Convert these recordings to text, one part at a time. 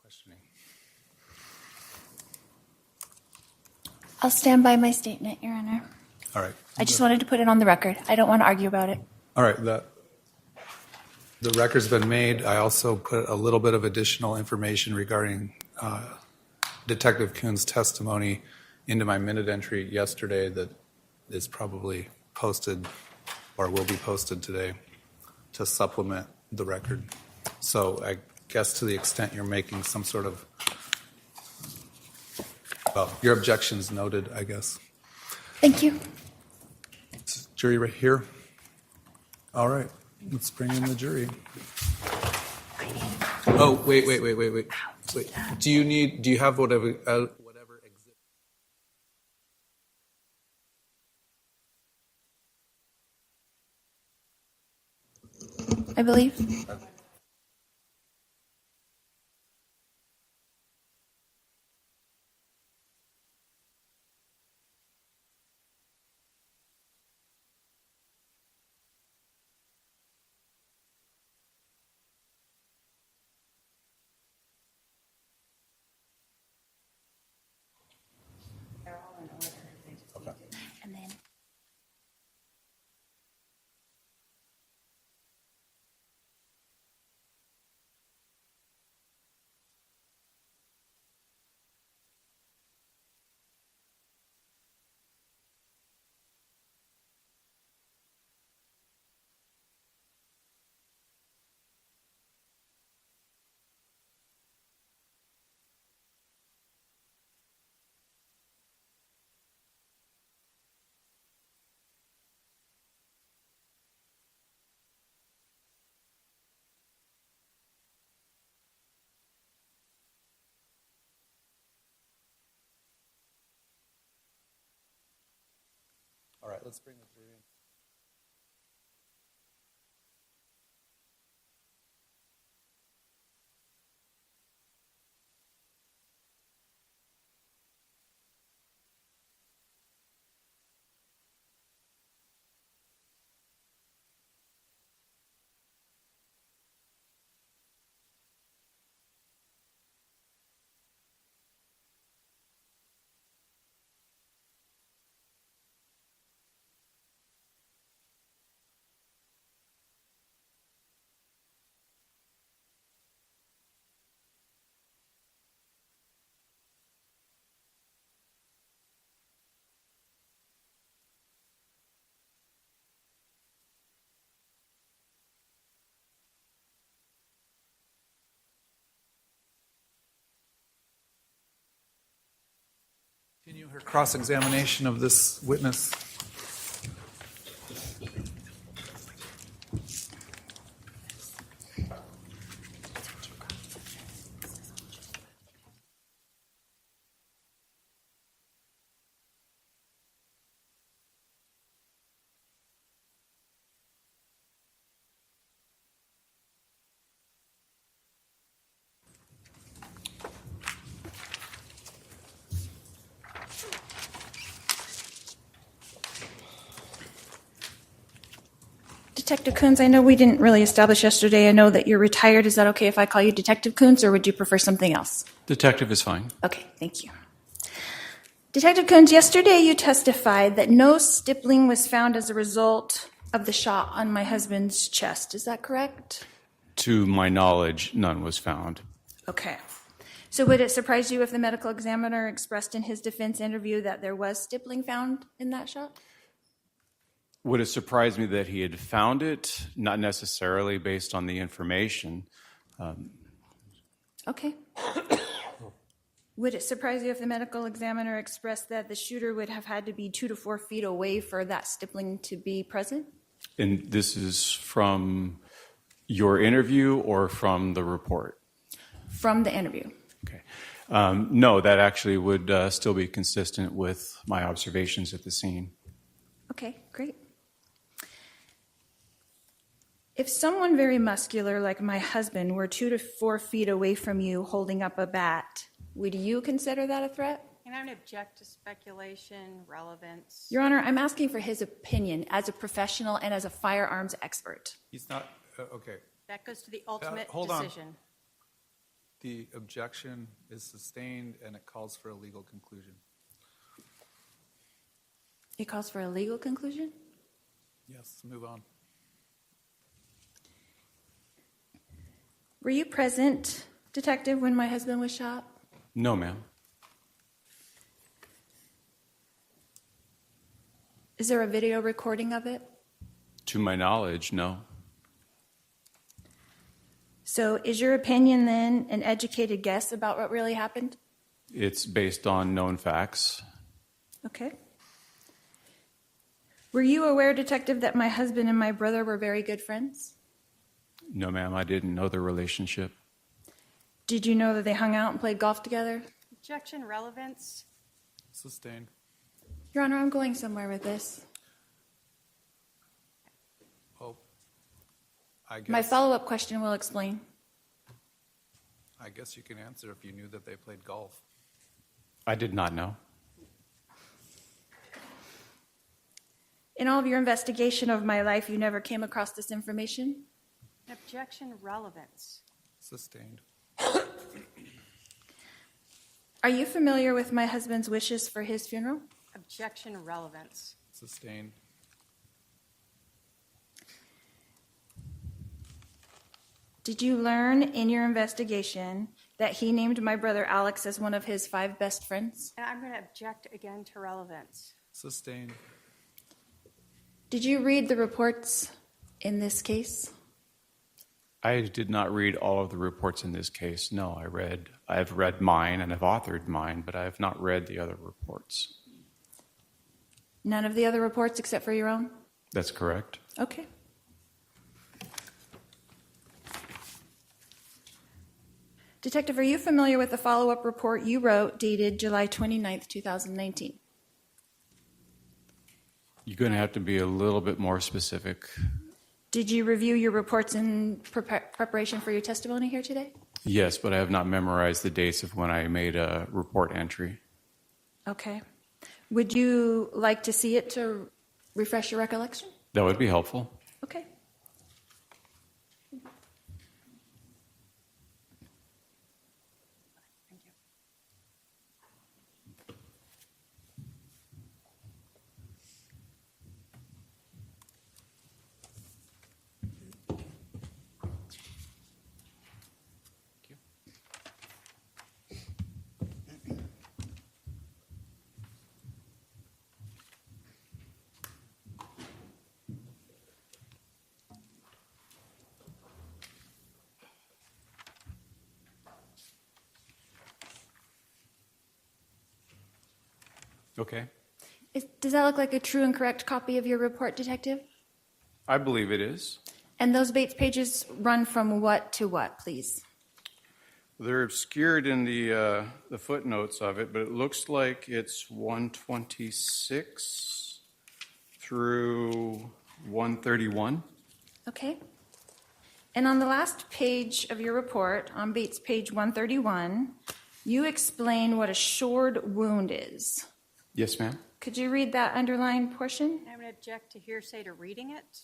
Questioning. I'll stand by my statement, Your Honor. All right. I just wanted to put it on the record. I don't want to argue about it. All right. The record's been made. I also put a little bit of additional information regarding Detective Coons' testimony into my minute entry yesterday that is probably posted or will be posted today to supplement the record. So I guess to the extent you're making some sort of, well, your objection's noted, I guess. Thank you. Jury right here. All right, let's bring in the jury. Oh, wait. Do you have whatever exhibit? I believe. And then All right, let's bring the jury in. Continue her cross-examination of this witness. Detective Coons, I know we didn't really establish yesterday. I know that you're retired. Is that okay if I call you Detective Coons, or would you prefer something else? Detective is fine. Okay, thank you. Detective Coons, yesterday you testified that no stippling was found as a result of the shot on my husband's chest. Is that correct? To my knowledge, none was found. Okay. So would it surprise you if the medical examiner expressed in his defense interview that there was stippling found in that shot? Would it surprise me that he had found it? Not necessarily based on the information. Okay. Would it surprise you if the medical examiner expressed that the shooter would have had to be 2 to 4 feet away for that stippling to be present? And this is from your interview or from the report? From the interview. Okay. No, that actually would still be consistent with my observations at the scene. Okay, great. If someone very muscular like my husband were 2 to 4 feet away from you holding up a bat, would you consider that a threat? Can I object to speculation, relevance? Your Honor, I'm asking for his opinion as a professional and as a firearms expert. He's not, okay. That goes to the ultimate hold on. decision. The objection is sustained and it calls for a legal conclusion. It calls for a legal conclusion? Yes, move on. Were you present, Detective, when my husband was shot? No, ma'am. Is there a video recording of it? To my knowledge, no. So is your opinion then an educated guess about what really happened? It's based on known facts. Okay. Were you aware, Detective, that my husband and my brother were very good friends? No, ma'am, I didn't know the relationship. Did you know that they hung out and played golf together? Objection, relevance. Sustained. Your Honor, I'm going somewhere with this. Oh, I My follow-up question will explain. I guess you can answer if you knew that they played golf. I did not know. In all of your investigation of my life, you never came across this information? Objection, relevance. Sustained. Are you familiar with my husband's wishes for his funeral? Objection, relevance. Sustained. Did you learn in your investigation that he named my brother Alex as one of his 5 best friends? And I'm going to object again to relevance. Sustained. Did you read the reports in this case? I did not read all of the reports in this case. No, I've read mine and have authored mine, but I have not read the other reports. None of the other reports except for your own? That's correct. Okay. Detective, are you familiar with the follow-up report you wrote dated July 29th, 2019? You're going to have to be a little bit more specific. Did you review your reports in preparation for your testimony here today? Yes, but I have not memorized the dates of when I made a report entry. Okay. Would you like to see it to refresh your recollection? That would be helpful. Okay. Thank you. Okay. Does that look like a true and correct copy of your report, Detective? I believe it is. And those Bates pages run from what to what, please? They're obscured in the footnotes of it, but it looks like it's 126 through 131. Okay. And on the last page of your report, on Bates page 131, you explain what a shored wound is. Yes, ma'am. Could you read that underlined portion? I'm going to object to hearsay to reading it.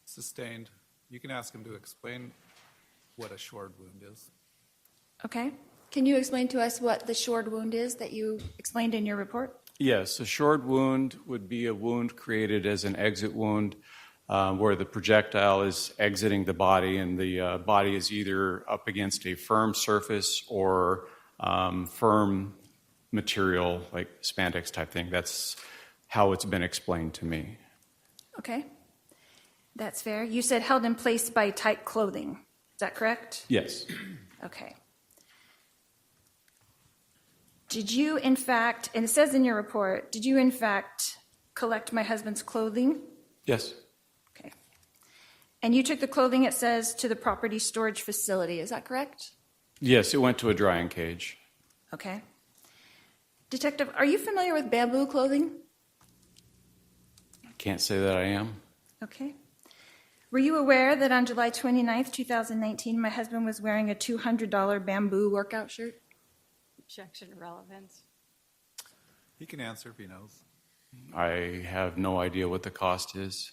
Sustained. You can ask him to explain what a shored wound is. Okay. Can you explain to us what the shored wound is that you explained in your report? Yes, a shored wound would be a wound created as an exit wound where the projectile is exiting the body and the body is either up against a firm surface or firm material, like spandex type thing. That's how it's been explained to me. Okay. That's fair. You said held in place by tight clothing. Is that correct? Yes. Okay. Did you, in fact, and it says in your report, did you, in fact, collect my husband's clothing? Yes. Okay. And you took the clothing, it says, to the property storage facility. Is that correct? Yes, it went to a drying cage. Okay. Detective, are you familiar with bamboo clothing? Can't say that I am. Okay. Were you aware that on July 29th, 2019, my husband was wearing a $200 bamboo workout shirt? Objection, relevance. He can answer if he knows. I have no idea what the cost is.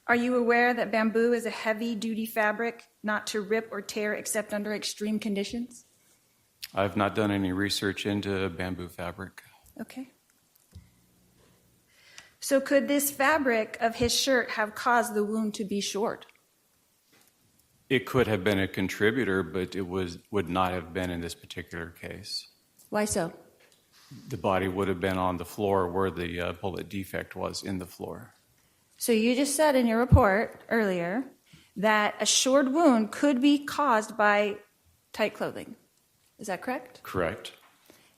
Are you aware that bamboo is a heavy-duty fabric not to rip or tear except under extreme conditions? I've not done any research into bamboo fabric. Okay. So could this fabric of his shirt have caused the wound to be short? It could have been a contributor, but it would not have been in this particular case. Why so? The body would have been on the floor where the bullet defect was in the floor. So you just said in your report earlier that a short wound could be caused by tight clothing. Is that correct? Correct.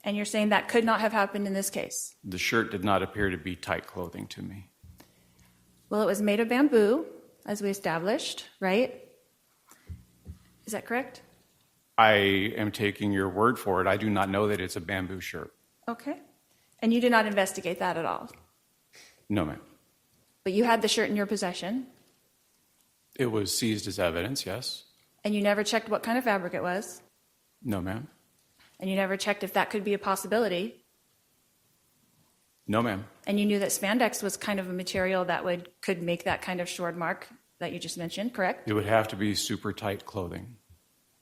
And you're saying that could not have happened in this case? The shirt did not appear to be tight clothing to me. Well, it was made of bamboo, as we established, right? Is that correct? I am taking your word for it. I do not know that it's a bamboo shirt. Okay. And you did not investigate that at all? No, ma'am. But you had the shirt in your possession? It was seized as evidence, yes. And you never checked what kind of fabric it was? No, ma'am. And you never checked if that could be a possibility? No, ma'am. And you knew that spandex was kind of a material that could make that kind of short mark that you just mentioned, correct? It would have to be super tight clothing.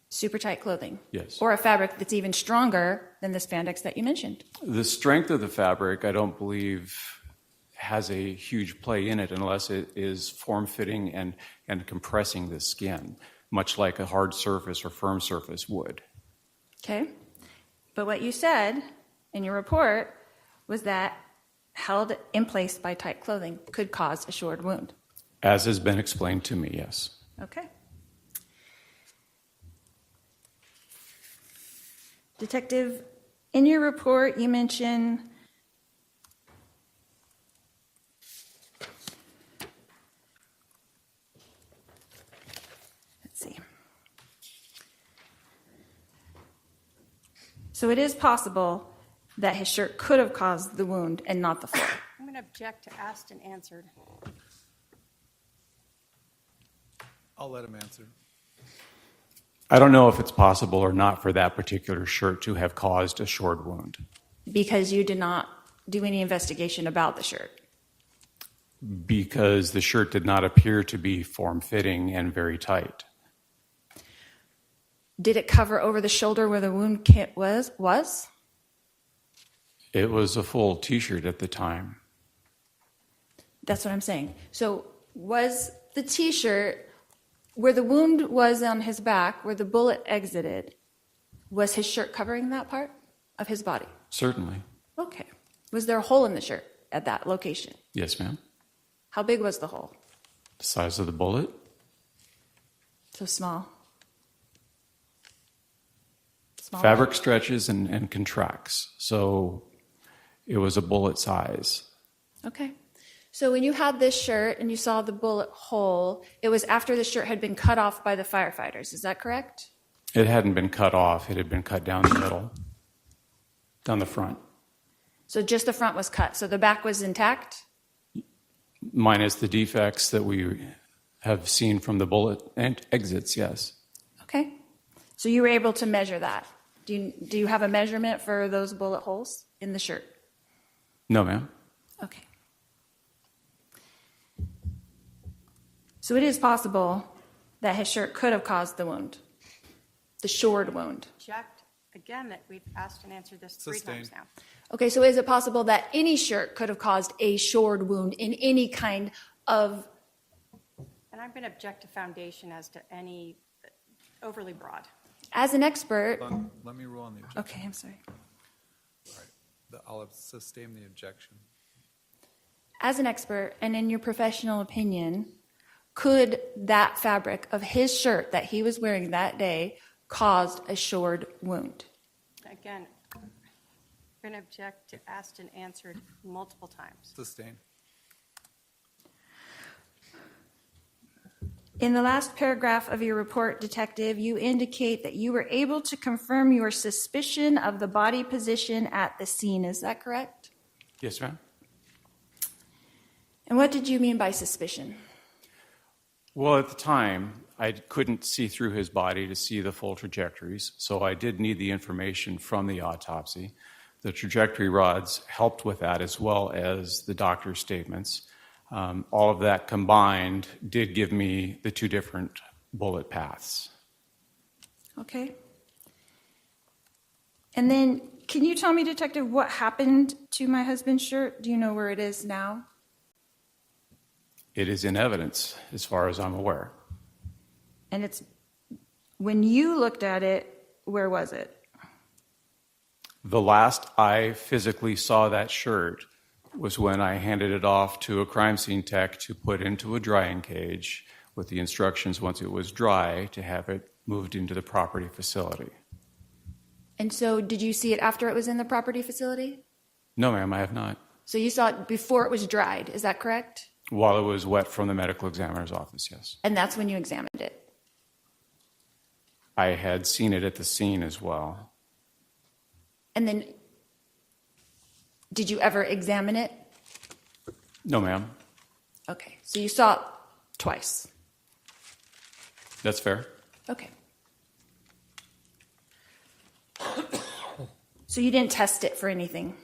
Super tight clothing? Yes. Or a fabric that's even stronger than the spandex that you mentioned? The strength of the fabric, I don't believe, has a huge play in it unless it is form-fitting and compressing the skin, much like a hard surface or firm surface would. Okay. But what you said in your report was that held in place by tight clothing could cause a short wound. As has been explained to me, yes. Okay. Detective, in your report, you mention let's see. So it is possible that his shirt could have caused the wound and not the fall. I'm going to object to asked and answered. I'll let him answer. I don't know if it's possible or not for that particular shirt to have caused a short wound. Because you did not do any investigation about the shirt. Because the shirt did not appear to be form-fitting and very tight. Did it cover over the shoulder where the wound was? It was a full T-shirt at the time. That's what I'm saying. So was the T-shirt where the wound was on his back, where the bullet exited, was his shirt covering that part of his body? Certainly. Okay. Was there a hole in the shirt at that location? Yes, ma'am. How big was the hole? The size of the bullet? So small. Small. Fabric stretches and contracts, so it was a bullet size. Okay. So when you had this shirt and you saw the bullet hole, it was after the shirt had been cut off by the firefighters. Is that correct? It hadn't been cut off. It had been cut down the middle, down the front, So just the front was cut. So the back was intact? minus the defects that we have seen from the bullet and exits, yes. Okay. So you were able to measure that. Do you have a measurement for those bullet holes in the shirt? No, ma'am. Okay. So it is possible that his shirt could have caused the wound, the short wound. Object again that we've asked and answered this 3 times Sustained. now. Okay, so is it possible that any shirt could have caused a short wound in any kind of... And I'm going to object to foundation as to any overly broad. As an expert... Let me rule on the objection. Okay, I'm sorry. I'll sustain the objection. As an expert, and in your professional opinion, could that fabric of his shirt that he was wearing that day caused a short wound? Again, I'm going to object to asked and answered multiple times. Sustain. In the last paragraph of your report, Detective, you indicate that you were able to confirm your suspicion of the body position at the scene. Is that correct? Yes, ma'am. And what did you mean by suspicion? Well, at the time, I couldn't see through his body to see the full trajectories, so I did need the information from the autopsy. The trajectory rods helped with that, as well as the doctor's statements. All of that combined did give me the 2 different bullet paths. Okay. And then, can you tell me, Detective, what happened to my husband's shirt? Do you know where it is now? It is in evidence, as far as I'm aware. And it's, when you looked at it, where was it? The last I physically saw that shirt was when I handed it off to a crime scene tech to put into a drying cage with the instructions, once it was dry, to have it moved into the property facility. And so, did you see it after it was in the property facility? No, ma'am, I have not. So you saw it before it was dried, is that correct? While it was wet from the medical examiner's office, yes. And that's when you examined it? I had seen it at the scene as well. And then, did you ever examine it? No, ma'am. Okay, so you saw it twice. That's fair. Okay. So you didn't test it for anything?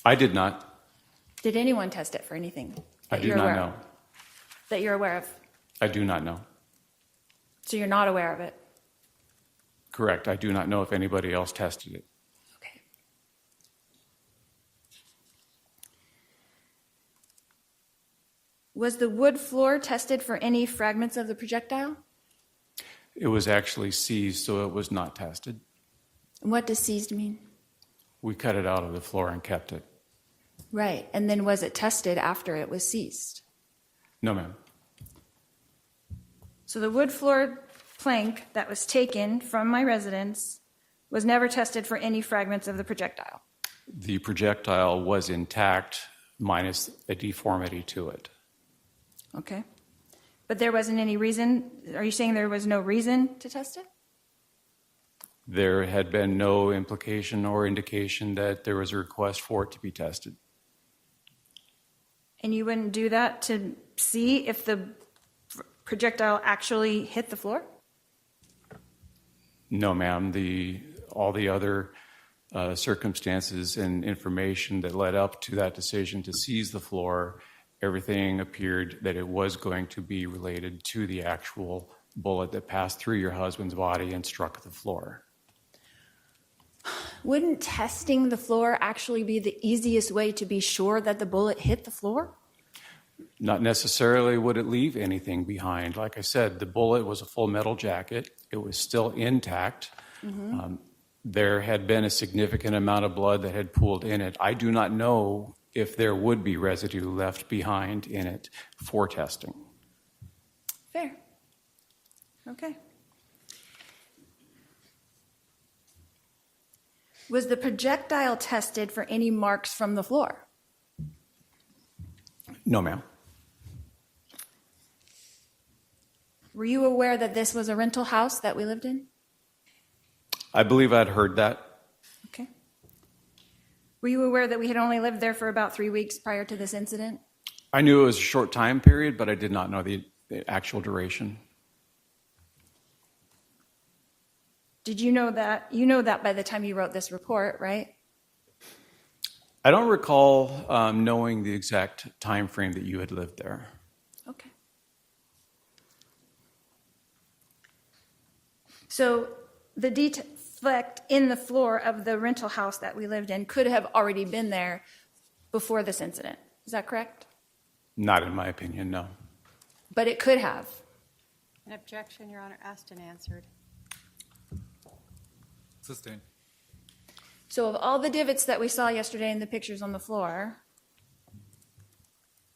I did not. Did anyone test it for anything? I that do you're not aware know. of? That you're aware of? I do not know. So you're not aware of it? Correct. I do not know if anybody else tested it. Okay. Was the wood floor tested for any fragments of the projectile? It was actually seized, so it was not tested. And what does seized mean? We cut it out of the floor and kept it. Right. And then was it tested after it was seized? No, ma'am. So the wood floor plank that was taken from my residence was never tested for any fragments of the projectile? The projectile was intact, minus a deformity to it. Okay. But there wasn't any reason, are you saying there was no reason to test it? There had been no implication or indication that there was a request for it to be tested. And you wouldn't do that to see if the projectile actually hit the floor? No, ma'am. All the other circumstances and information that led up to that decision to seize the floor, everything appeared that it was going to be related to the actual bullet that passed through your husband's body and struck the floor. Wouldn't testing the floor actually be the easiest way to be sure that the bullet hit the floor? Not necessarily would it leave anything behind. Like I said, the bullet was a full metal jacket. It was still intact. There had been a significant amount of blood that had pooled in it. I do not know if there would be residue left behind in it for testing. Fair. Okay. Was the projectile tested for any marks from the floor? No, ma'am. Were you aware that this was a rental house that we lived in? I believe I'd heard that. Okay. Were you aware that we had only lived there for about 3 weeks prior to this incident? I knew it was a short time period, but I did not know the actual duration. Did you know that? You know that by the time you wrote this report, right? I don't recall knowing the exact time frame that you had lived there. Okay. So the defect in the floor of the rental house that we lived in could have already been there before this incident. Is that correct? Not in my opinion, no. But it could have. An objection, Your Honor, asked and answered. Sustained. So of all the divots that we saw yesterday in the pictures on the floor,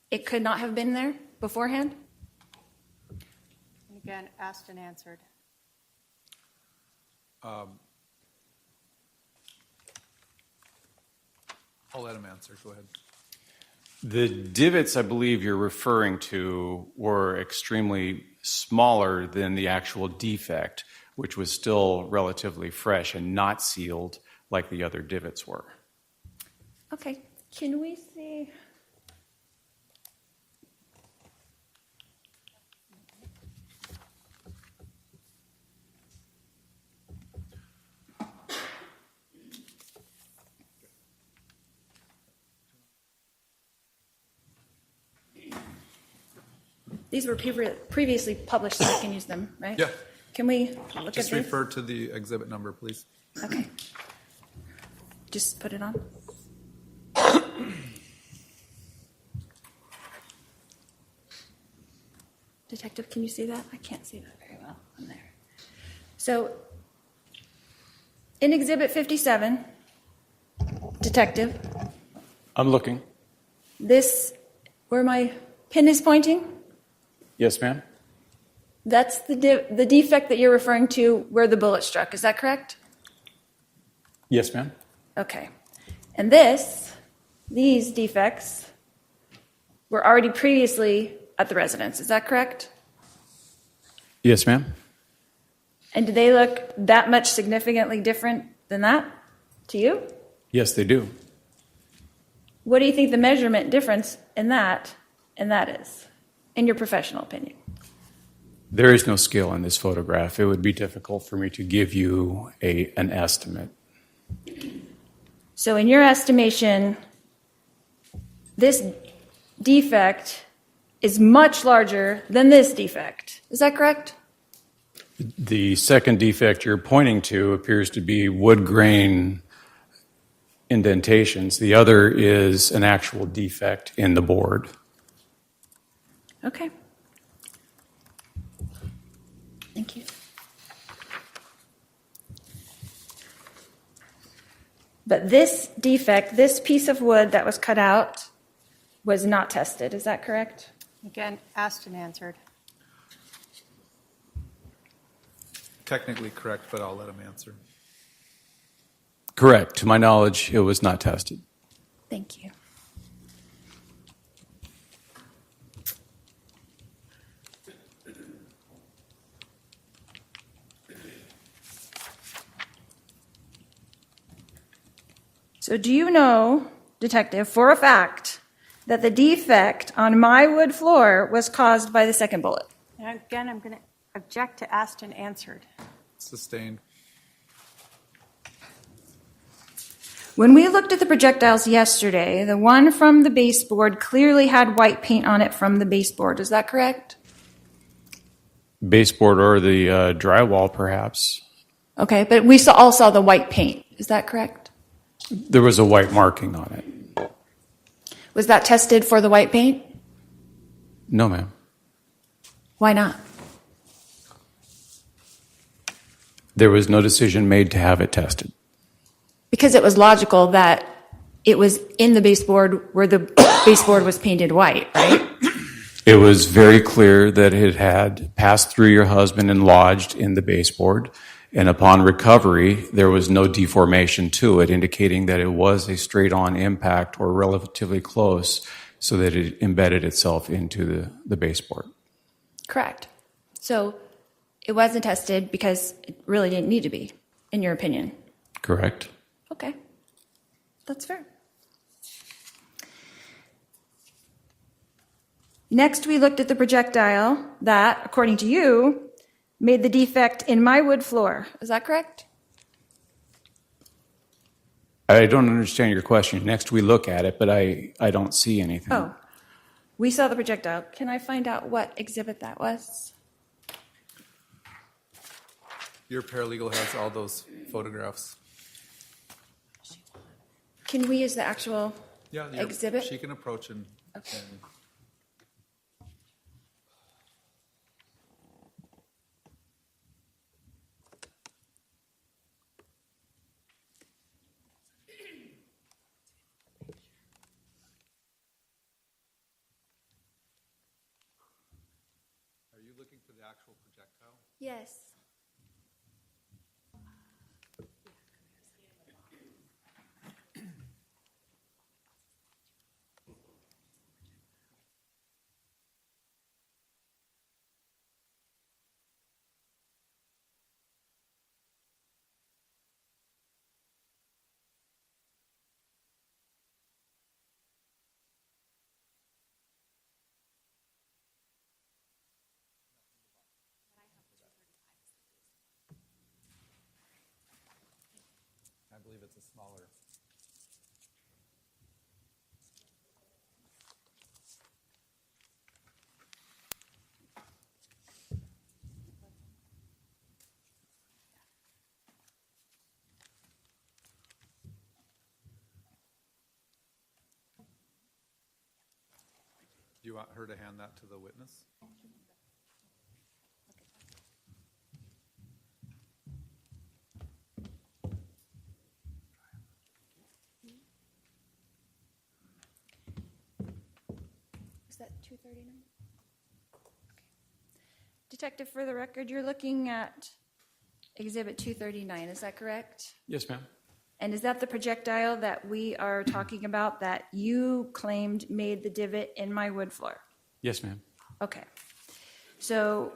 it could not have been there beforehand? And again, asked and answered. I'll let him answer. Go ahead. The divots I believe you're referring to were extremely smaller than the actual defect, which was still relatively fresh and not sealed like the other divots were. Okay, can we see? These were previously published, so I can use them, right? Yeah. Can we look Just at these? refer to the exhibit number, please. Okay. Just put it on. Detective, can you see that? I can't see that very well on there. So, in Exhibit 57, Detective, I'm looking. this, where my pin is pointing, Yes, ma'am? that's the defect that you're referring to where the bullet struck. Is that correct? Yes, ma'am. Okay. And these defects were already previously at the residence. Is that correct? Yes, ma'am. And do they look that much significantly different than that to you? Yes, they do. What do you think the measurement difference in that is, in your professional opinion? There is no scale in this photograph. It would be difficult for me to give you an estimate. So in your estimation, this defect is much larger than this defect. Is that correct? The second defect you're pointing to appears to be wood grain indentations. The other is an actual defect in the board. Okay. Thank you. But this defect, this piece of wood that was cut out, was not tested. Is that correct? Again, asked and answered. Technically correct, but I'll let him answer. Correct. To my knowledge, it was not tested. Thank you. So do you know, Detective, for a fact, that the defect on my wood floor was caused by the second bullet? And again, I'm going to object to asked and answered. Sustained. When we looked at the projectiles yesterday, the one from the baseboard clearly had white paint on it from the baseboard. Is that correct? Baseboard or the drywall, perhaps. Okay, but we all saw the white paint. Is that correct? There was a white marking on it. Was that tested for the white paint? No, ma'am. Why not? There was no decision made to have it tested. Because it was logical that it was in the baseboard where the baseboard was painted white, right? It was very clear that it had passed through your husband and lodged in the baseboard. And upon recovery, there was no deformation to it, indicating that it was a straight-on impact or relatively close so that it embedded itself into the baseboard. Correct. So it wasn't tested because it really didn't need to be, in your opinion. Correct. Okay. That's fair. Next, we looked at the projectile that, according to you, made the defect in my wood floor. Is that correct? I don't understand your question. Next, we look at it, but I don't see anything. Oh, we saw the projectile. Can I find out what exhibit that was? Your paralegal has all those photographs. Can we use the actual Yeah, exhibit? She can approach and Are you looking for the actual projectile? Yes. I believe it's a smaller. Do you want her to hand that to the witness? Is that 239? Okay. Detective, for the record, you're looking at exhibit 239, is that correct? Yes, ma'am. And is that the projectile that we are talking about that you claimed made the divot in my wood floor? Yes, ma'am. Okay. So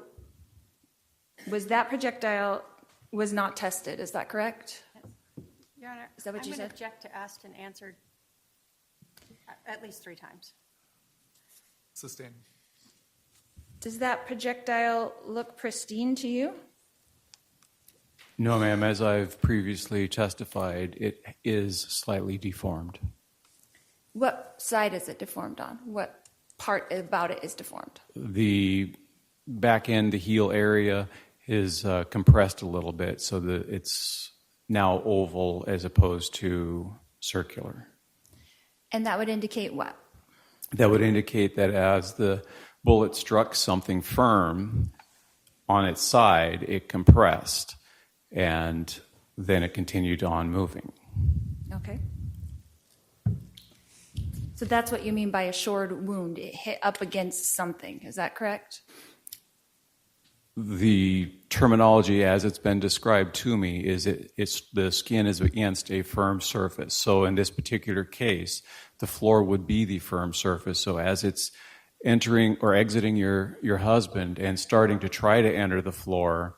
was that projectile was not tested, is that correct? Your Honor, Is that what you I'm said? going to object to asked and answered at least 3 times. Sustained. Does that projectile look pristine to you? No, ma'am. As I've previously testified, it is slightly deformed. What side is it deformed on? What part about it is deformed? The back end, the heel area, is compressed a little bit so that it's now oval as opposed to circular. And that would indicate what? That would indicate that as the bullet struck something firm on its side, it compressed, and then it continued on moving. Okay. So that's what you mean by a shored wound. It hit up against something. Is that correct? The terminology as it's been described to me is it's the skin is against a firm surface. So in this particular case, the floor would be the firm surface. So as it's entering or exiting your husband and starting to try to enter the floor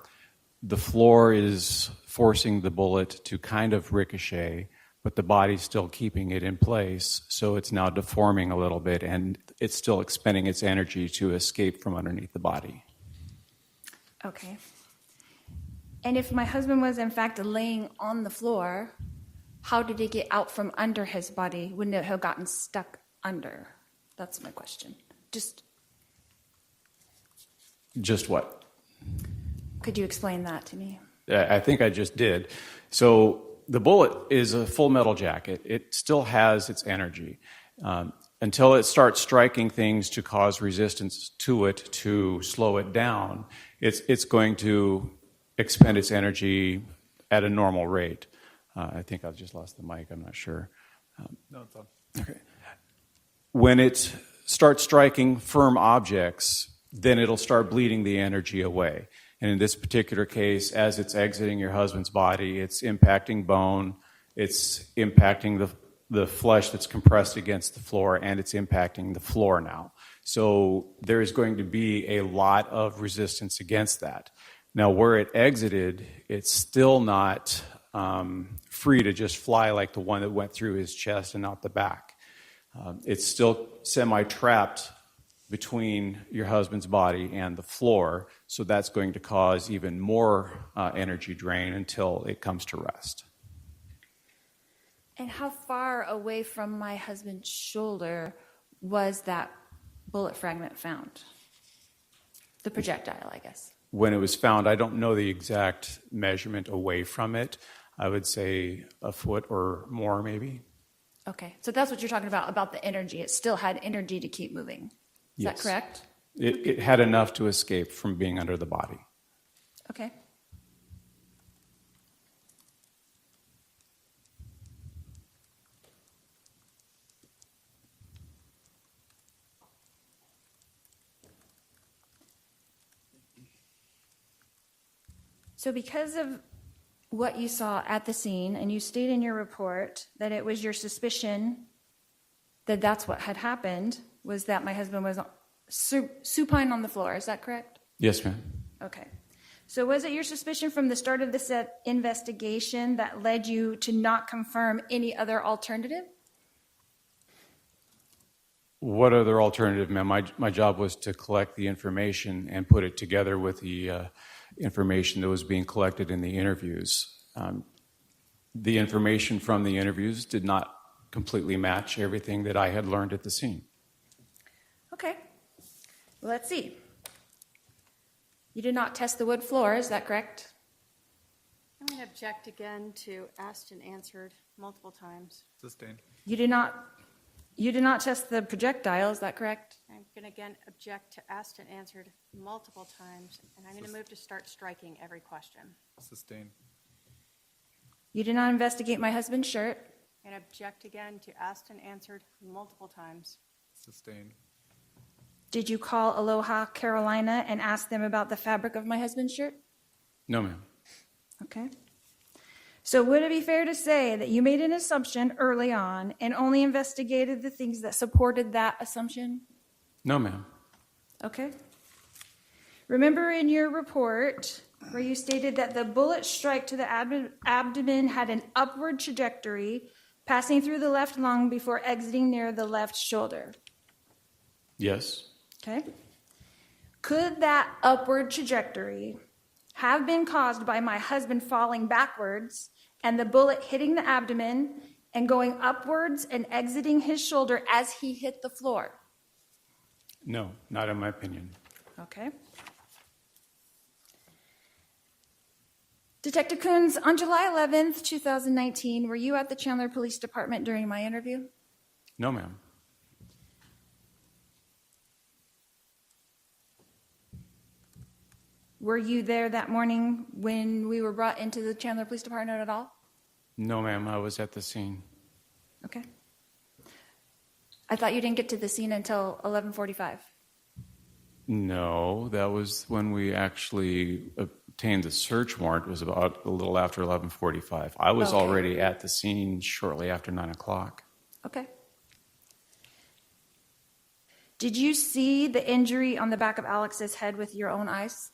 is forcing the bullet to kind of ricochet, but the body's still keeping it in place. So it's now deforming a little bit, and it's still expending its energy to escape from underneath the body. Okay. And if my husband was in fact laying on the floor, how did it get out from under his body? Wouldn't it have gotten stuck under? That's my question. Just what? Could you explain that to me? I think I just did. So the bullet is a full metal jacket. It still has its energy. Until it starts striking things to cause resistance to it, to slow it down, it's going to expend its energy at a normal rate. I think I've just lost the mic. I'm not sure. No, it's on. Okay. When it starts striking firm objects, then it'll start bleeding the energy away. And in this particular case, as it's exiting your husband's body, it's impacting bone, it's impacting the flesh that's compressed against the floor, and it's impacting the floor now. So there is going to be a lot of resistance against that. Now, where it exited, it's still not free to just fly like the one that went through his chest and out the back. It's still semi-trapped between your husband's body and the floor, so that's going to cause even more energy drain until it comes to rest. And how far away from my husband's shoulder was that bullet fragment found? The projectile, I guess. When it was found, I don't know the exact measurement away from it. I would say a foot or more, maybe. Okay, so that's what you're talking about the energy. It still had energy to keep moving. Is Yes. that correct? It had enough to escape from being under the body. Okay. So because of what you saw at the scene, and you state in your report that it was your suspicion that that's what had happened, was that my husband was supine on the floor. Is that correct? Yes, ma'am. Okay. So was it your suspicion from the start of this investigation that led you to not confirm any other alternative? What other alternative, ma'am? My job was to collect the information and put it together with the information that was being collected in the interviews. The information from the interviews did not completely match everything that I had learned at the scene. Okay. Well, let's see. You did not test the wood floor, is that correct? I'm going to object again to asked and answered multiple times. Sustained. You did not test the projectile, is that correct? I'm going to again object to asked and answered multiple times, and I'm going to move to start striking every question. Sustained. You did not investigate my husband's shirt. And object again to asked and answered multiple times. Sustained. Did you call Aloha, Carolina, and ask them about the fabric of my husband's shirt? No, ma'am. Okay. So would it be fair to say that you made an assumption early on and only investigated the things that supported that assumption? No, ma'am. Okay. Remember in your report where you stated that the bullet strike to the abdomen had an upward trajectory, passing through the left lung before exiting near the left shoulder. Yes. Okay. Could that upward trajectory have been caused by my husband falling backwards and the bullet hitting the abdomen and going upwards and exiting his shoulder as he hit the floor? No, not in my opinion. Okay. Detective Coons, on July 11th, 2019, were you at the Chandler Police Department during my interview? No, ma'am. Were you there that morning when we were brought into the Chandler Police Department at all? No, ma'am. I was at the scene. Okay. I thought you didn't get to the scene until 11:45. No, that was when we actually obtained the search warrant. It was about a little after 11:45. I was Okay. already at the scene shortly after 9 o'clock. Okay. Did you see the injury on the back of Alex's head with your own eyes?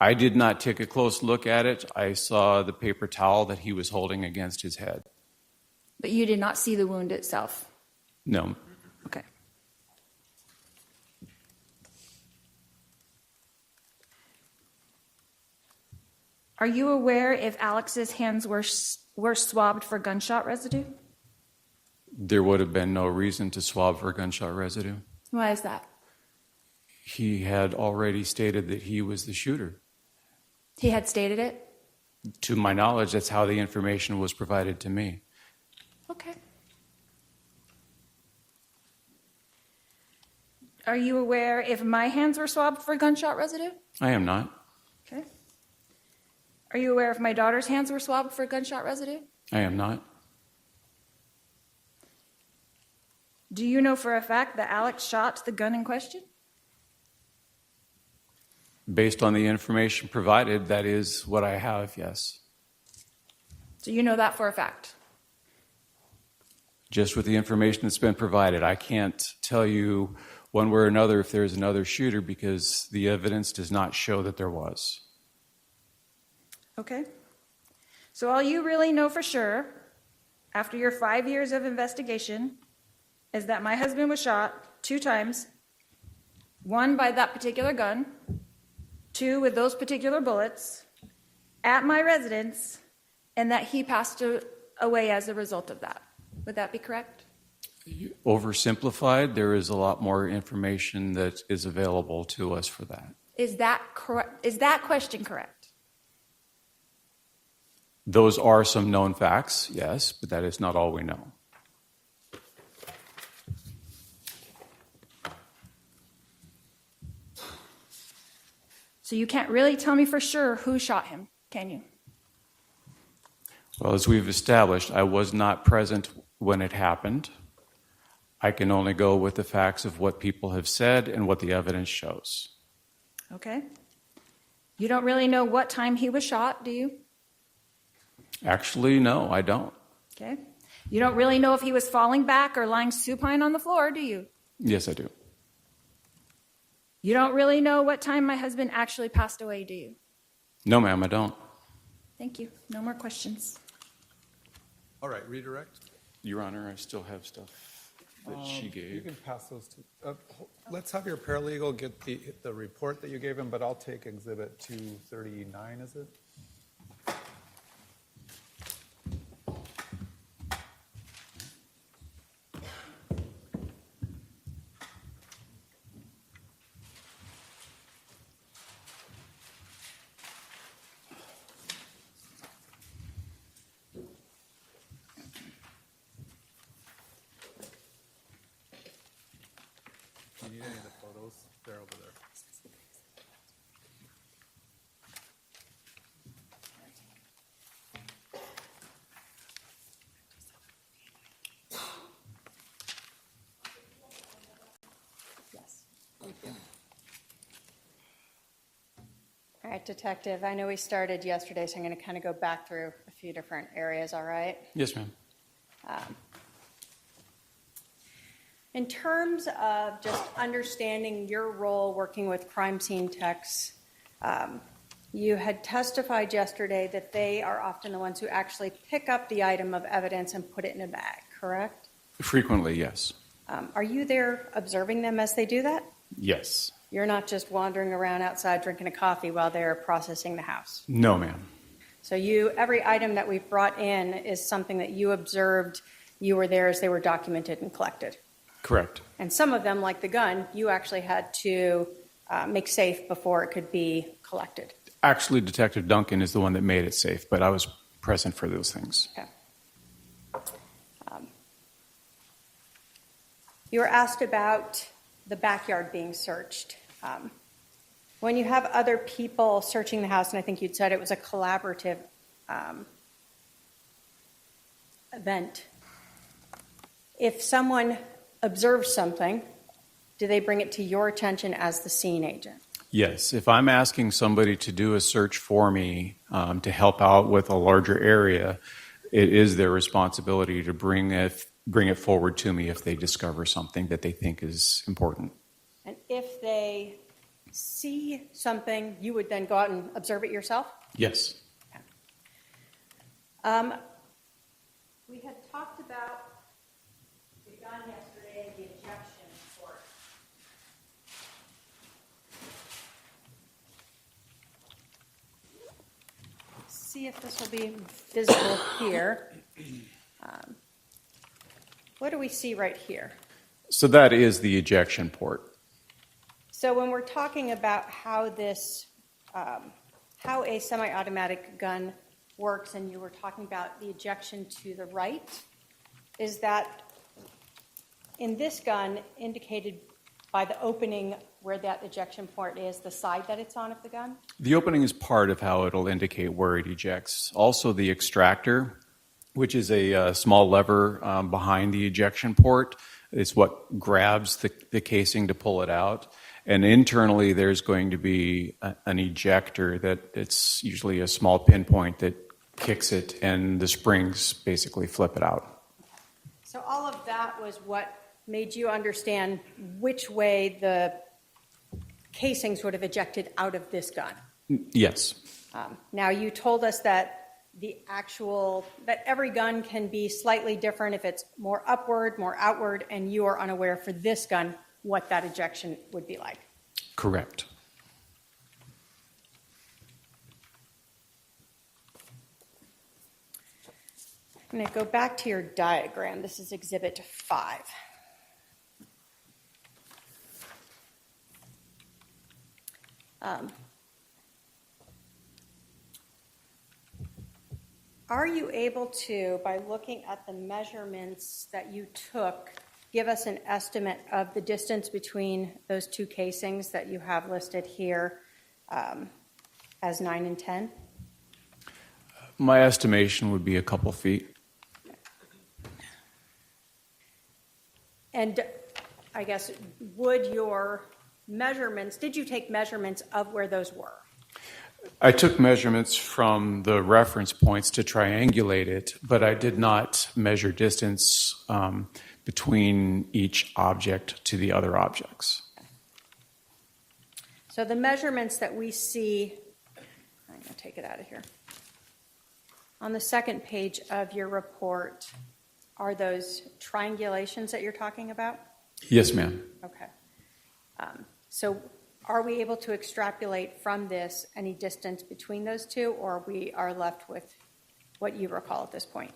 I did not take a close look at it. I saw the paper towel that he was holding against his head. But you did not see the wound itself? No. Okay. Are you aware if Alex's hands were swabbed for gunshot residue? There would have been no reason to swab for gunshot residue. Why is that? He had already stated that he was the shooter. He had stated it? To my knowledge, that's how the information was provided to me. Okay. Are you aware if my hands were swabbed for gunshot residue? I am not. Okay. Are you aware if my daughter's hands were swabbed for gunshot residue? I am not. Do you know for a fact that Alex shot the gun in question? Based on the information provided, that is what I have, yes. So you know that for a fact? Just with the information that's been provided, I can't tell you one way or another if there's another shooter because the evidence does not show that there was. Okay. So all you really know for sure, after your 5 years of investigation, is that my husband was shot 2 times, 1 by that particular gun, 2 with those particular bullets, at my residence, and that he passed away as a result of that. Would that be correct? Oversimplified, there is a lot more information that is available to us for that. Is that correct? Is that question correct? Those are some known facts, yes, but that is not all we know. So you can't really tell me for sure who shot him, can you? Well, as we've established, I was not present when it happened. I can only go with the facts of what people have said and what the evidence shows. Okay. You don't really know what time he was shot, do you? Actually, no, I don't. Okay. You don't really know if he was falling back or lying supine on the floor, do you? Yes, I do. You don't really know what time my husband actually passed away, do you? No, ma'am, I don't. Thank you. No more questions. All right, redirect. Your Honor, I still have stuff that she You gave. can pass those to. Let's have your paralegal get the report that you gave him, but I'll take Exhibit 239. Is it? Do you need any of the photos? They're over there. Yes. All right, Detective, I know we started yesterday, so I'm going to kind of go back through a few different areas, all right? Yes, ma'am. In terms of just understanding your role working with crime scene techs, you had testified yesterday that they are often the ones who actually pick up the item of evidence and put it in a bag, correct? Frequently, yes. Are you there observing them as they do that? Yes. You're not just wandering around outside drinking a coffee while they're processing the house. No, ma'am. So every item that we've brought in is something that you observed, you were there as they were documented and collected. Correct. And some of them, like the gun, you actually had to make safe before it could be collected. Actually, Detective Duncan is the one that made it safe, but I was present for those things. Okay. You were asked about the backyard being searched. When you have other people searching the house, and I think you'd said it was a collaborative event, if someone observes something, do they bring it to your attention as the scene agent? Yes. If I'm asking somebody to do a search for me to help out with a larger area, it is their responsibility to bring it forward to me if they discover something that they think is important. And if they see something, you would then go out and observe it yourself? Yes. Okay. We had talked about the gun yesterday and the ejection port. See if this will be visible here. What do we see right here? So that is the ejection port. So when we're talking about how how a semi-automatic gun works, and you were talking about the ejection to the right, is that in this gun indicated by the opening where that ejection port is, the side that it's on of the gun? The opening is part of how it'll indicate where it ejects. Also, the extractor, which is a small lever behind the ejection port, is what grabs the casing to pull it out. And internally, there's going to be an ejector that it's usually a small pinpoint that kicks it, and the springs basically flip it out. So all of that was what made you understand which way the casings would have ejected out of this gun. Yes. Now, you told us that that every gun can be slightly different if it's more upward, more outward, and you are unaware for this gun what that ejection would be like. Correct. I'm going to go back to your diagram. This is Exhibit 5. Are you able to, by looking at the measurements that you took, give us an estimate of the distance between those two casings that you have listed here as 9 and 10? My estimation would be a couple feet. And I guess, would your measurements, did you take measurements of where those were? I took measurements from the reference points to triangulate it, but I did not measure distance between each object to the other objects. So the measurements that we see, I'm going to take it out of here. On the second page of your report, are those triangulations that you're talking about? Yes, ma'am. Okay. So are we able to extrapolate from this any distance between those two, or we are left with what you recall at this point?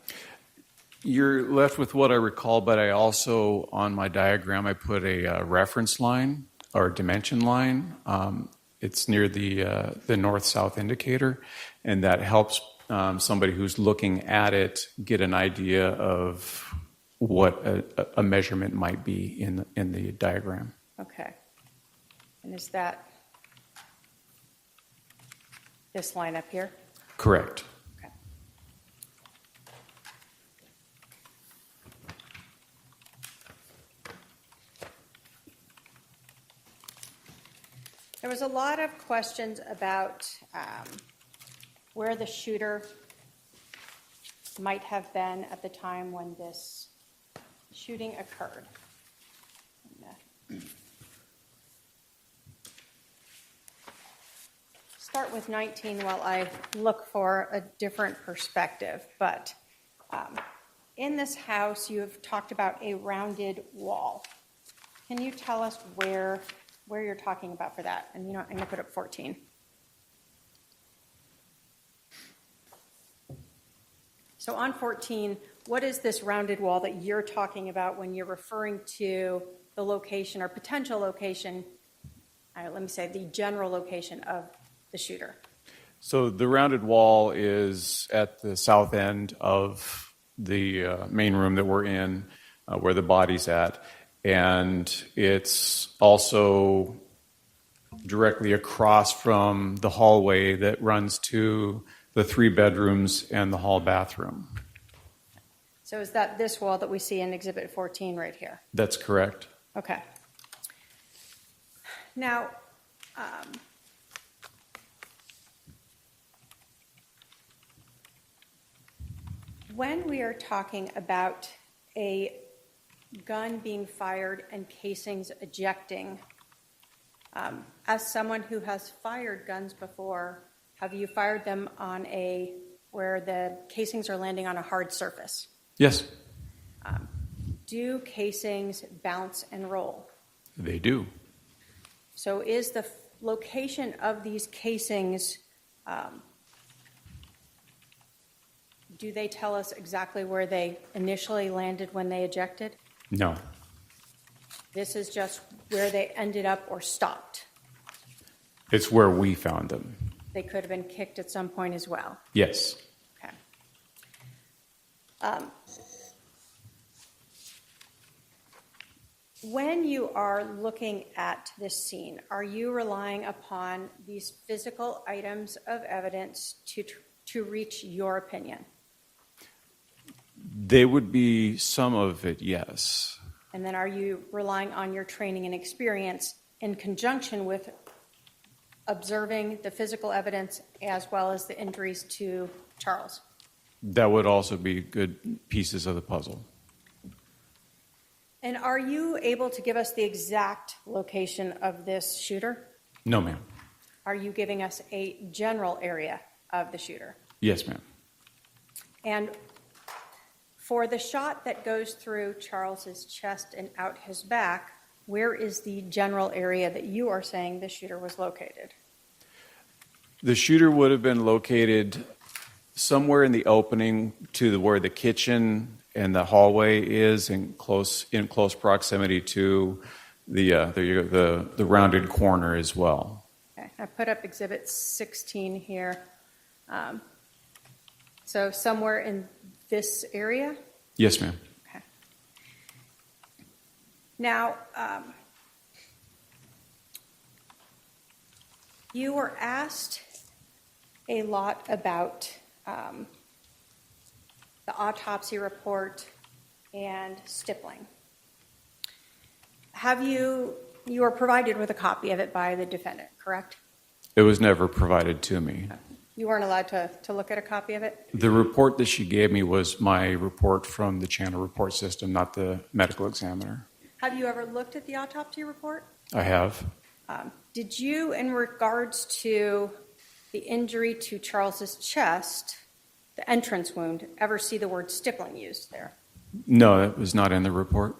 You're left with what I recall, but I also, on my diagram, I put a reference line or dimension line. It's near the north-south indicator, and that helps somebody who's looking at it get an idea of what a measurement might be in the diagram. Okay. And is that this line up here? Correct. Okay. There was a lot of questions about where the shooter might have been at the time when this shooting occurred. Start with 19 while I look for a different perspective. But in this house, you have talked about a rounded wall. Can you tell us where you're talking about for that? And I'm going to put up 14. So on 14, what is this rounded wall that you're talking about when you're referring to the location or potential location, let me say the general location of the shooter? So the rounded wall is at the south end of the main room that we're in, where the body's at. And it's also directly across from the hallway that runs to the 3 bedrooms and the hall bathroom. So is that this wall that we see in Exhibit 14 right here? That's correct. Okay. Now, when we are talking about a gun being fired and casings ejecting, as someone who has fired guns before, have you fired them on where the casings are landing on a hard surface? Yes. Do casings bounce and roll? They do. So is the location of these casings, do they tell us exactly where they initially landed when they ejected? No. This is just where they ended up or stopped. It's where we found them. They could have been kicked at some point as well. Yes. Okay. When you are looking at this scene, are you relying upon these physical items of evidence to reach your opinion? They would be some of it, yes. And then are you relying on your training and experience in conjunction with observing the physical evidence as well as the injuries to Charles? That would also be good pieces of the puzzle. And are you able to give us the exact location of this shooter? No, ma'am. Are you giving us a general area of the shooter? Yes, ma'am. And for the shot that goes through Charles's chest and out his back, where is the general area that you are saying the shooter was located? The shooter would have been located somewhere in the opening to where the kitchen and the hallway is, in close proximity to the rounded corner as well. Okay, I put up Exhibit 16 here. So somewhere in this area? Yes, ma'am. Okay. Now, you were asked a lot about the autopsy report and stippling. You were provided with a copy of it by the defendant, correct? It was never provided to me. You weren't allowed to look at a copy of it? The report that she gave me was my report from the channel report system, not the medical examiner. Have you ever looked at the autopsy report? I have. Did you, in regards to the injury to Charles's chest, the entrance wound, ever see the word stippling used there? No, that was not in the report.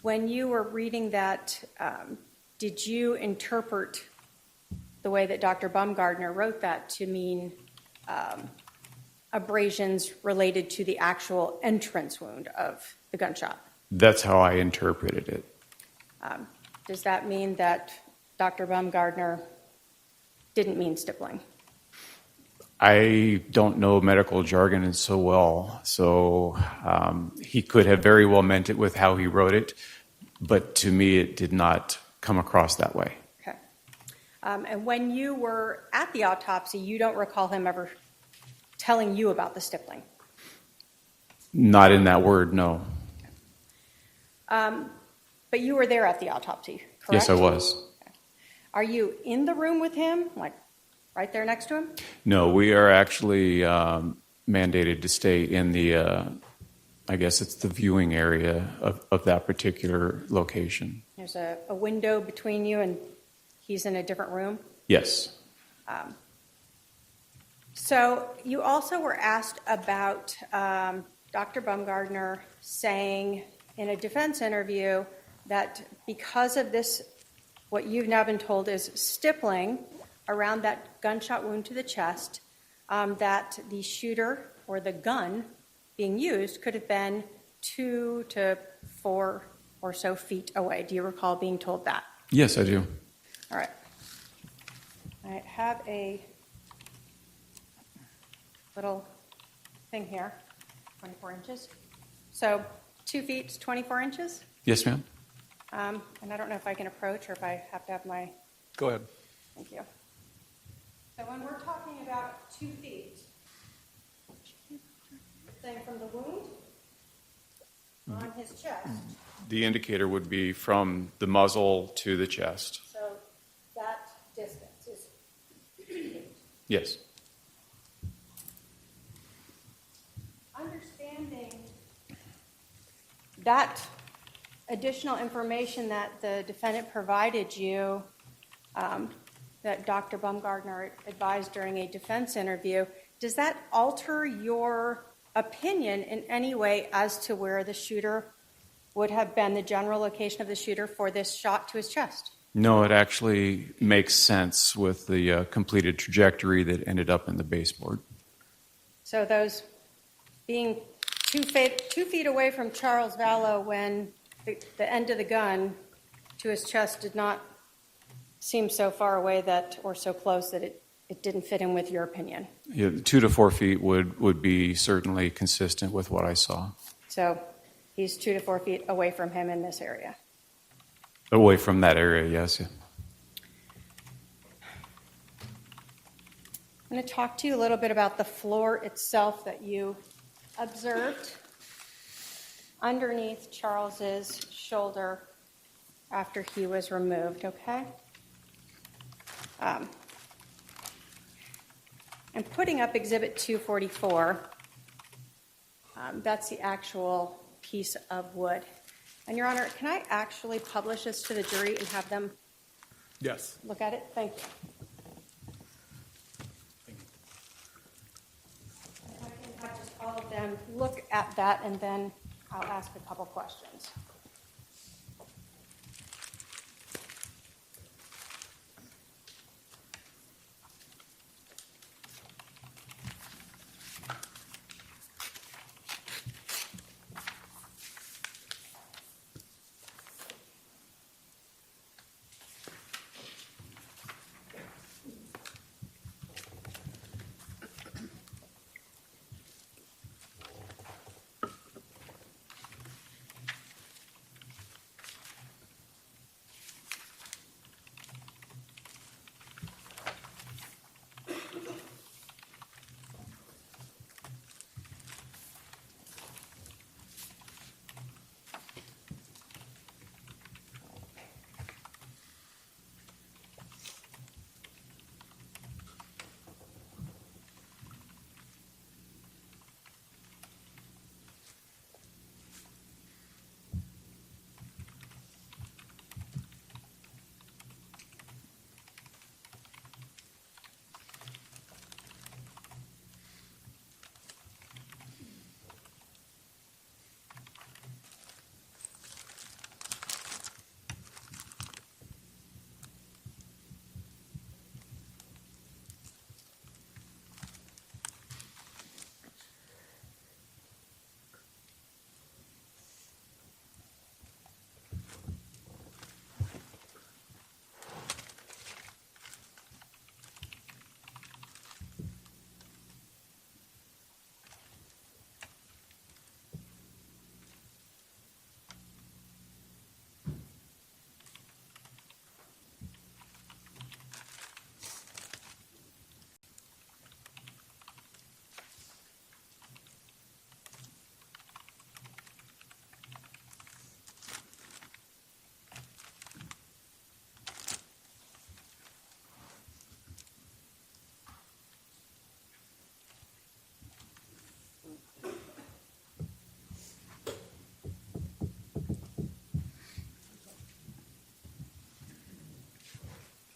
When you were reading that, did you interpret the way that Dr. Baumgartner wrote that to mean abrasions related to the actual entrance wound of the gunshot? That's how I interpreted it. Does that mean that Dr. Baumgartner didn't mean stippling? I don't know medical jargon so well, so he could have very well meant it with how he wrote it, but to me it did not come across that way. Okay. And when you were at the autopsy, you don't recall him ever telling you about the stippling? Not in that word, no. But you were there at the autopsy, correct? Yes, I was. Okay. Are you in the room with him, like right there next to him? No, we are actually mandated to stay in the, I guess it's the viewing area of that particular location. There's a window between you and he's in a different room? Yes. So you also were asked about Dr. Baumgardner saying in a defense interview that because of this, what you've now been told is stippling around that gunshot wound to the chest, that the shooter or the gun being used could have been 2 to 4 or so feet away. Do you recall being told that? Yes, I do. All right. I have a little thing here, 24 inches. So 2 feet is 24 inches. Yes, ma'am. And I don't know if I can approach or if I have to have my, Go ahead. thank you. So when we're talking about 2 feet, saying from the wound on his chest, The indicator would be from the muzzle to the chest. so that distance is 2 feet. Yes. Understanding that additional information that the defendant provided you, that Dr. Baumgardner advised during a defense interview, does that alter your opinion in any way as to where the shooter would have been, the general location of the shooter for this shot to his chest? No, it actually makes sense with the completed trajectory that ended up in the baseboard. So those being 2 feet away from Charles Vallow when the end of the gun to his chest did not seem so far away that, or so close that it didn't fit in with your opinion. Yeah, 2 to 4 feet would be certainly consistent with what I saw. So he's 2 to 4 feet away from him in this area. Away from that area, yes. Yeah. I'm going to talk to you a little bit about the floor itself that you observed underneath Charles's shoulder after he was removed, okay? I'm putting up Exhibit 244. That's the actual piece of wood. And, Your Honor, can I actually publish this to the jury and have them Yes. look at it? Thank you. If I can have just all of them look at that, and then I'll ask a couple questions.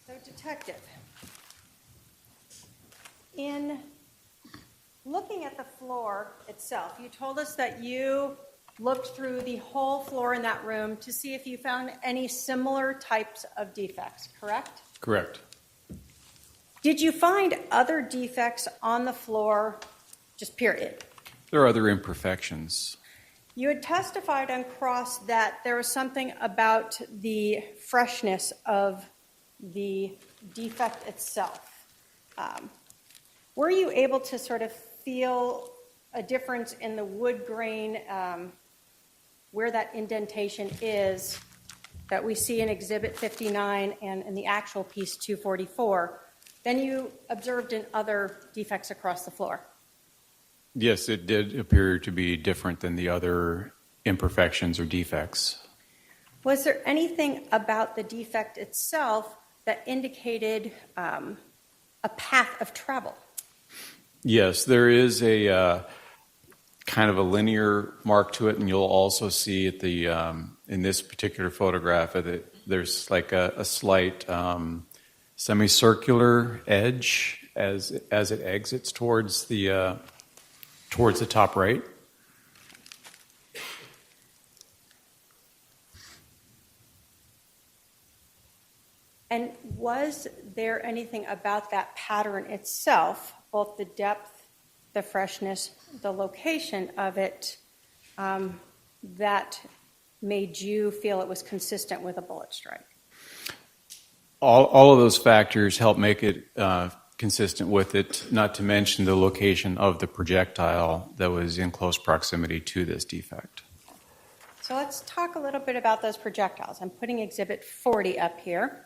So, Detective, in looking at the floor itself, you told us that you looked through the whole floor in that room to see if you found any similar types of defects, correct? Correct. Did you find other defects on the floor, just period? There are other imperfections. You had testified on cross that there was something about the freshness of the defect itself. Were you able to sort of feel a difference in the wood grain where that indentation is that we see in Exhibit 59 and in the actual piece 244 than you observed in other defects across the floor? Yes, it did appear to be different than the other imperfections or defects. Was there anything about the defect itself that indicated a path of travel? Yes, there is a kind of a linear mark to it, and you'll also see at the in this particular photograph that there's like a slight semicircular edge as it exits towards the top right. And was there anything about that pattern itself, both the depth, the freshness, the location of it, that made you feel it was consistent with a bullet strike? All of those factors help make it consistent with it, not to mention the location of the projectile that was in close proximity to this defect. So let's talk a little bit about those projectiles. I'm putting Exhibit 40 up here.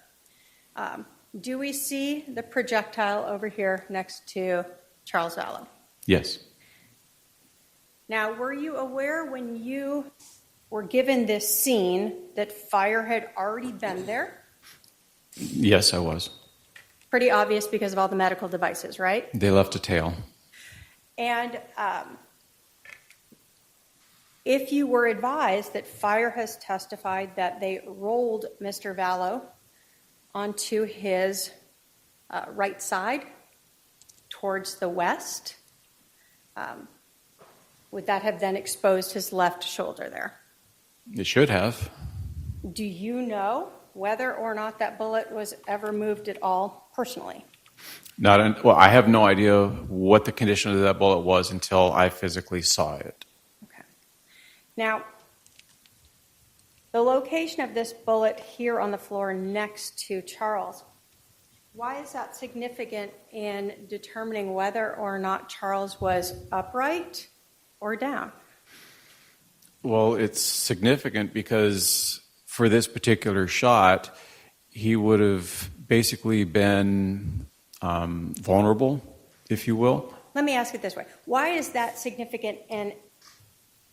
Do we see the projectile over here next to Charles Vallow? Yes. Now, were you aware when you were given this scene that fire had already been there? Yes, I was. Pretty obvious because of all the medical devices, right? They left a tail. And if you were advised that fire has testified that they rolled Mr. Vallow onto his right side towards the west, would that have then exposed his left shoulder there? It should have. Do you know whether or not that bullet was ever moved at all personally? Well, I have no idea what the condition of that bullet was until I physically saw it. Okay. Now, the location of this bullet here on the floor next to Charles, why is that significant in determining whether or not Charles was upright or down? Well, it's significant because for this particular shot, he would have basically been vulnerable, if you will. Let me ask it this way. Why is that significant in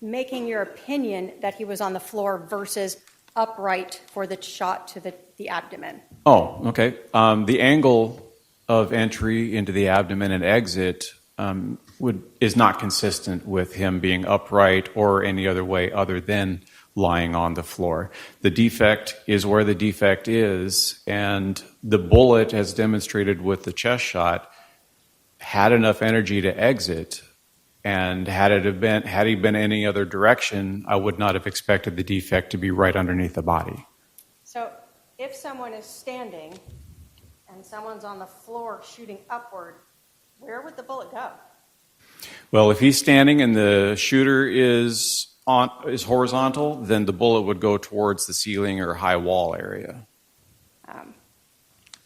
making your opinion that he was on the floor versus upright for the shot to the abdomen? Oh, okay. The angle of entry into the abdomen and exit is not consistent with him being upright or any other way other than lying on the floor. The defect is where the defect is, and the bullet, as demonstrated with the chest shot, had enough energy to exit. And had he been any other direction, I would not have expected the defect to be right underneath the body. So if someone is standing and someone's on the floor shooting upward, where would the bullet go? Well, if he's standing and the shooter is horizontal, then the bullet would go towards the ceiling or high wall area.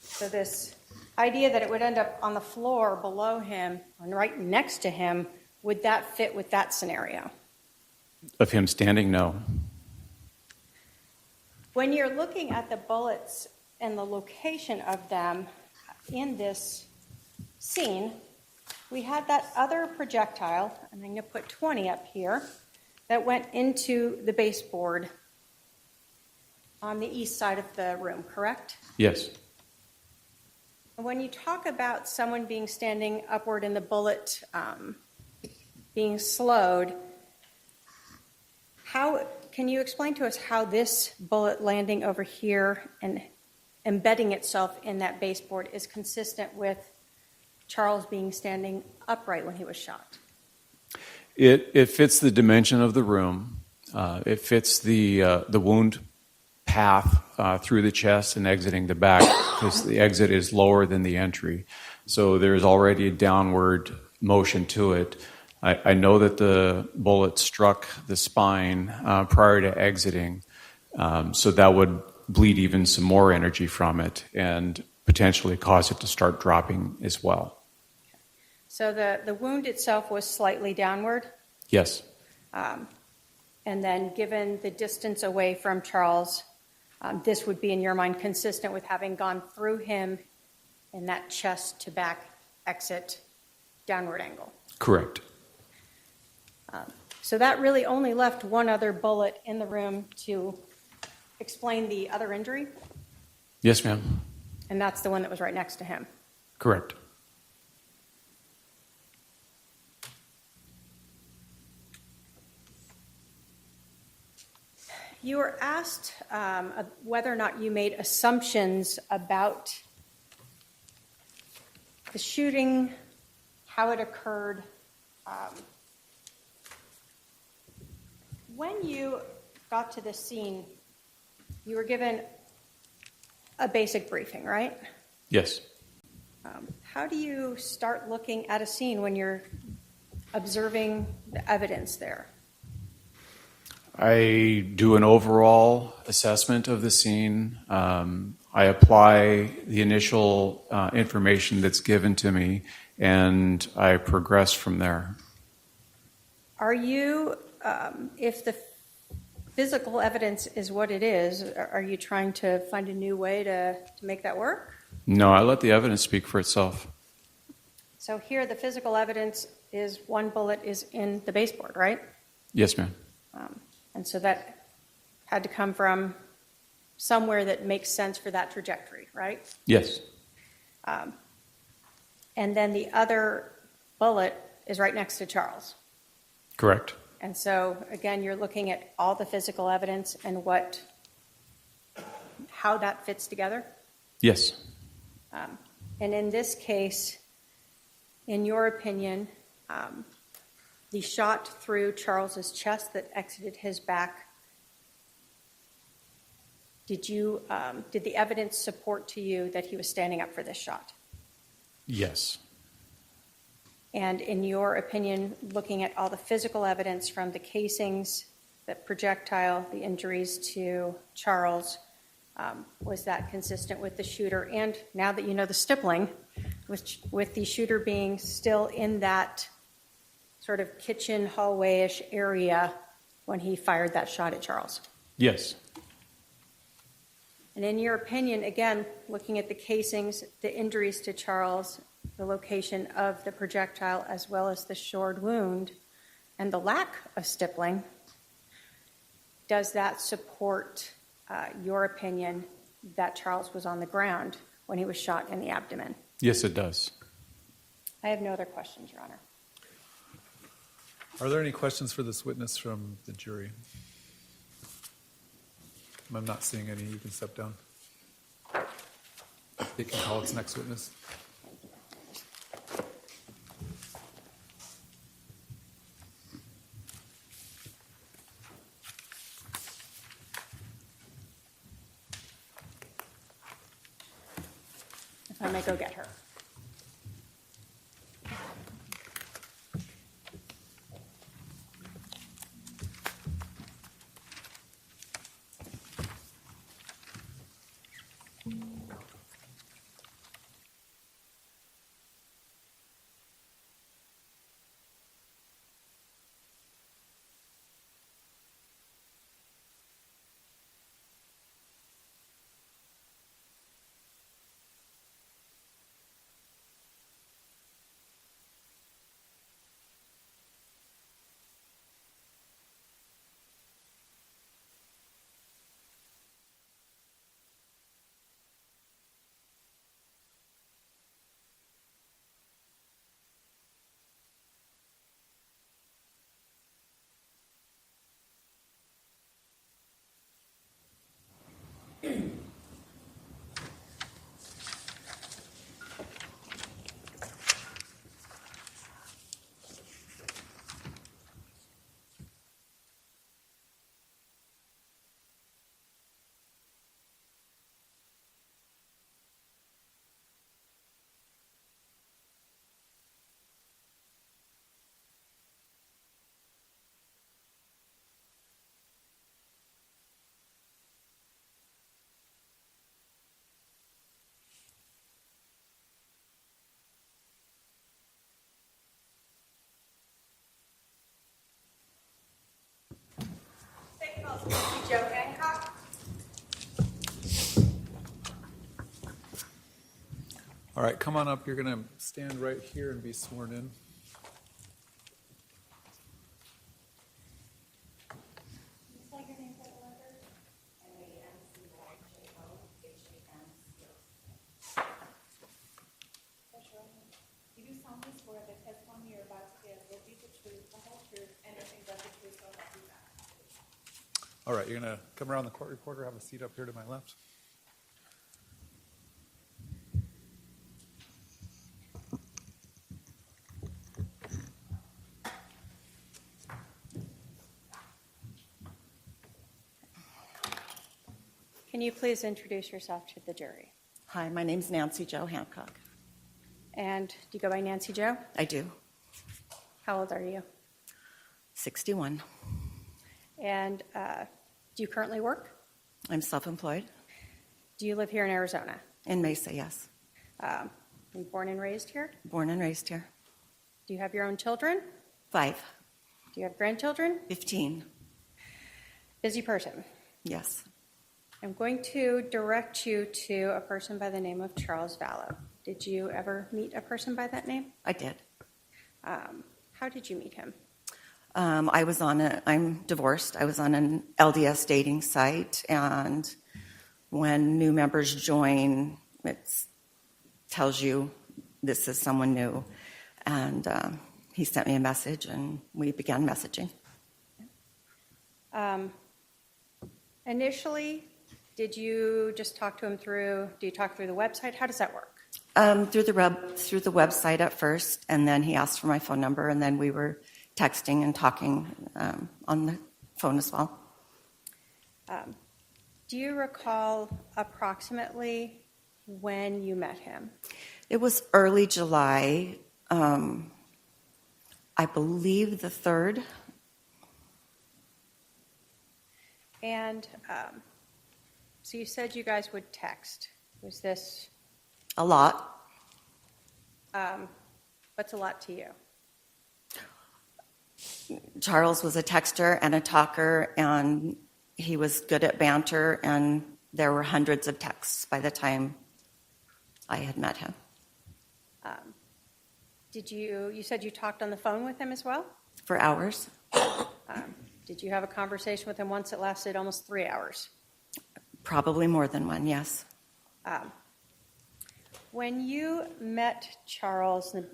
So this idea that it would end up on the floor below him and right next to him, would that fit with that scenario? Of him standing, no. When you're looking at the bullets and the location of them in this scene, we had that other projectile, and I'm going to put 20 up here, that went into the baseboard on the east side of the room, correct? Yes. When you talk about someone being standing upward and the bullet being slowed, can you explain to us how this bullet landing over here and embedding itself in that baseboard is consistent with Charles being standing upright when he was shot? It fits the dimension of the room. It fits the wound path through the chest and exiting the back because the exit is lower than the entry. So there's already a downward motion to it. I know that the bullet struck the spine prior to exiting, so that would bleed even some more energy from it and potentially cause it to start dropping as well. So the wound itself was slightly downward, Yes. and then given the distance away from Charles, this would be, in your mind, consistent with having gone through him in that chest to back exit downward angle. Correct. So that really only left one other bullet in the room to explain the other injury, Yes, ma'am. and that's the one that was right next to him. Correct. You were asked whether or not you made assumptions about the shooting, how it occurred. When you got to the scene, you were given a basic briefing, right? Yes. How do you start looking at a scene when you're observing the evidence there? I do an overall assessment of the scene. I apply the initial information that's given to me, and I progress from there. Are you, if the physical evidence is what it is, are you trying to find a new way to make that work? No, I let the evidence speak for itself. So here, the physical evidence is one bullet is in the baseboard, right? Yes, ma'am. And so that had to come from somewhere that makes sense for that trajectory, right? Yes. And then the other bullet is right next to Charles. Correct. And so, again, you're looking at all the physical evidence and how that fits together. Yes. And in this case, in your opinion, the shot through Charles's chest that exited his back, did the evidence support to you that he was standing up for this shot? Yes. And in your opinion, looking at all the physical evidence from the casings, the projectile, the injuries to Charles, was that consistent with the shooter? And now that you know the stippling, with the shooter being still in that sort of kitchen hallway-ish area when he fired that shot at Charles? Yes. And in your opinion, again, looking at the casings, the injuries to Charles, the location of the projectile, as well as the shored wound, and the lack of stippling, does that support your opinion that Charles was on the ground when he was shot in the abdomen? Yes, it does. I have no other questions, Your Honor. Are there any questions for this witness from the jury? I'm not seeing any. You can step down. They can call its next witness. If I may go get her. All right, come on up. You're going to stand right here and be sworn in. You do solemnly swear that testimony you're about to give will be the truth, the whole truth, and nothing but the truth, so help you God. All right, you're going to come around the court reporter, have a seat up here to my left. Can you please introduce yourself to the jury? Hi, my name's Nancy Jo Hancock. And do you go by Nancy Jo? I do. How old are you? 61. And do you currently work? I'm self-employed. Do you live here in Arizona? In Mesa, yes. Were you born and raised here? Born and raised here. Do you have your own children? 5. Do you have grandchildren? 15. Busy person. Yes. I'm going to direct you to a person by the name of Charles Vallow. Did you ever meet a person by that name? I did. How did you meet him? I'm divorced. I was on an LDS dating site, and when new members join, it tells you this is someone new. And he sent me a message, and we began messaging. Initially, did you just talk to him do you talk through the website? How does that work? Through the website at first, and then he asked for my phone number, and then we were texting and talking on the phone as well. Do you recall approximately when you met him? It was early July, I believe the 3rd. And so you said you guys would text. Was this, A lot. what's a lot to you? Charles was a texter and a talker, and he was good at banter, and there were hundreds of texts by the time I had met him. You said you talked on the phone with him as well? For hours. Did you have a conversation with him once that lasted almost 3 hours? Probably more than one, yes. When you met Charles in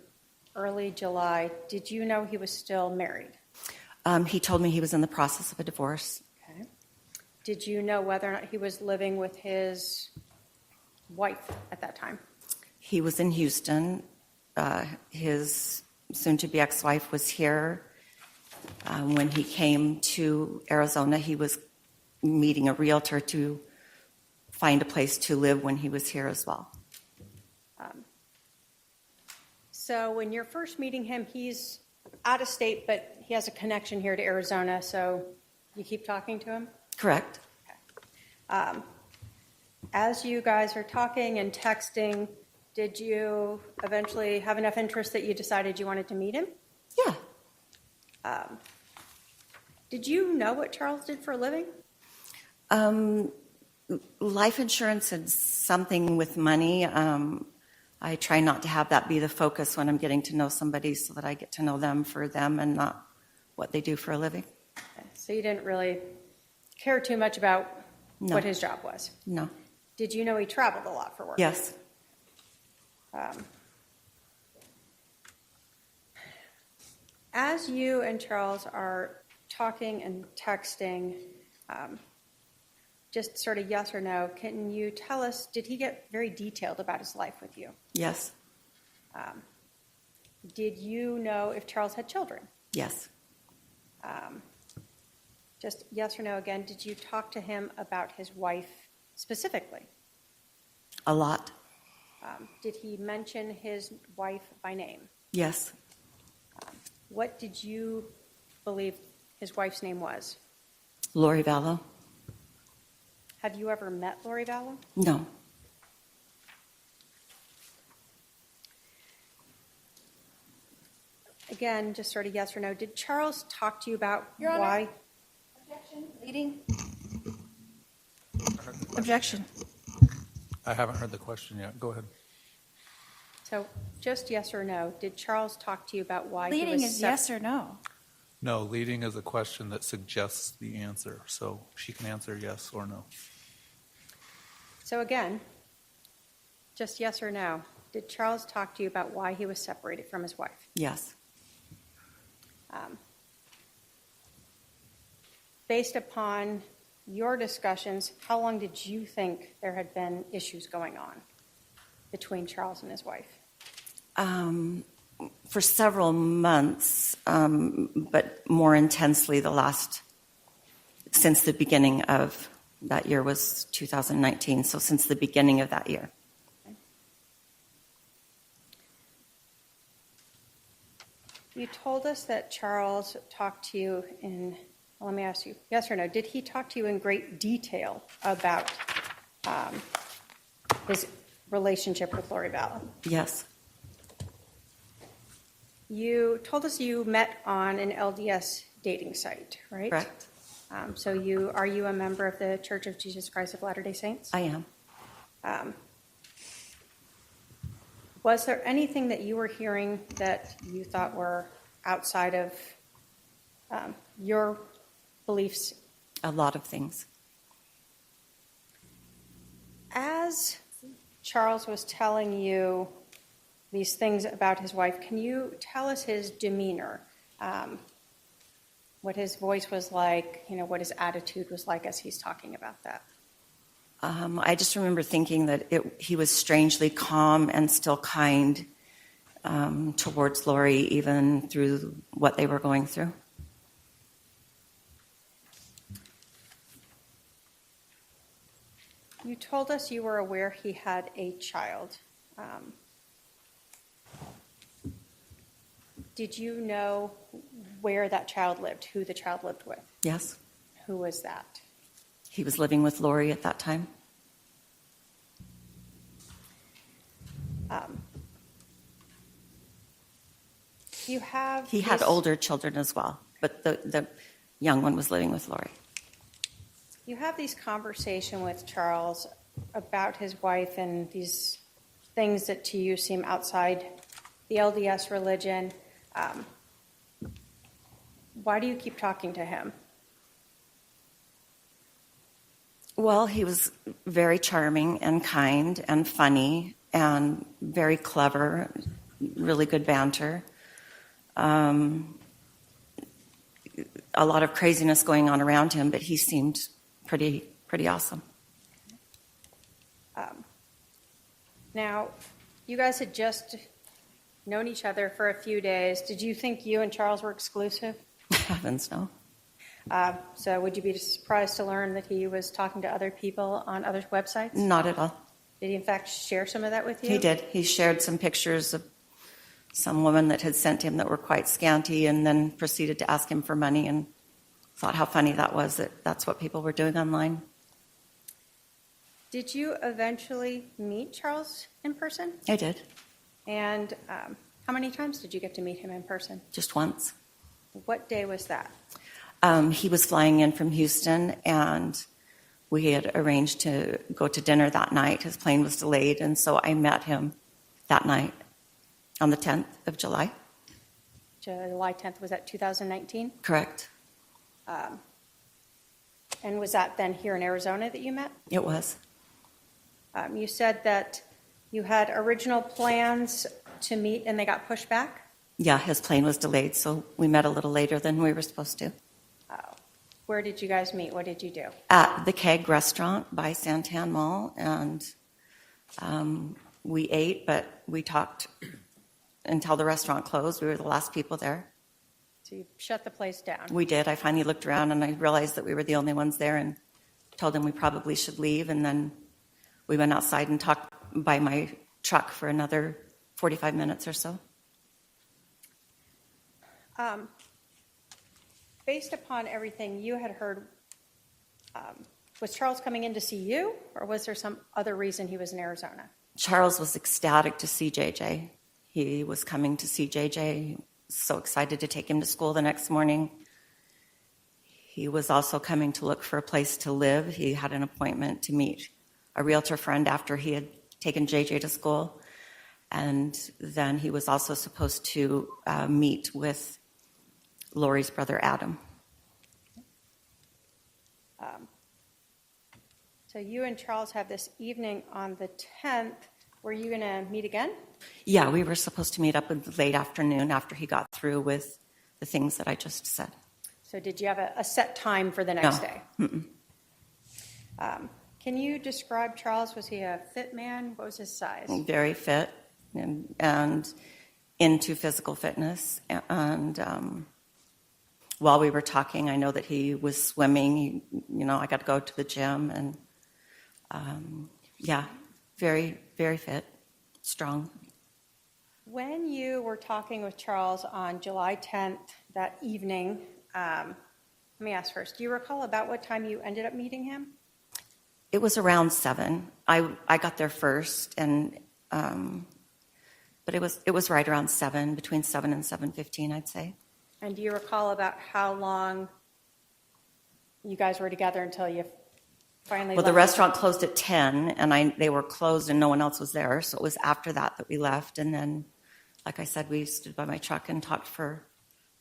early July, did you know he was still married? He told me he was in the process of a divorce. Okay. Did you know whether or not he was living with his wife at that time? He was in Houston. His soon-to-be ex-wife was here. When he came to Arizona, he was meeting a realtor to find a place to live when he was here as well. So when you're first meeting him, he's out of state, but he has a connection here to Arizona, so you keep talking to him? Correct. As you guys are talking and texting, did you eventually have enough interest that you decided you wanted to meet him? Yeah. Did you know what Charles did for a living? Life insurance and something with money. I try not to have that be the focus when I'm getting to know somebody, so that I get to know them for them and not what they do for a living. So you didn't really care too much about No. what his job was? No. Did you know he traveled a lot for work? Yes. As you and Charles are talking and texting, just sort of yes or no, can you tell us, did he get very detailed about his life with you? Yes. Did you know if Charles had children? Yes. Just yes or no again, did you talk to him about his wife specifically? A lot. Did he mention his wife by name? Yes. What did you believe his wife's name was? Lori Vallow? Have you ever met Lori Vallow? No. Again, just sort of yes or no. Did Charles talk to you about Your Honor. why? Objection. Leading. Objection. I haven't heard the question yet. Go ahead. So just yes or no, did Charles talk to you about why he Leading was is yes or no. No, leading is a question that suggests the answer, so she can answer yes or no. So again, just yes or no, did Charles talk to you about why he was separated from his wife? Yes. Based upon your discussions, how long did you think there had been issues going on between Charles and his wife? For several months, but more intensely since the beginning of that year was 2019, so since the beginning of that year. You told us that Charles talked to you let me ask you, yes or no, did he talk to you in great detail about his relationship with Lori Vallow? Yes. You told us you met on an LDS dating site, right? Correct. So are you a member of the Church of Jesus Christ of Latter-day Saints? I am. Was there anything that you were hearing that you thought were outside of your beliefs? A lot of things. As Charles was telling you these things about his wife, can you tell us his demeanor? What his voice was like, what his attitude was like as he's talking about that? I just remember thinking that he was strangely calm and still kind towards Lori, even through what they were going through. You told us you were aware he had a child. Did you know where that child lived, who the child lived with? Yes. Who was that? He was living with Lori at that time. You have He had older children as well, but the young one was living with Lori. You have these conversations with Charles about his wife and these things that to you seem outside the LDS religion. Why do you keep talking to him? Well, he was very charming and kind and funny and very clever, really good banter. A lot of craziness going on around him, but he seemed pretty awesome. Now, you guys had just known each other for a few days. Did you think you and Charles were exclusive? Heavens no. So would you be surprised to learn that he was talking to other people on other websites? Not at all. Did he in fact share some of that with you? He did. He shared some pictures of some woman that had sent him that were quite scanty, and then proceeded to ask him for money, and thought how funny that was, that's what people were doing online. Did you eventually meet Charles in person? I did. And how many times did you get to meet him in person? Just once. What day was that? He was flying in from Houston, and we had arranged to go to dinner that night. His plane was delayed, and so I met him that night on the 10th of July. July 10th, was that 2019? Correct. And was that then here in Arizona that you met? It was. You said that you had original plans to meet and they got pushed back? Yeah, his plane was delayed, so we met a little later than we were supposed to. Where did you guys meet? What did you do? At the Keg restaurant by Santan Mall, and we ate, but we talked until the restaurant closed. We were the last people there. So you shut the place down. We did. I finally looked around and I realized that we were the only ones there, and told him we probably should leave. And then we went outside and talked by my truck for another 45 minutes or so. Based upon everything you had heard, was Charles coming in to see you, or was there some other reason he was in Arizona? Charles was ecstatic to see JJ. He was coming to see JJ, so excited to take him to school the next morning. He was also coming to look for a place to live. He had an appointment to meet a realtor friend after he had taken JJ to school. And then he was also supposed to meet with Lori's brother, Adam. So you and Charles have this evening on the 10th. Were you going to meet again? Yeah, we were supposed to meet up in the late afternoon after he got through with the things that I just said. So did you have a set time for the next No. day? Mm-mm. Can you describe Charles? Was he a fit man? What was his size? Very fit and into physical fitness. And while we were talking, I know that he was swimming. I got to go to the gym. And yeah, very, very fit, strong. When you were talking with Charles on July 10th, that evening, let me ask first, do you recall about what time you ended up meeting him? It was around 7. I got there first, and but it was right around 7, between 7 and 7:15, I'd say. And do you recall about how long you guys were together until you finally Well, the left? restaurant closed at 10, and they were closed, and no one else was there. So it was after that we left, and then, like I said, we stood by my truck and talked for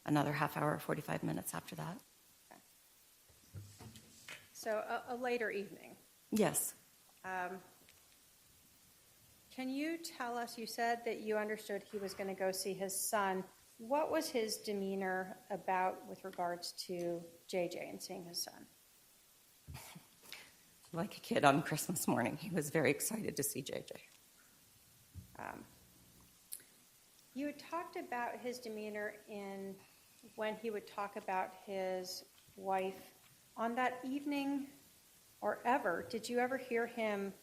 another half hour, 45 minutes after that. So a later evening. Yes. Can you tell us, you said that you understood he was going to go see his son. What was his demeanor about with regards to JJ and seeing his son? Like a kid on Christmas morning. He was very excited to see JJ. You had talked about his demeanor when he would talk about his wife. On that evening or ever, did you ever hear him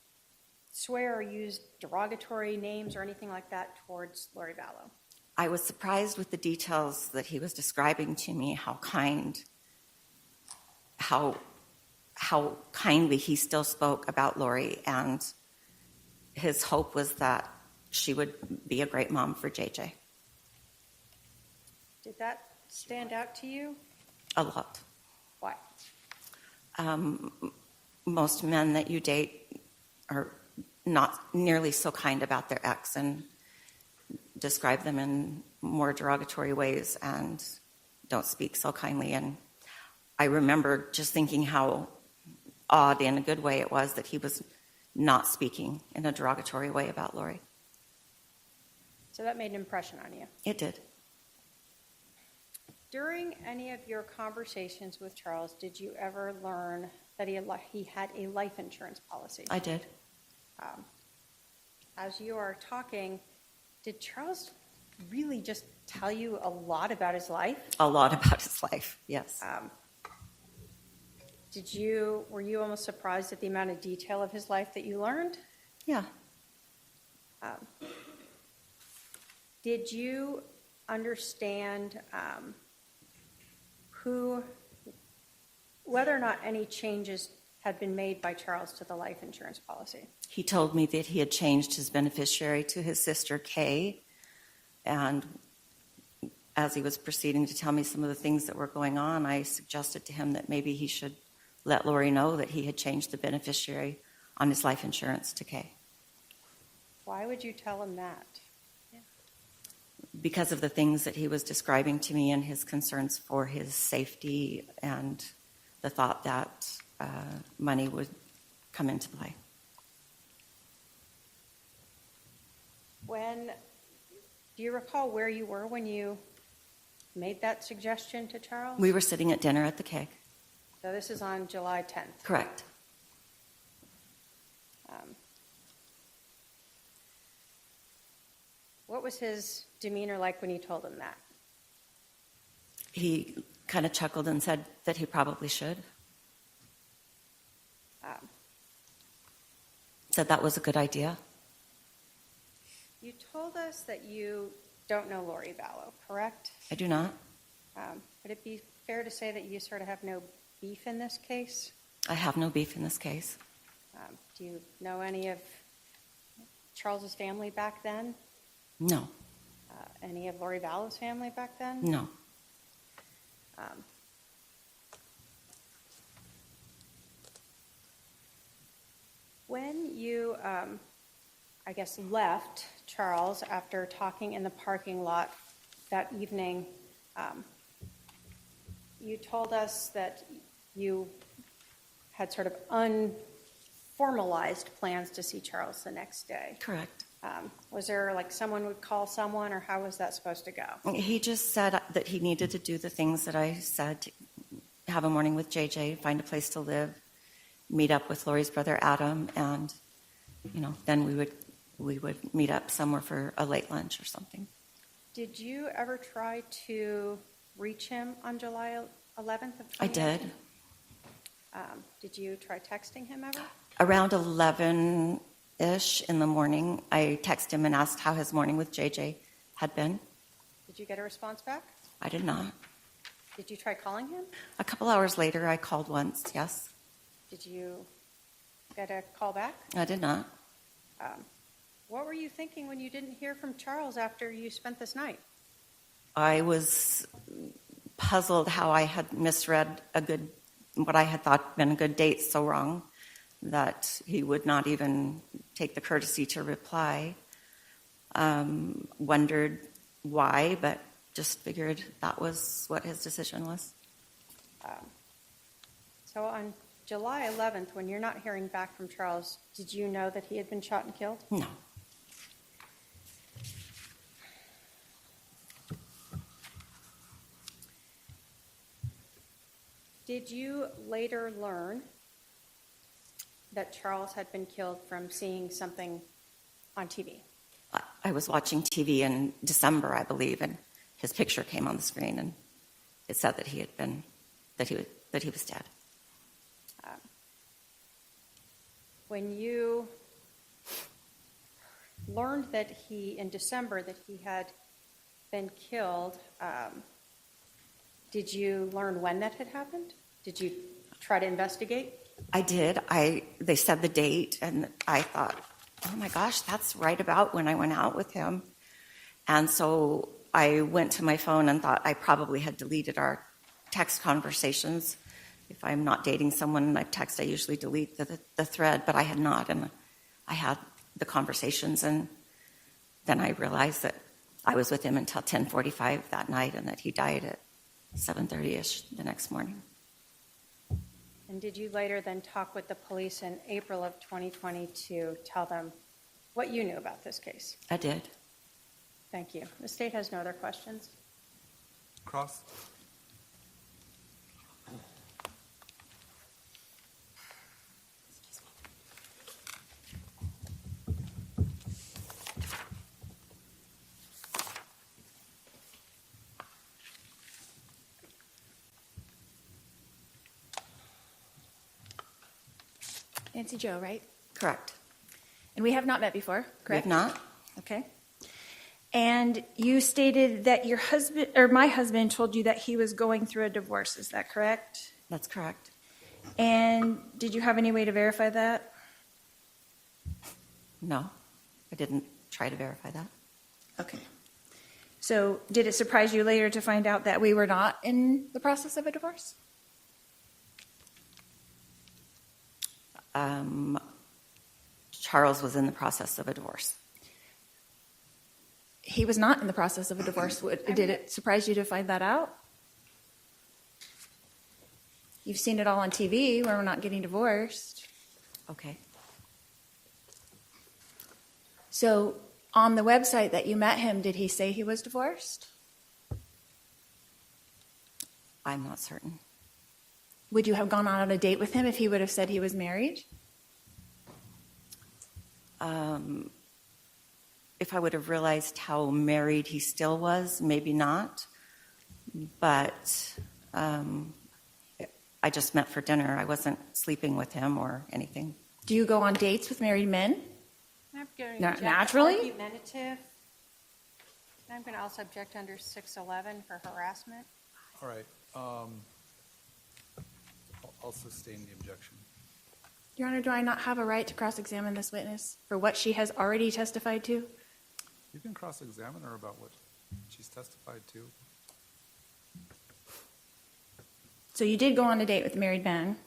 swear or use derogatory names or anything like that towards Lori Vallow? I was surprised with the details that he was describing to me, how kindly he still spoke about Lori, and his hope was that she would be a great mom for JJ. Did that stand out to you? A lot. Why? Most men that you date are not nearly so kind about their ex and describe them in more derogatory ways and don't speak so kindly. And I remember just thinking how odd, in a good way, it was that he was not speaking in a derogatory way about Lori. So that made an impression on you. It did. During any of your conversations with Charles, did you ever learn that he had a life insurance policy? I did. As you are talking, did Charles really just tell you a lot about his life? A lot about his life, yes. Were you almost surprised at the amount of detail of his life that you learned? Yeah. Did you understand whether or not any changes had been made by Charles to the life insurance policy? He told me that he had changed his beneficiary to his sister, Kay, and as he was proceeding to tell me some of the things that were going on, I suggested to him that maybe he should let Lori know that he had changed the beneficiary on his life insurance to Kay. Why would you tell him that? Because of the things that he was describing to me and his concerns for his safety and the thought that money would come into play. Do you recall where you were when you made that suggestion to Charles? We were sitting at dinner at the Keg. So this is on July 10th. Correct. What was his demeanor like when you told him that? He kind of chuckled and said that he probably should. Said that was a good idea. You told us that you don't know Lori Vallow, correct? I do not. Would it be fair to say that you sort of have no beef in this case? I have no beef in this case. Do you know any of Charles's family back then? No. Any of Lori Vallow's family back then? No. When you, I guess, left Charles after talking in the parking lot that evening, you told us that you had sort of unformalized plans to see Charles the next day. Correct. Was there like someone would call someone, or how was that supposed to go? He just said that he needed to do the things that I said, have a morning with JJ, find a place to live, meet up with Lori's brother Adam, and, then we would meet up somewhere for a late lunch or something. Did you ever try to reach him on July 11th of 2019? I did. Did you try texting him ever? Around 11-ish in the morning, I texted him and asked how his morning with JJ had been. Did you get a response back? I did not. Did you try calling him? A couple hours later, I called once, yes. Did you get a call back? I did not. What were you thinking when you didn't hear from Charles after you spent this night? I was puzzled how I had misread what I had thought been a good date so wrong that he would not even take the courtesy to reply. Wondered why, but just figured that was what his decision was. So on July 11th, when you're not hearing back from Charles, did you know that he had been shot and killed? No. Did you later learn that Charles had been killed from seeing something on TV? I was watching TV in December, I believe, and his picture came on the screen, and it said that he was dead. When you learned that in December, that he had been killed, did you learn when that had happened? Did you try to investigate? I did. They said the date, and I thought, oh my gosh, that's right about when I went out with him. And so I went to my phone and thought I probably had deleted our text conversations. If I'm not dating someone and I text, I usually delete the thread, but I had not, and I had the conversations, and then I realized that I was with him until 10:45 that night, and that he died at 7:30-ish the next morning. And did you later then talk with the police in April of 2020 to tell them what you knew about this case? I did. Thank you. The state has no other questions. Cross? Nancy Jo, right? Correct. And we have not met before, We correct? have not. Okay. And you stated that your husband, or my husband, told you that he was going through a divorce. Is that correct? That's correct. And did you have any way to verify that? No, I didn't try to verify that. Okay. So did it surprise you later to find out that we were not in the process of a divorce? Charles was in the process of a divorce. He was not in the process of a divorce. Did it surprise you to find that out? You've seen it all on TV where we're not getting divorced. Okay. So on the website that you met him, did he say he was divorced? I'm not certain. Would you have gone on a date with him if he would have said he was married? If I would have realized how married he still was, maybe not. But I just met for dinner. I wasn't sleeping with him or anything. Do you go on dates with married men? I'm going to Not object naturally? Argumentative. I'm going to also object under 611 for harassment. All right. I'll sustain the objection. Your Honor, do I not have a right to cross-examine this witness for what she has already testified to? You can cross-examine her about what she's testified to. So you did go on a date with a married man,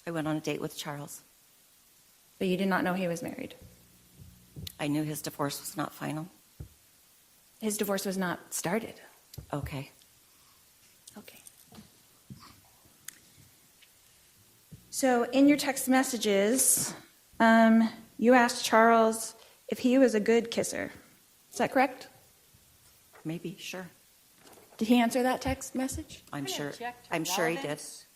I went on a date with Charles. but you did not know he was married. I knew his divorce was not final. His divorce was not started. Okay. Okay. So in your text messages, you asked Charles if he was a good kisser. Is that correct? Maybe, sure. Did he answer that text message? I'm gonna sure. object to I'm sure he did. relevance.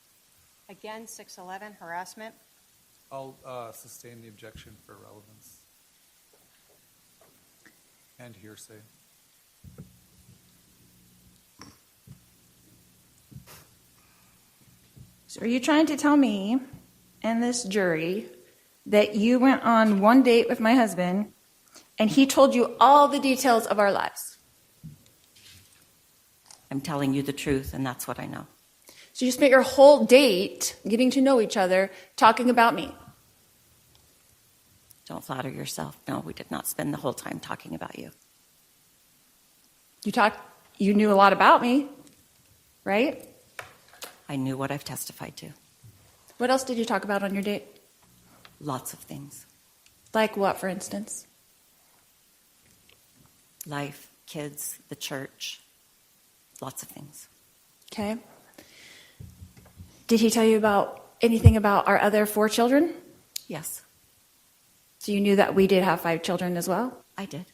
Again, 611 harassment. I'll sustain the objection for relevance and hearsay. So are you trying to tell me and this jury that you went on one date with my husband and he told you all the details of our lives? I'm telling you the truth, and that's what I know. So you spent your whole date getting to know each other, talking about me. Don't flatter yourself. No, we did not spend the whole time talking about you. You knew a lot about me, right? I knew what I've testified to. What else did you talk about on your date? Lots of things. Like what, for instance? Life, kids, the church, lots of things. Okay. Did he tell you about anything about our other 4 children? Yes, So you knew that we did have 5 children as well? I did.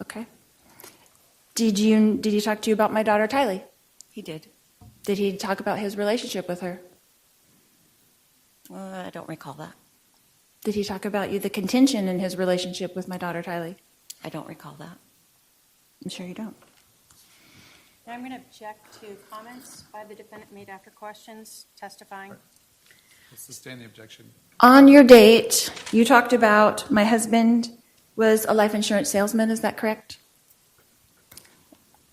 Okay. Did he talk to you about my daughter Tylee? He did. Did he talk about his relationship with her? I don't recall that. Did he talk about the contention in his relationship with my daughter Tylee? I don't recall that. I'm sure you don't. And I'm going to object to comments by the defendant made after questions, testifying. I'll sustain the objection. On your date, you talked about my husband was a life insurance salesman. Is that correct?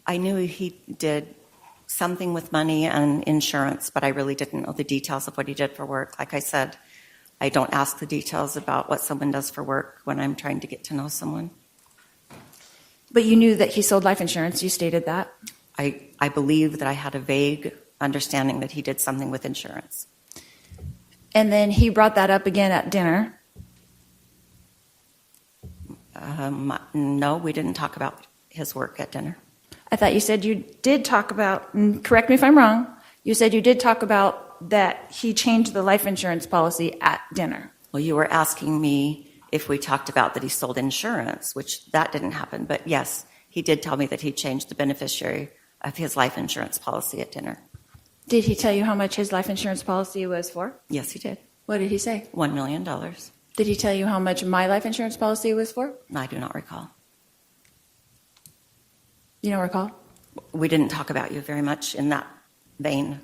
I knew he did something with money and insurance, but I really didn't know the details of what he did for work. Like I said, I don't ask the details about what someone does for work when I'm trying to get to know someone. But you knew that he sold life insurance. You stated that. I believe that I had a vague understanding that he did something with insurance. And then he brought that up again at dinner. No, we didn't talk about his work at dinner. I thought you said you did talk about, and correct me if I'm wrong, you said you did talk about that he changed the life insurance policy at dinner. Well, you were asking me if we talked about that he sold insurance, which that didn't happen. But yes, he did tell me that he changed the beneficiary of his life insurance policy at dinner. Did he tell you how much his life insurance policy was for? Yes, he did. What did he say? $1 million. Did he tell you how much my life insurance policy was for? I do not recall. You don't recall? We didn't talk about you very much in that vein.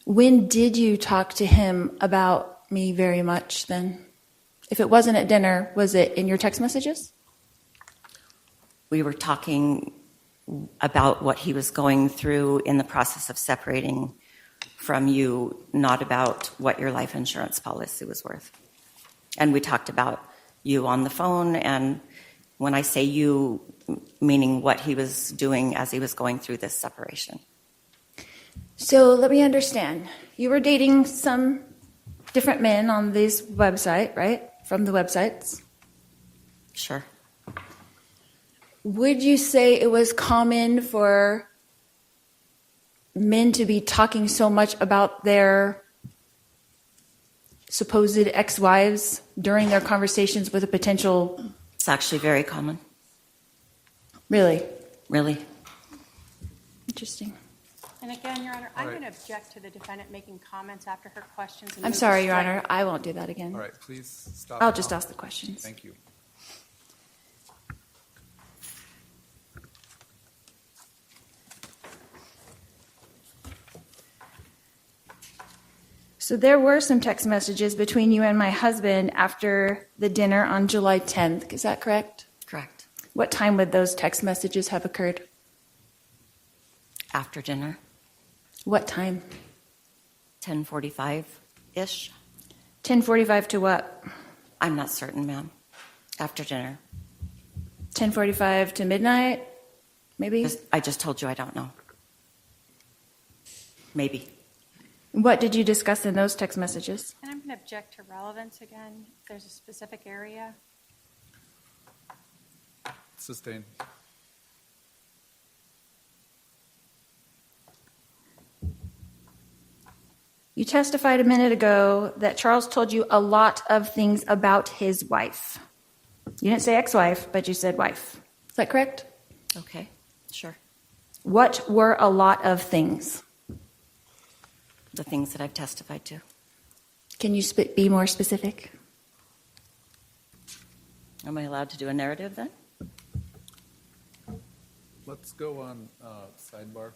When did you talk to him about me very much then? If it wasn't at dinner, was it in your text messages? We were talking about what he was going through in the process of separating from you, not about what your life insurance policy was worth. And we talked about you on the phone, and when I say you, meaning what he was doing as he was going through this separation. So let me understand. You were dating some different men on this website, right? From the websites. Sure. Would you say it was common for men to be talking so much about their supposed ex-wives during their conversations with a potential... It's actually very common. Really? Really. Interesting. And again, Your Honor, I'm right. going to object to the defendant making comments after her questions. And I'm move to sorry, Your strike. Honor. I won't do that again. All right, please stop. I'll now. just ask the questions. Thank you. So there were some text messages between you and my husband after the dinner on July 10th. Is that correct? Correct. What time would those text messages have occurred? After dinner, What time? 10:45-ish. 10:45 to what? I'm not certain, ma'am. After dinner. 10:45 to midnight? Maybe? I just told you I don't know. Maybe. What did you discuss in those text messages? And I'm going object to relevance again, if there's a specific area. Sustained. You testified a minute ago that Charles told you a lot of things about his wife. You didn't say ex-wife, but you said wife. Is that correct? Okay, sure. What were a lot of things? The things that I've testified to. Can you be more specific? Am I allowed to do a narrative then? Let's go on sidebar.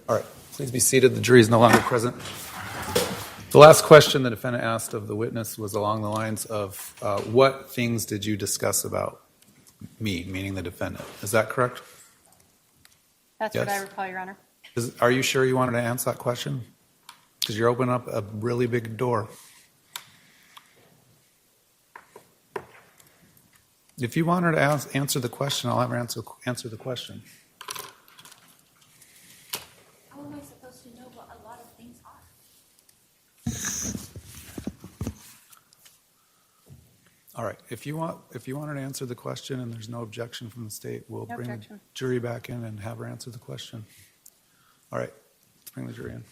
All right, please be seated. The jury is no longer present. The last question the defendant asked of the witness was along the lines of, what things did you discuss about me, meaning the defendant? Is that correct? That's what I Yes. recall, Your Honor. Are you sure you wanted to answer that question? Because you're opening up a really big door. If you want her to answer the question, I'll have her answer the question. How am I supposed to know what a lot of things are? All right. If you want her to answer the question and there's no objection from the state, we'll No bring the objection. jury back in and have her answer the question. All right. Let's bring the jury in.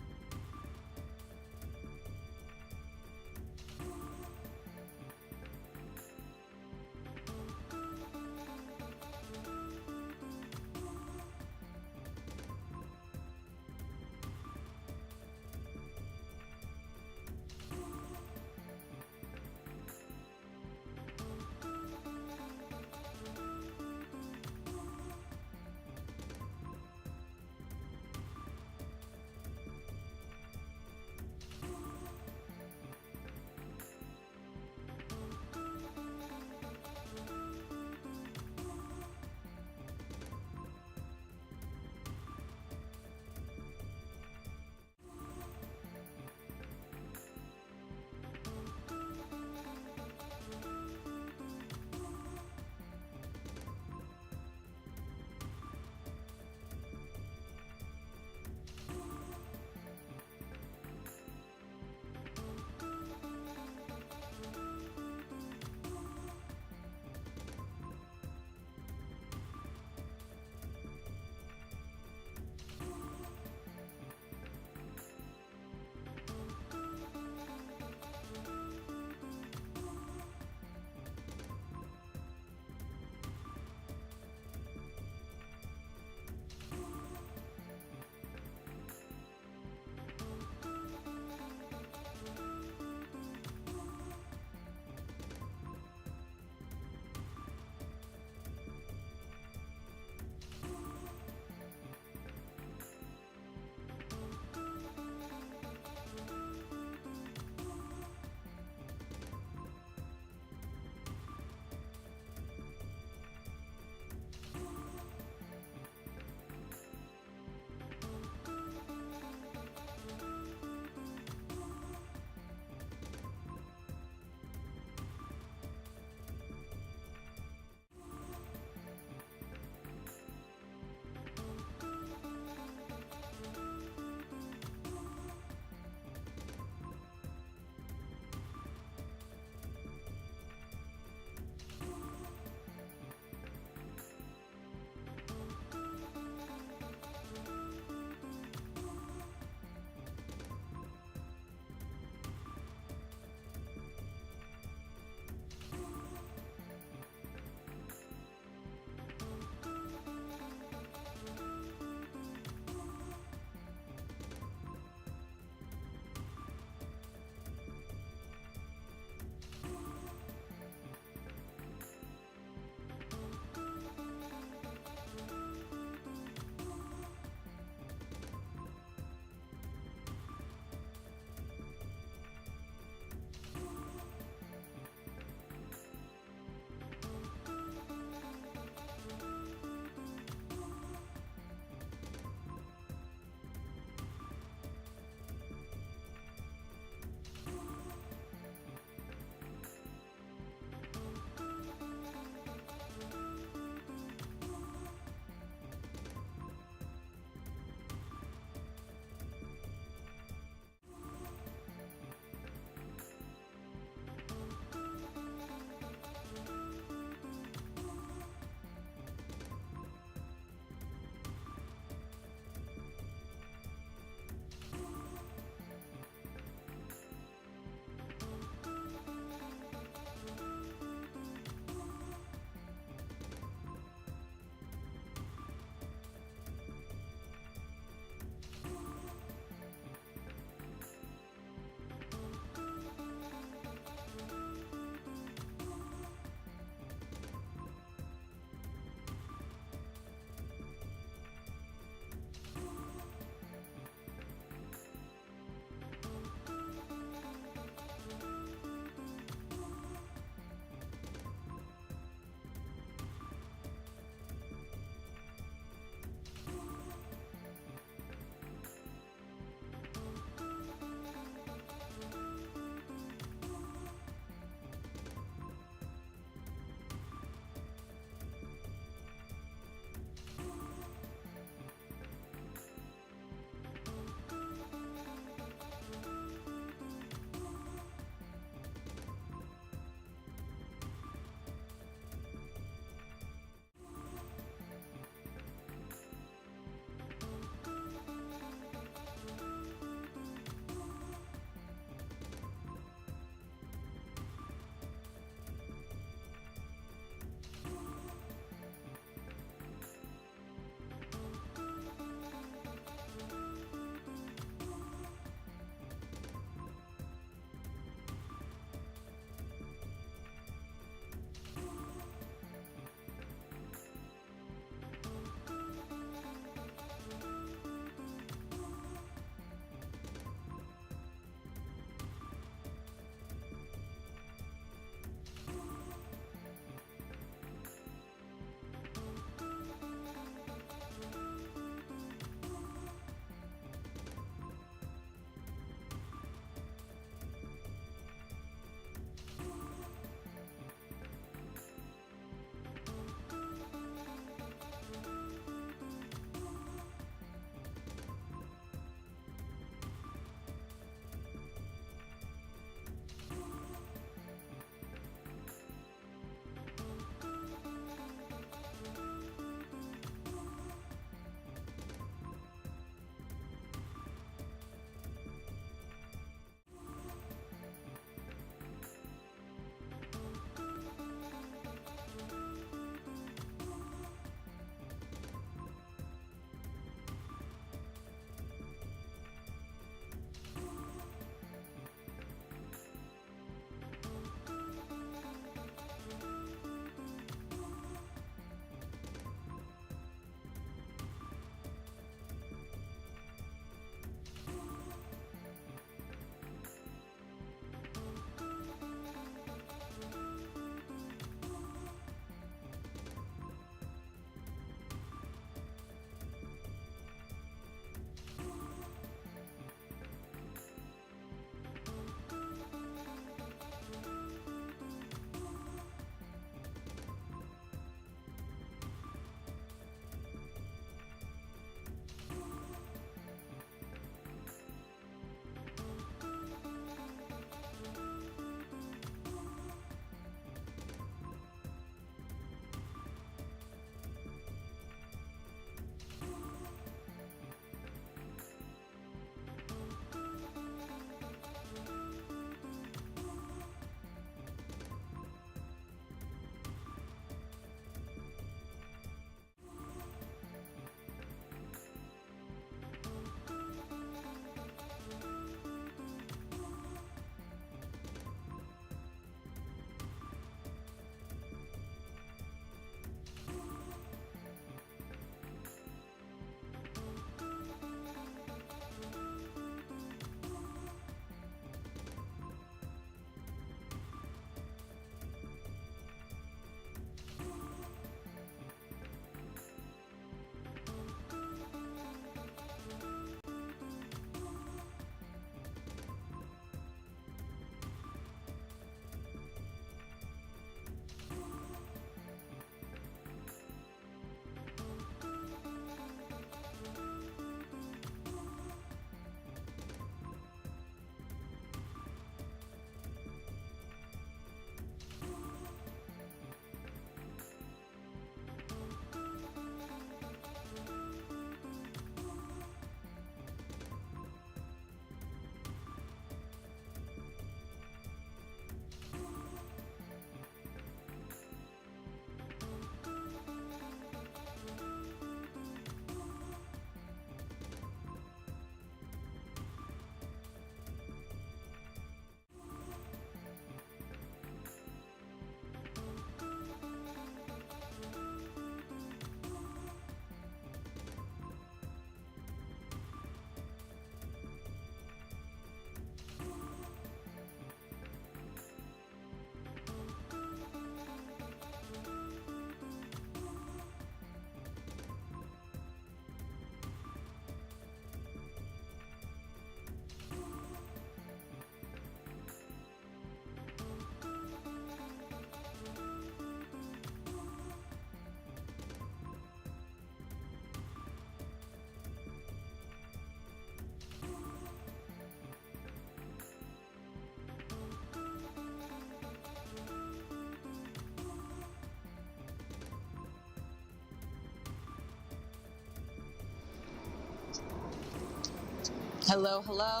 Hello, hello.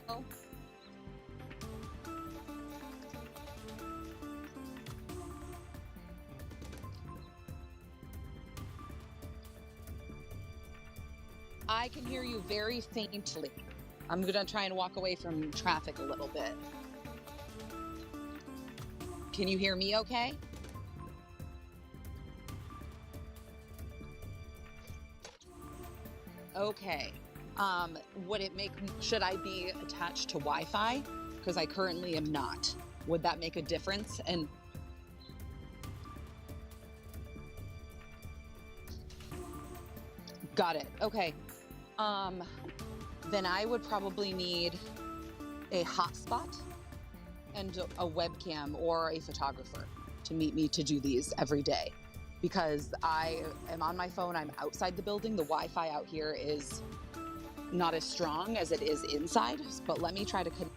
I can hear you very faintly. I'm going to try and walk away from traffic a little bit. Can you hear me okay? Okay. Would it make, should I be attached to Wi-Fi? Because I currently am not. Would that make a difference? And got it. Okay. Then I would probably need a hotspot and a webcam or a photographer to meet me to do these every day. Because I am on my phone, I'm outside the building. The Wi-Fi out here is not as strong as it is inside, but let me try to connect.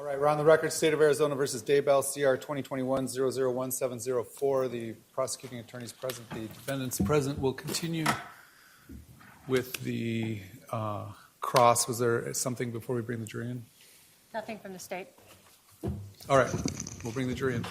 All right, we're on the record. State of Arizona versus Daybell, CR 2021-001704. The prosecuting attorney's present. The defendant's present. We'll continue with the cross. Was there something before we bring the jury in? Nothing from the state. All right, we'll bring the jury in.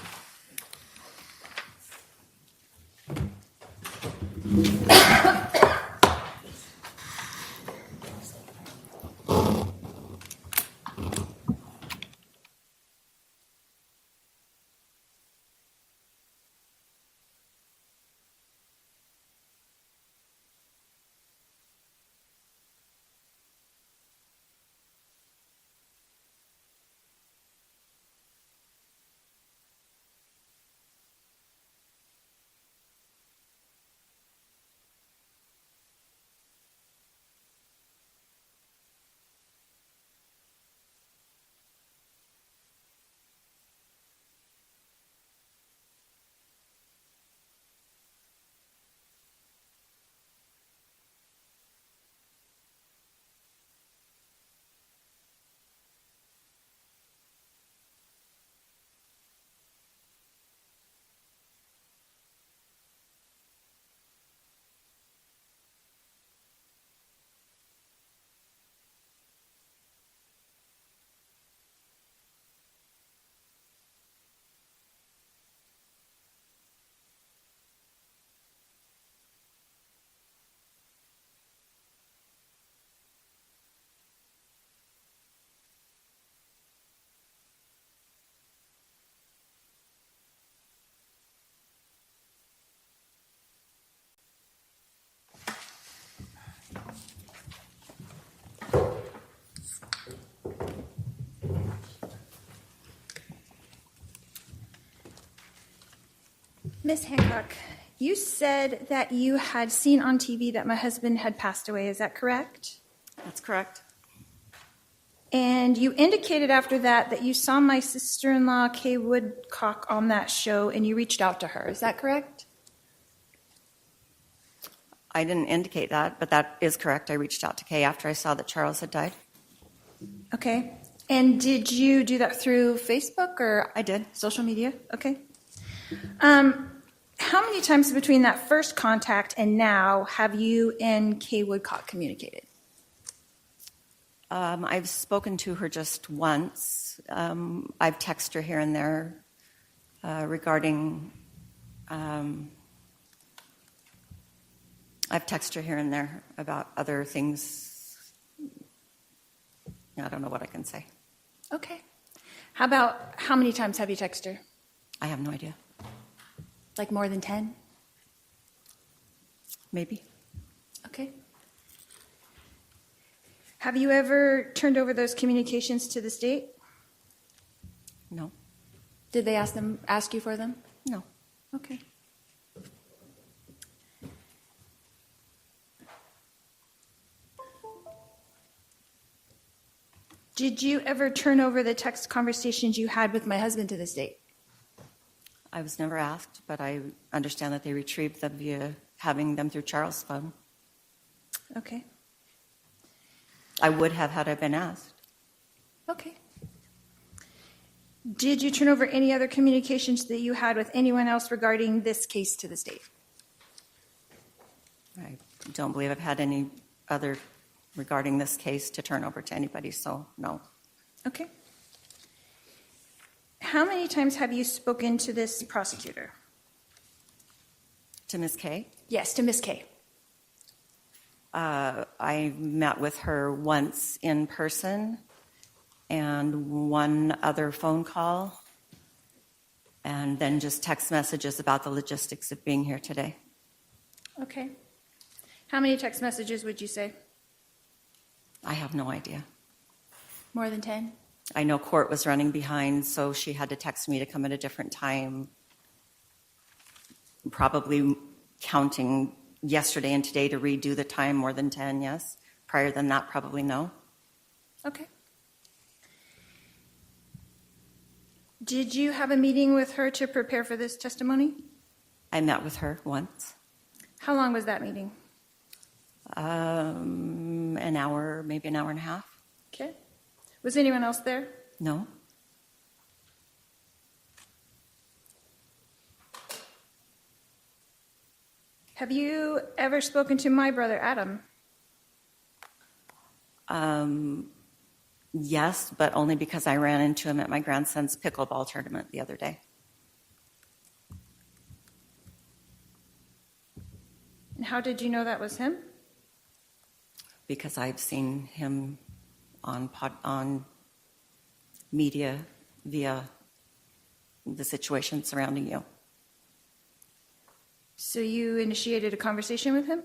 Miss Hancock, you said that you had seen on TV that my husband had passed away. Is that correct? That's correct. And you indicated after that you saw my sister-in-law, Kay Woodcock, on that show, and you reached out to her. Is that correct? I didn't indicate that, but that is correct. I reached out to Kay after I saw that Charles had died. Okay. And did you do that through Facebook or I did. social media? Okay. How many times between that first contact and now have you and Kay Woodcock communicated? I've spoken to her just once. I've texted her here and there regarding. I've texted her here and there about other things. I don't know what I can say. Okay. How many times have you texted her? I have no idea. Like more than 10? Maybe. Okay. Have you ever turned over those communications to the state? No. Did they ask you for them? No. Okay. Did you ever turn over the text conversations you had with my husband to the state? I was never asked, but I understand that they retrieved them via having them through Charles' phone. Okay. I would have had I been asked. Okay. Did you turn over any other communications that you had with anyone else regarding this case to the state? I don't believe I've had any other regarding this case to turn over to anybody, so no. Okay. How many times have you spoken to this prosecutor? To Ms. Kay, Yes, to Miss Kay. I met with her once in person and one other phone call, and then just text messages about the logistics of being here today. Okay. How many text messages would you say? I have no idea. More than 10? I know court was running behind, so she had to text me to come at a different time. Probably counting yesterday and today to redo the time, more than 10, yes. Prior than that, probably no. Okay. Did you have a meeting with her to prepare for this testimony? I met with her once. How long was that meeting? An hour, maybe an hour and a half. Okay. Was anyone else there? No. Have you ever spoken to my brother, Adam? Yes, but only because I ran into him at my grandson's pickleball tournament the other day. And how did you know that was him? Because I've seen him on media via the situation surrounding you. So you initiated a conversation with him?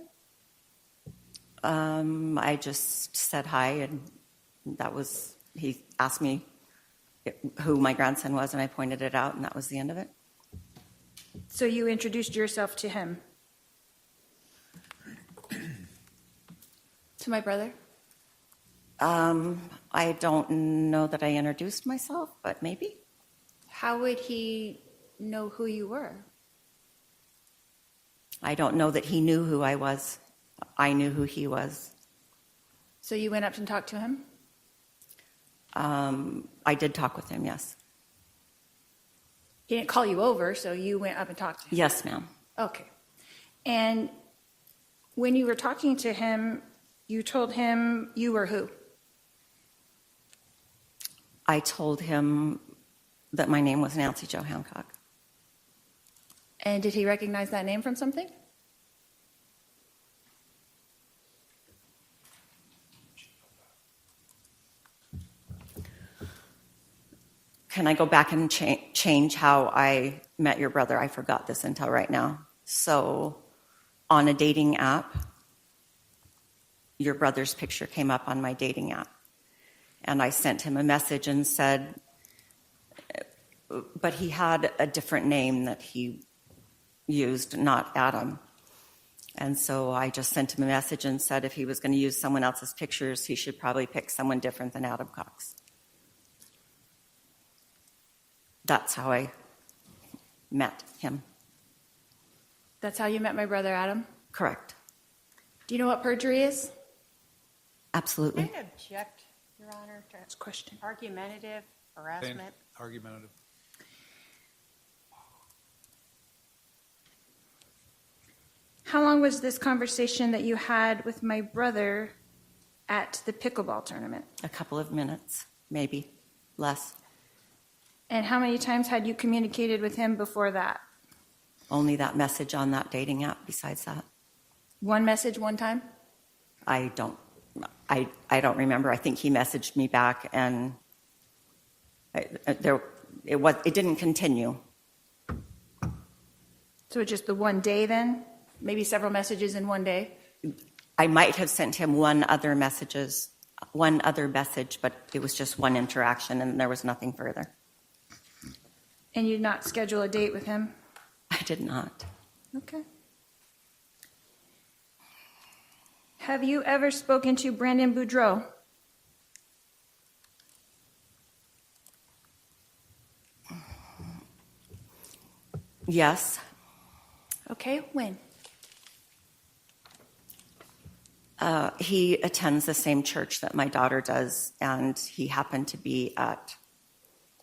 I just said hi, and he asked me who my grandson was, and I pointed it out, and that was the end of it. So you introduced yourself to him? To my brother? I don't know that I introduced myself, but maybe. How would he know who you were? I don't know that he knew who I was. I knew who he was. So you went up and talked to him? I did talk with him, yes. He didn't call you over, so you went up and talked to him? Yes, ma'am. Okay. And when you were talking to him, you told him you were who? I told him that my name was Nancy Jo Hancock. And did he recognize that name from something? Can I go back and change how I met your brother? I forgot this until right now. So, on a dating app, your brother's picture came up on my dating app. And I sent him a message and said, but he had a different name that he used, not Adam. And so I just sent him a message and said if he was going to use someone else's pictures, he should probably pick someone different than Adam Cox. That's how I met him. That's how you met my brother, Adam? Correct. Do you know what perjury is? Absolutely. Can I object, Your Honor, to Question. argumentative harassment? Argumentative. How long was this conversation that you had with my brother at the pickleball tournament? A couple of minutes, maybe less. And how many times had you communicated with him before that? Only that message on that dating app. Besides that, One message, one time? I don't remember. I think he messaged me back, and it didn't continue. So just the one day then? Maybe several messages in one day? I might have sent him one other message, but it was just one interaction, and there was nothing further. And you did not schedule a date with him? I did not. Okay. Have you ever spoken to Brandon Boudreau? Yes. Okay, when? He attends the same church that my daughter does, and he happened to be at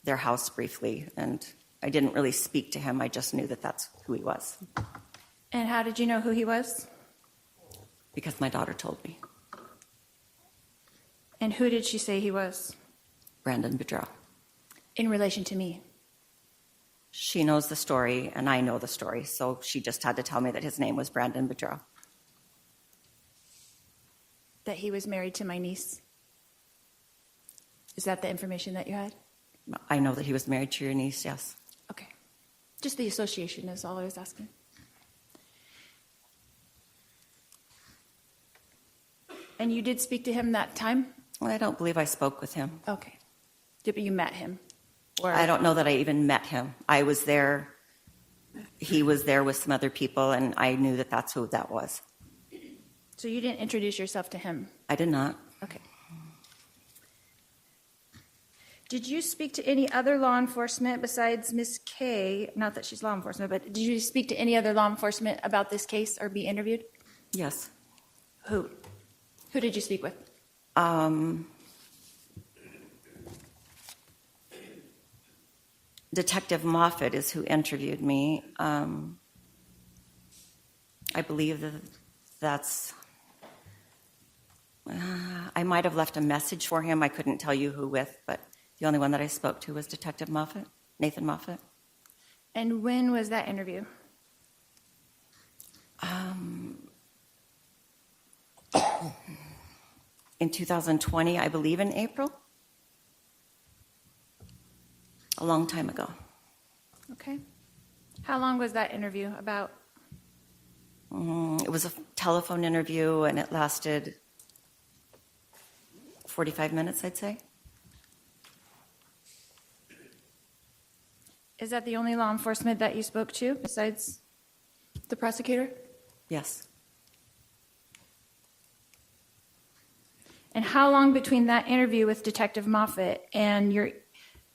their house briefly, and I didn't really speak to him. I just knew that that's who he was. And how did you know who he was? Because my daughter told me. And who did she say he was? Brandon Boudreau. In relation to me? She knows the story, and I know the story, so she just had to tell me that his name was Brandon Boudreau. That he was married to my niece? Is that the information that you had? I know that he was married to your niece, yes. Okay. Just the association is all I was asking. And you did speak to him that time? Well, I don't believe I spoke with him. Okay. But you met him? Or I don't know that I even met him. I was there. He was there with some other people, and I knew that that's who that was. So you didn't introduce yourself to him? I did not. Okay. Did you speak to any other law enforcement besides Miss Kay? Not that she's law enforcement, but did you speak to any other law enforcement about this case or be interviewed? Yes. Who? Who did you speak with? Detective Moffat is who interviewed me. I believe that's. I might have left a message for him. I couldn't tell you who with, but the only one that I spoke to was Detective Moffat, Nathan Moffat. And when was that interview? In 2020, I believe in April. A long time ago. Okay. How long was that interview about? It was a telephone interview, and it lasted 45 minutes, I'd say. Is that the only law enforcement that you spoke to besides the prosecutor? Yes. And how long between that interview with Detective Moffat and your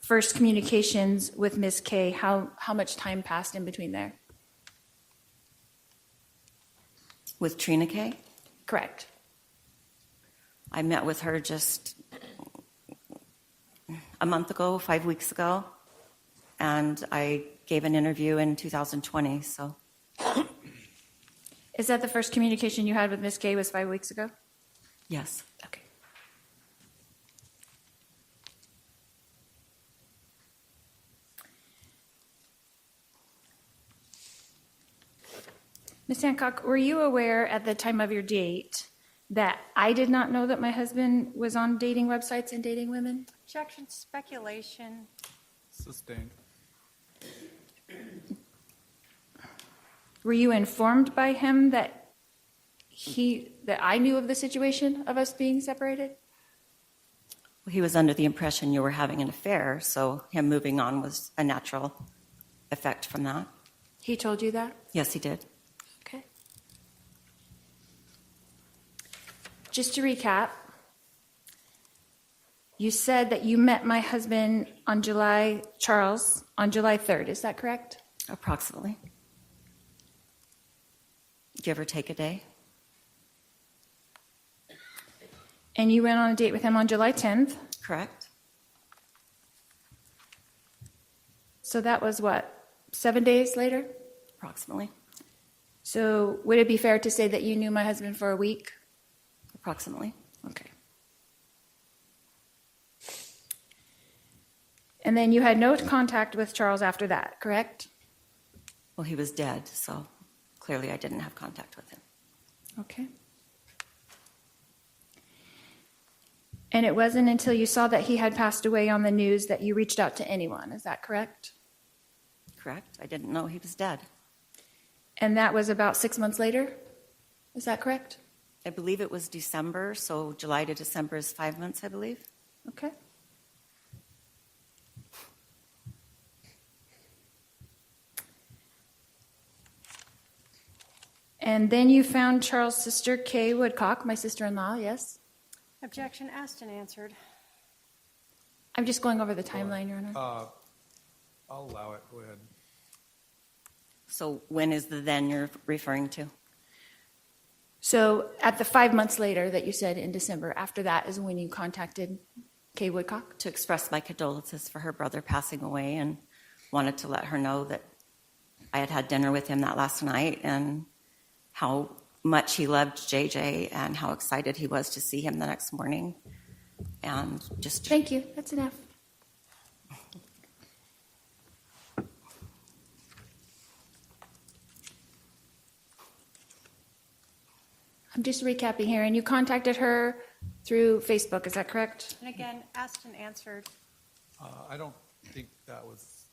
first communications with Ms. K, how much time passed in between there? With Trina Kay, Correct. I met with her just a month ago, 5 weeks ago, and I gave an interview in 2020, so. Is that the first communication you had with Ms. K was 5 weeks ago? Yes. Okay. Ms. Hancock, were you aware at the time of your date that I did not know that my husband was on dating websites and dating women? Objection, speculation. Sustained. Were you informed by him that I knew of the situation of us being separated? He was under the impression you were having an affair, so him moving on was a natural effect from that. He told you that? Yes, he did. Okay. Just to recap, you said that you met my husband Charles, on July 3rd. Is that correct? Approximately. Give or take a day. And you went on a date with him on July 10th. Correct. So that was what, 7 days later? Approximately. So would it be fair to say that you knew my husband for a week? Approximately. Okay. And then you had no contact with Charles after that, correct? Well, he was dead, so clearly I didn't have contact with him. Okay. And it wasn't until you saw that he had passed away on the news that you reached out to anyone, is that correct? Correct. I didn't know he was dead. And that was about 6 months later, is that correct? I believe it was December, so July to December is 5 months, I believe. Okay. And then you found Charles' sister, Kay Woodcock, my sister-in-law, yes? Objection, asked and answered. I'm just going over the timeline, Your Honor. I'll allow it. Go ahead. So when is the then you're referring to? So at the 5 months later that you said in December, after that is when you contacted Kay Woodcock? To express my condolences for her brother passing away, and wanted to let her know that I had had dinner with him that last night and how much he loved JJ and how excited he was to see him the next morning. And just Thank you, that's enough. I'm just recapping here, and you contacted her through Facebook, is that correct? And again, asked and answered. I don't think that was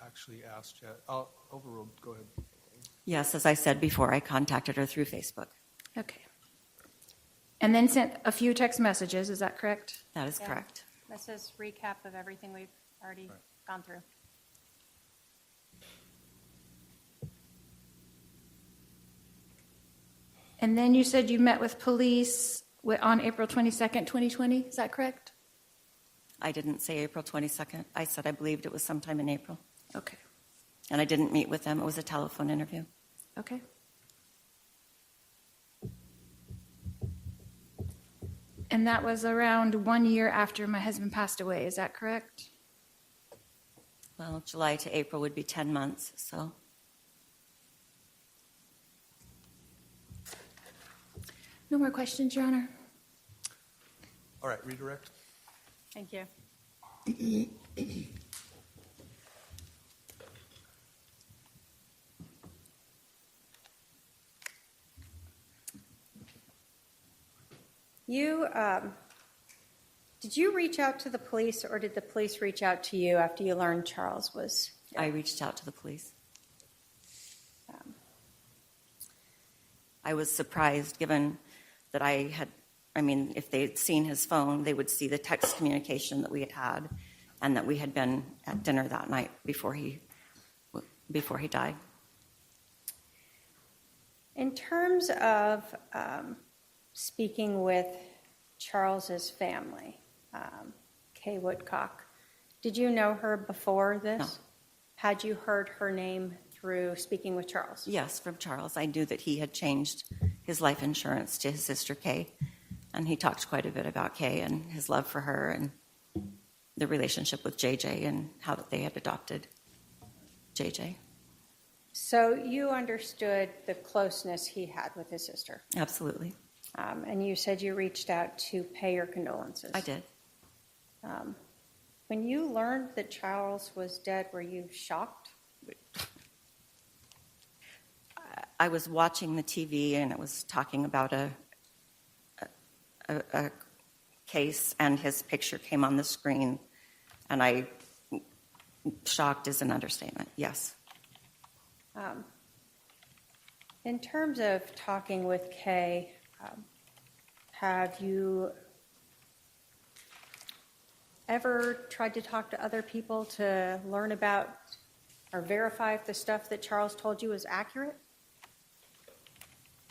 actually asked yet. I'll overruled. Go ahead. yes, as I said before, I contacted her through Facebook. Okay. And then sent a few text messages, is that correct? That is Yeah. correct. This is recap of everything we've already gone through. And then you said you met with police on April 22nd, 2020, is that correct? I didn't say April 22nd. I said I believed it was sometime in April. Okay, And I didn't meet with them. It was a telephone interview. okay. And that was around 1 year after my husband passed away, is that correct? Well, July to April would be 10 months, so No more questions, Your Honor. All right, redirect. Thank you. You, did you reach out to the police, or did the police reach out to you after you learned Charles was dead? I reached out to the police. I was surprised given that if they'd seen his phone, they would see the text communication that we had had and that we had been at dinner that night before he died. In terms of speaking with Charles's family, Kay Woodcock, did you know her before this? No. Had you heard her name through speaking with Charles? Yes, from Charles. I knew that he had changed his life insurance to his sister Kay, and he talked quite a bit about Kay and his love for her and the relationship with JJ and how that they had adopted JJ. So you understood the closeness he had with his sister. Absolutely. And you said you reached out to pay your condolences. I did. When you learned that Charles was dead, were you shocked? I was watching the TV and it was talking about a case, and his picture came on the screen, and shocked is an understatement. Yes. In terms of talking with Kay, have you ever tried to talk to other people to learn about or verify if the stuff that Charles told you was accurate?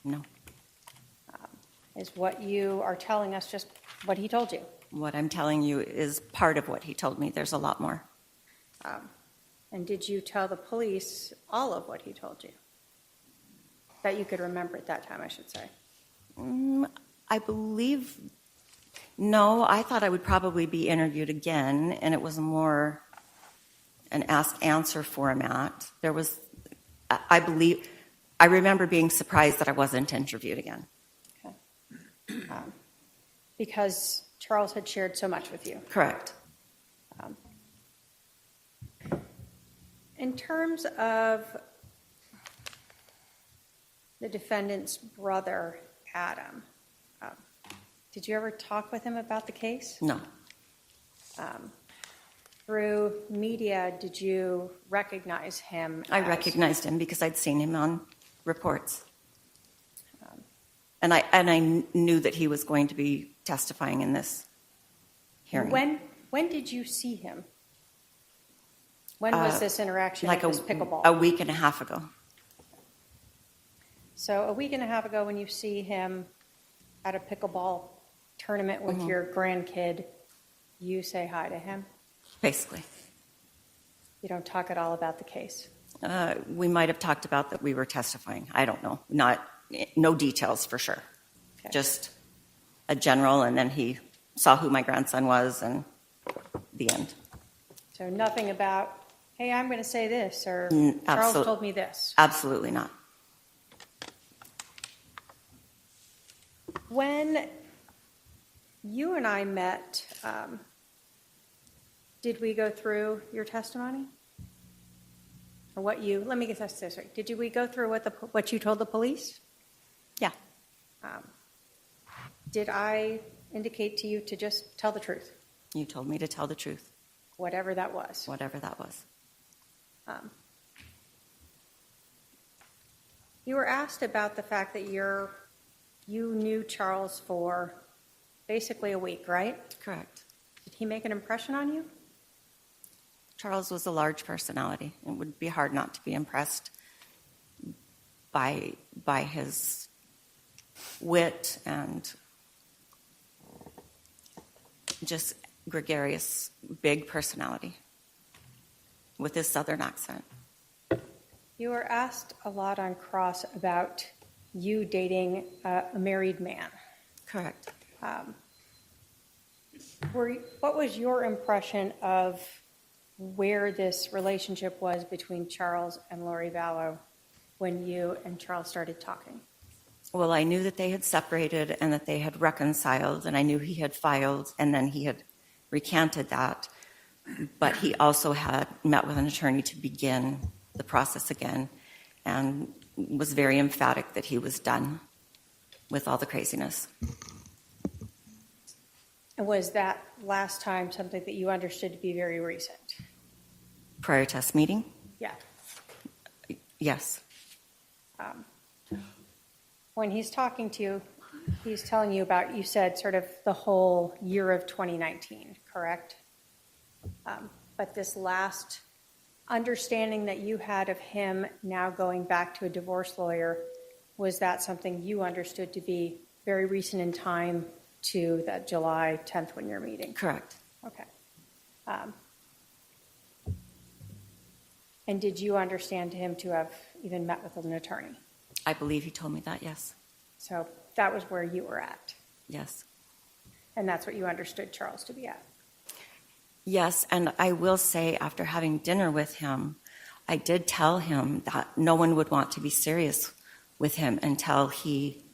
No. Is what you are telling us just what he told you? What I'm telling you is part of what he told me. There's a lot more. And did you tell the police all of what he told you? That you could remember at that time, I should say. I believe, no, I thought I would probably be interviewed again, and it was more an ask-answer format. I remember being surprised that I wasn't interviewed again. Okay. Because Charles had shared so much with you. Correct. In terms of the defendant's brother, Adam, did you ever talk with him about the case? No. Through media, did you recognize him? I recognized him because I'd seen him on reports. And I knew that he was going to be testifying in this hearing. When did you see him? When was this interaction like at this pickleball? a week and a half ago. So a week and a half ago, when you see him at a pickleball tournament with your grandkid, you say hi to him? Basically. You don't talk at all about the case? We might have talked about that we were testifying. I don't know. No details for sure. Okay. Just a general, and then he saw who my grandson was, and the end. So nothing about, hey, I'm going to say this, or Charles absolute- told me this. Absolutely not. When you and I met, did we go through your testimony? Or let me get this right. Did we go through what you told the police? Yeah. Did I indicate to you to just tell the truth? You told me to tell the truth, Whatever that was. whatever that was. You were asked about the fact that you knew Charles for basically a week, right? Correct. Did he make an impression on you? Charles was a large personality. It would be hard not to be impressed by his wit and just gregarious, big personality with his southern accent. You were asked a lot on cross about you dating a married man. Correct. What was your impression of where this relationship was between Charles and Lori Vallow when you and Charles started talking? Well, I knew that they had separated and that they had reconciled, and I knew he had filed, and then he had recanted that. But he also had met with an attorney to begin the process again and was very emphatic that he was done with all the craziness. And was that last time something that you understood to be very recent? Prior to us meeting? Yeah. Yes. When he's talking to you, he's telling you about, you said, sort of the whole year of 2019, correct? But this last understanding that you had of him now going back to a divorce lawyer, was that something you understood to be very recent in time to that July 10th when you're meeting? Correct. Okay. And did you understand him to have even met with an attorney? I believe he told me that, yes. So that was where you were at. Yes. And that's what you understood Charles to be at. Yes, and I will say, after having dinner with him, I did tell him that no one would want to be serious with him until he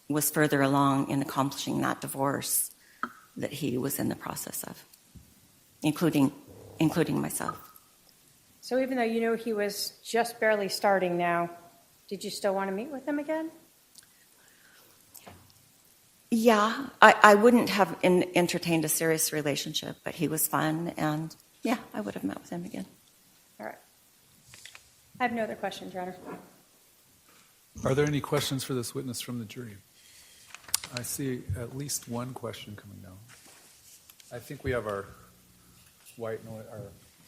was further along in accomplishing that divorce that he was in the process of, including myself. So even though you knew he was just barely starting now, did you still want to meet with him again? Yeah, I wouldn't have entertained a serious relationship, but he was fun, and yeah, I would have met with him again. All right. I have no other questions, Your Honor. Are there any questions for this witness from the jury? I see at least one question coming down. I think we have our white noise.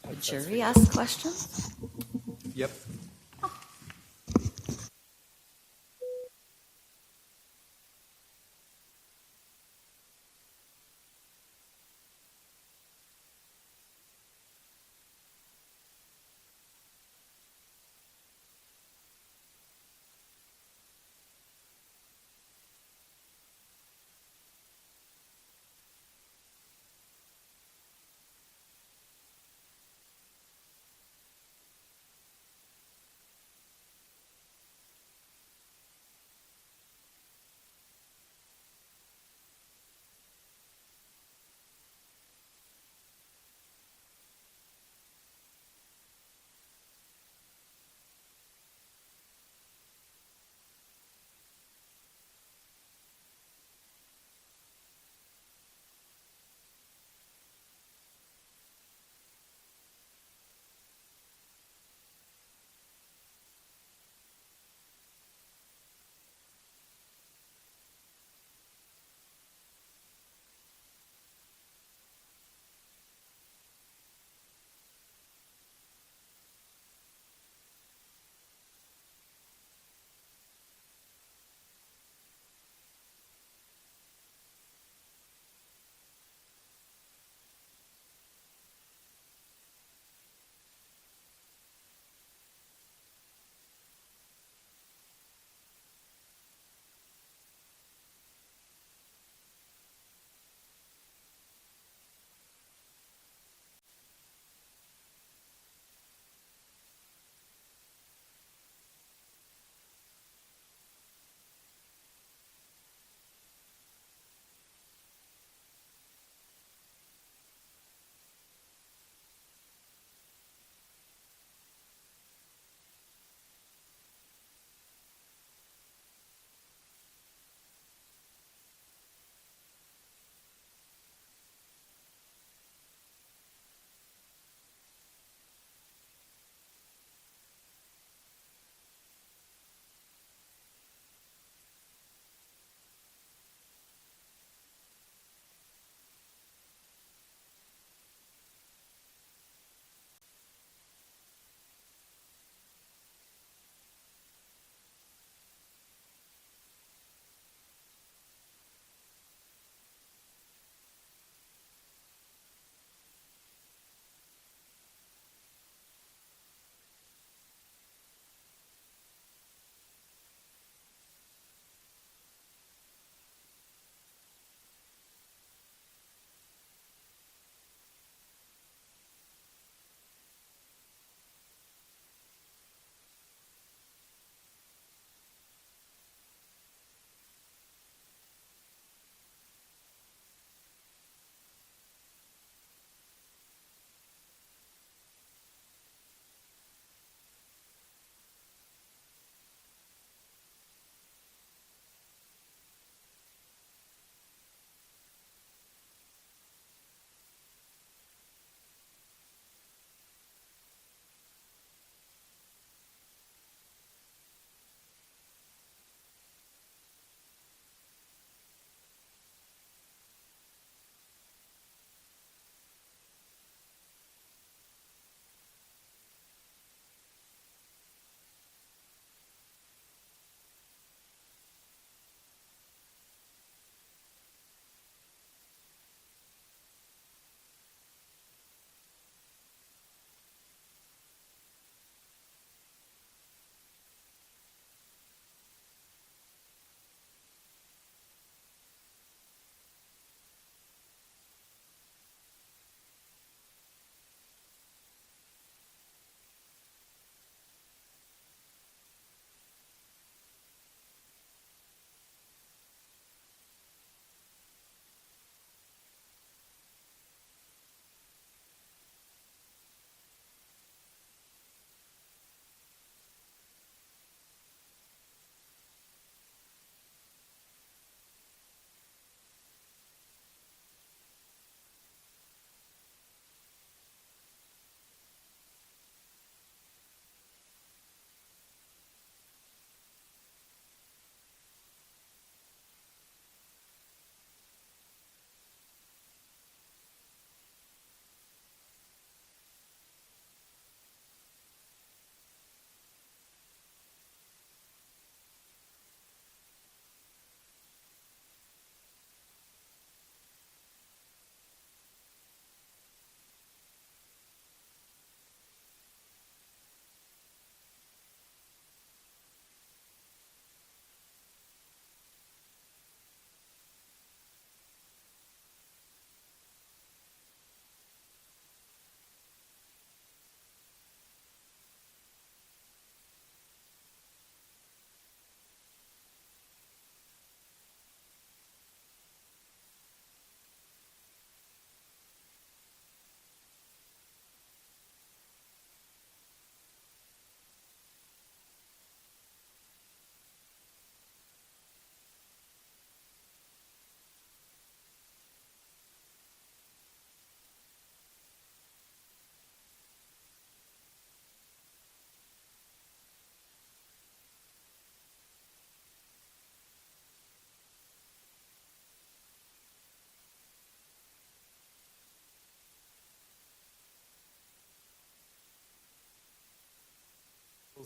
Our Jury asked questions? Yep.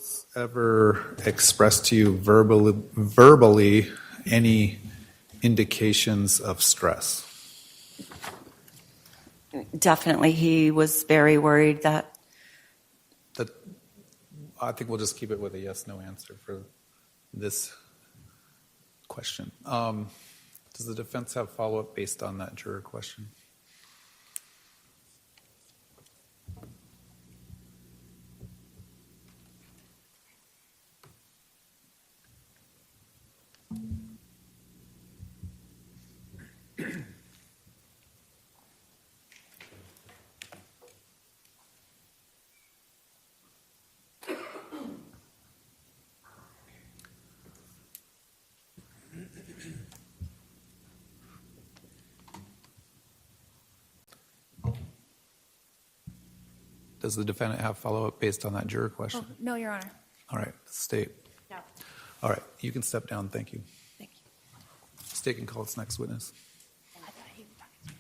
defense ever expressed to you verbally any indications of stress? Definitely, he was very worried that That, I think we'll just keep it with a yes/no answer for this question. Does the defense have follow-up based on that juror question? Does the defendant have follow-up based on that juror question? Oh, no, Your Honor. All right, state. No. All right, you can step down. Thank you. thank you. State can call its next witness. I thought he was talking to me.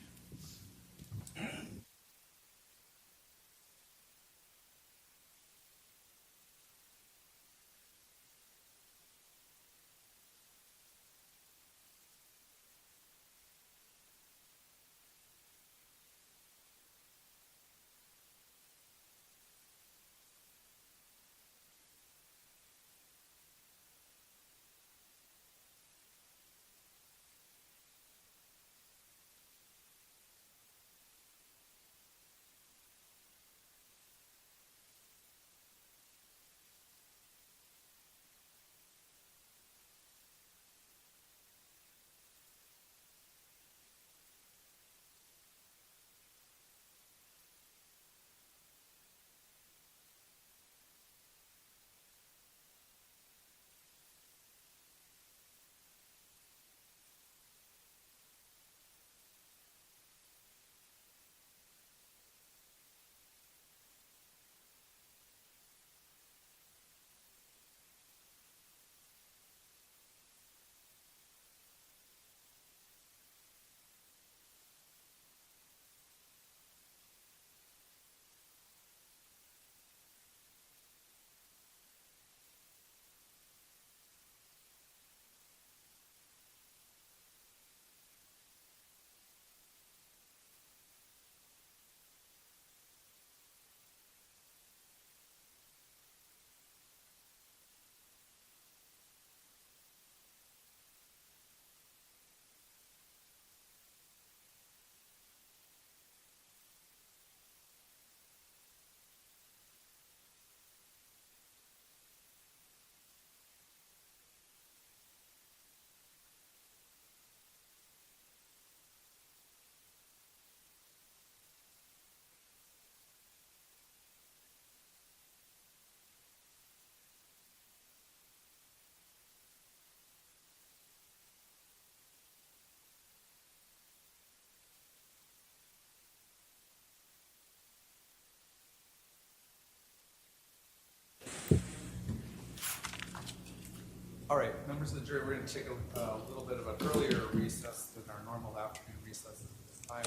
All right, members of the jury, we're going to take a little bit of an earlier recess than our normal afternoon recess at this time.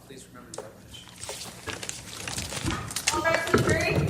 Please remember your admonition. All right, to the jury.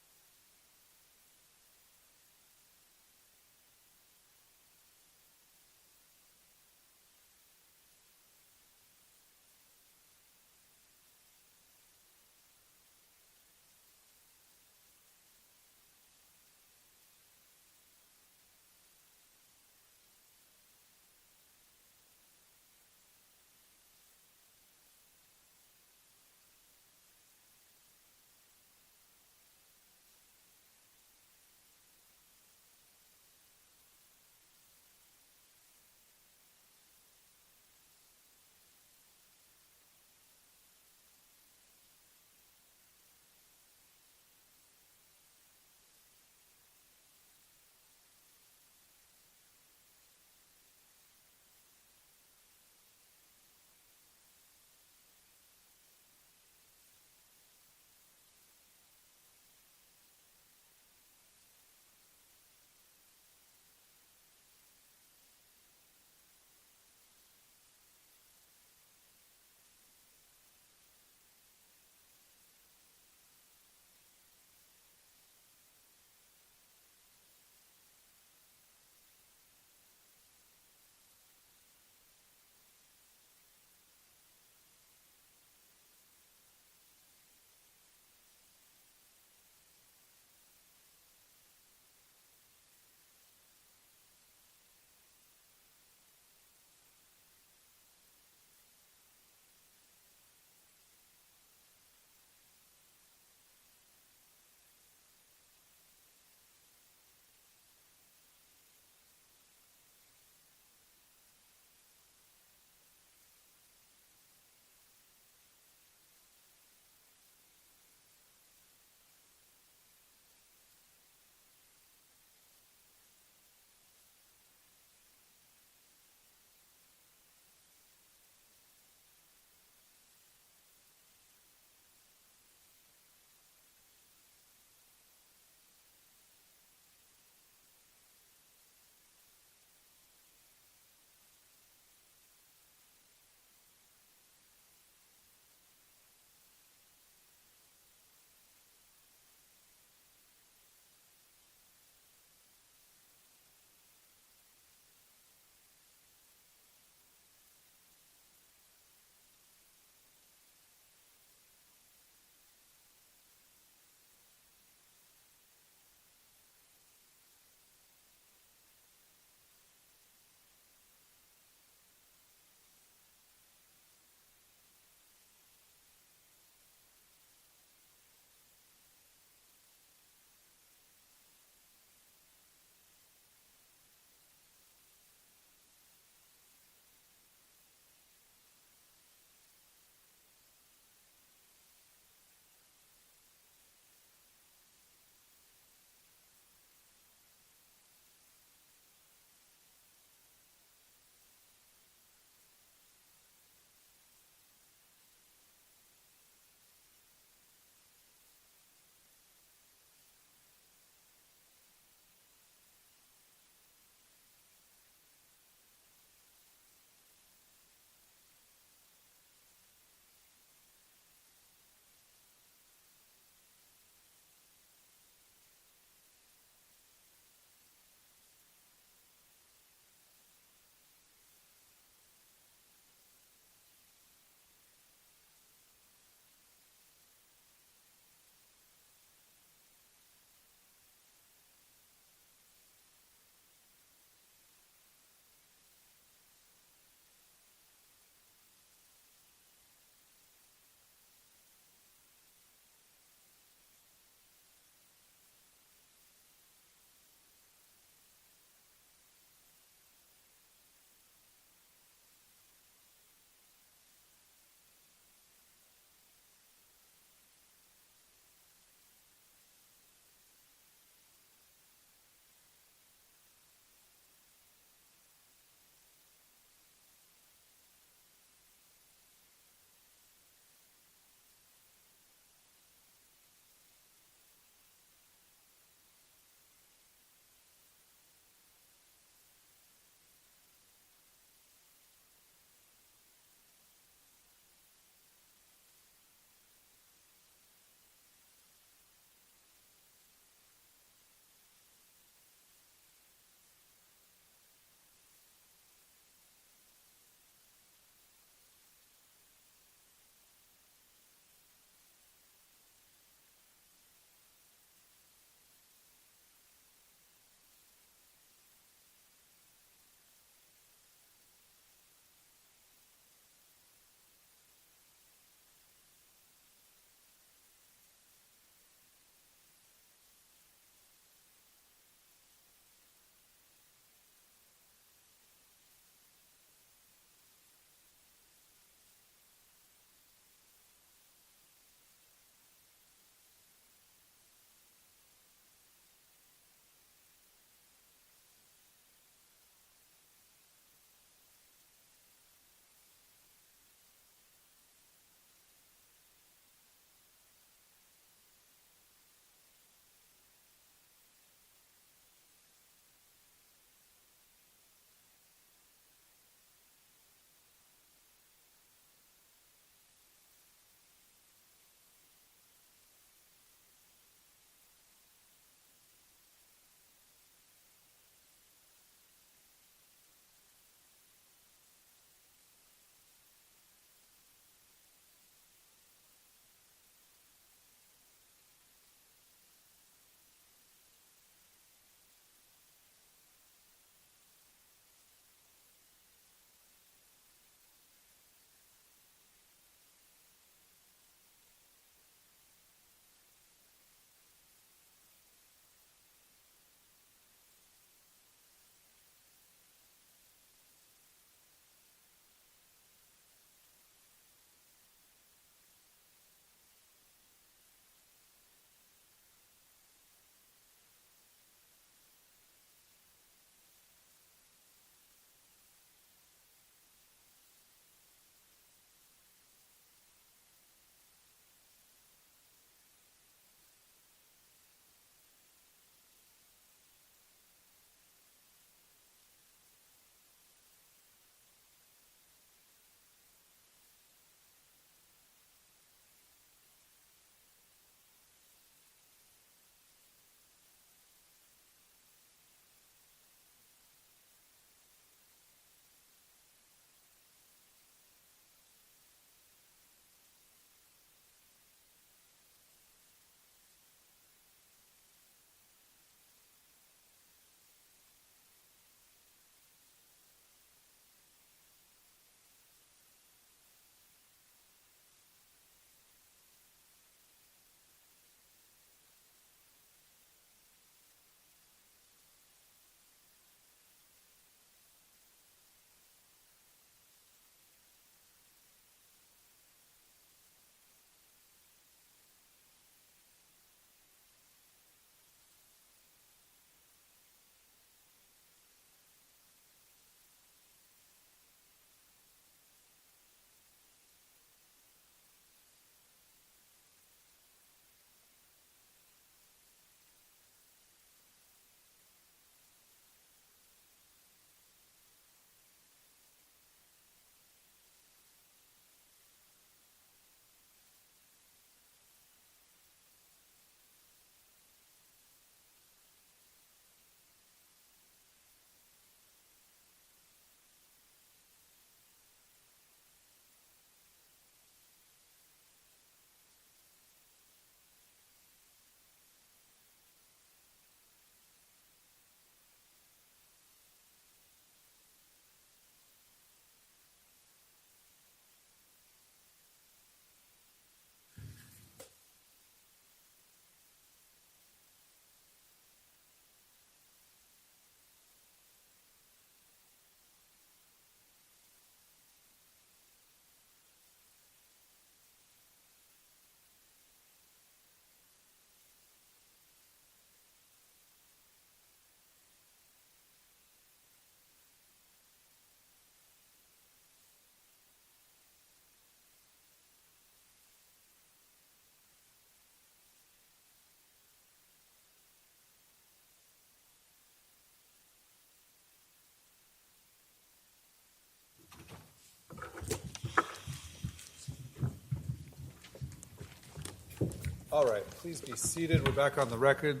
All right, please be seated. We're back on the record.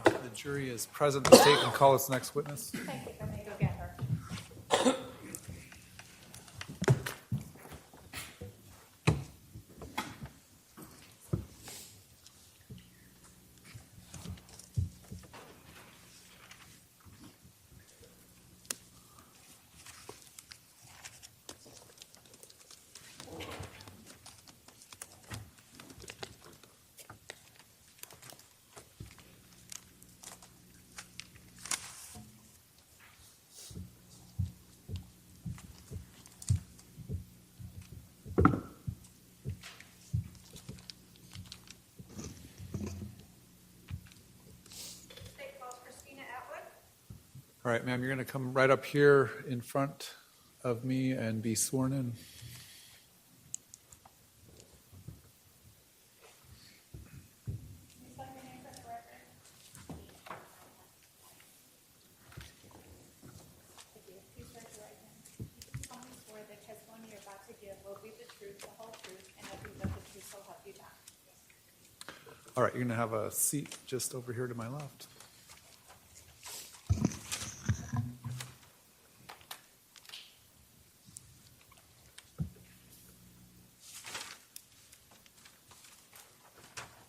The jury is present. The state can call its next witness. Thank you. I'm going to go get her. State calls Christina Atwood. All right, ma'am, you're going to come right up here in front of me and be sworn in. Please spell your name for the record. Thank you. Please raise your right hand. You do solemnly swear the testimony you're about to give will be the truth, the whole truth, and nothing but the truth, so help you God. All right, you're going to have a seat just over here to my left.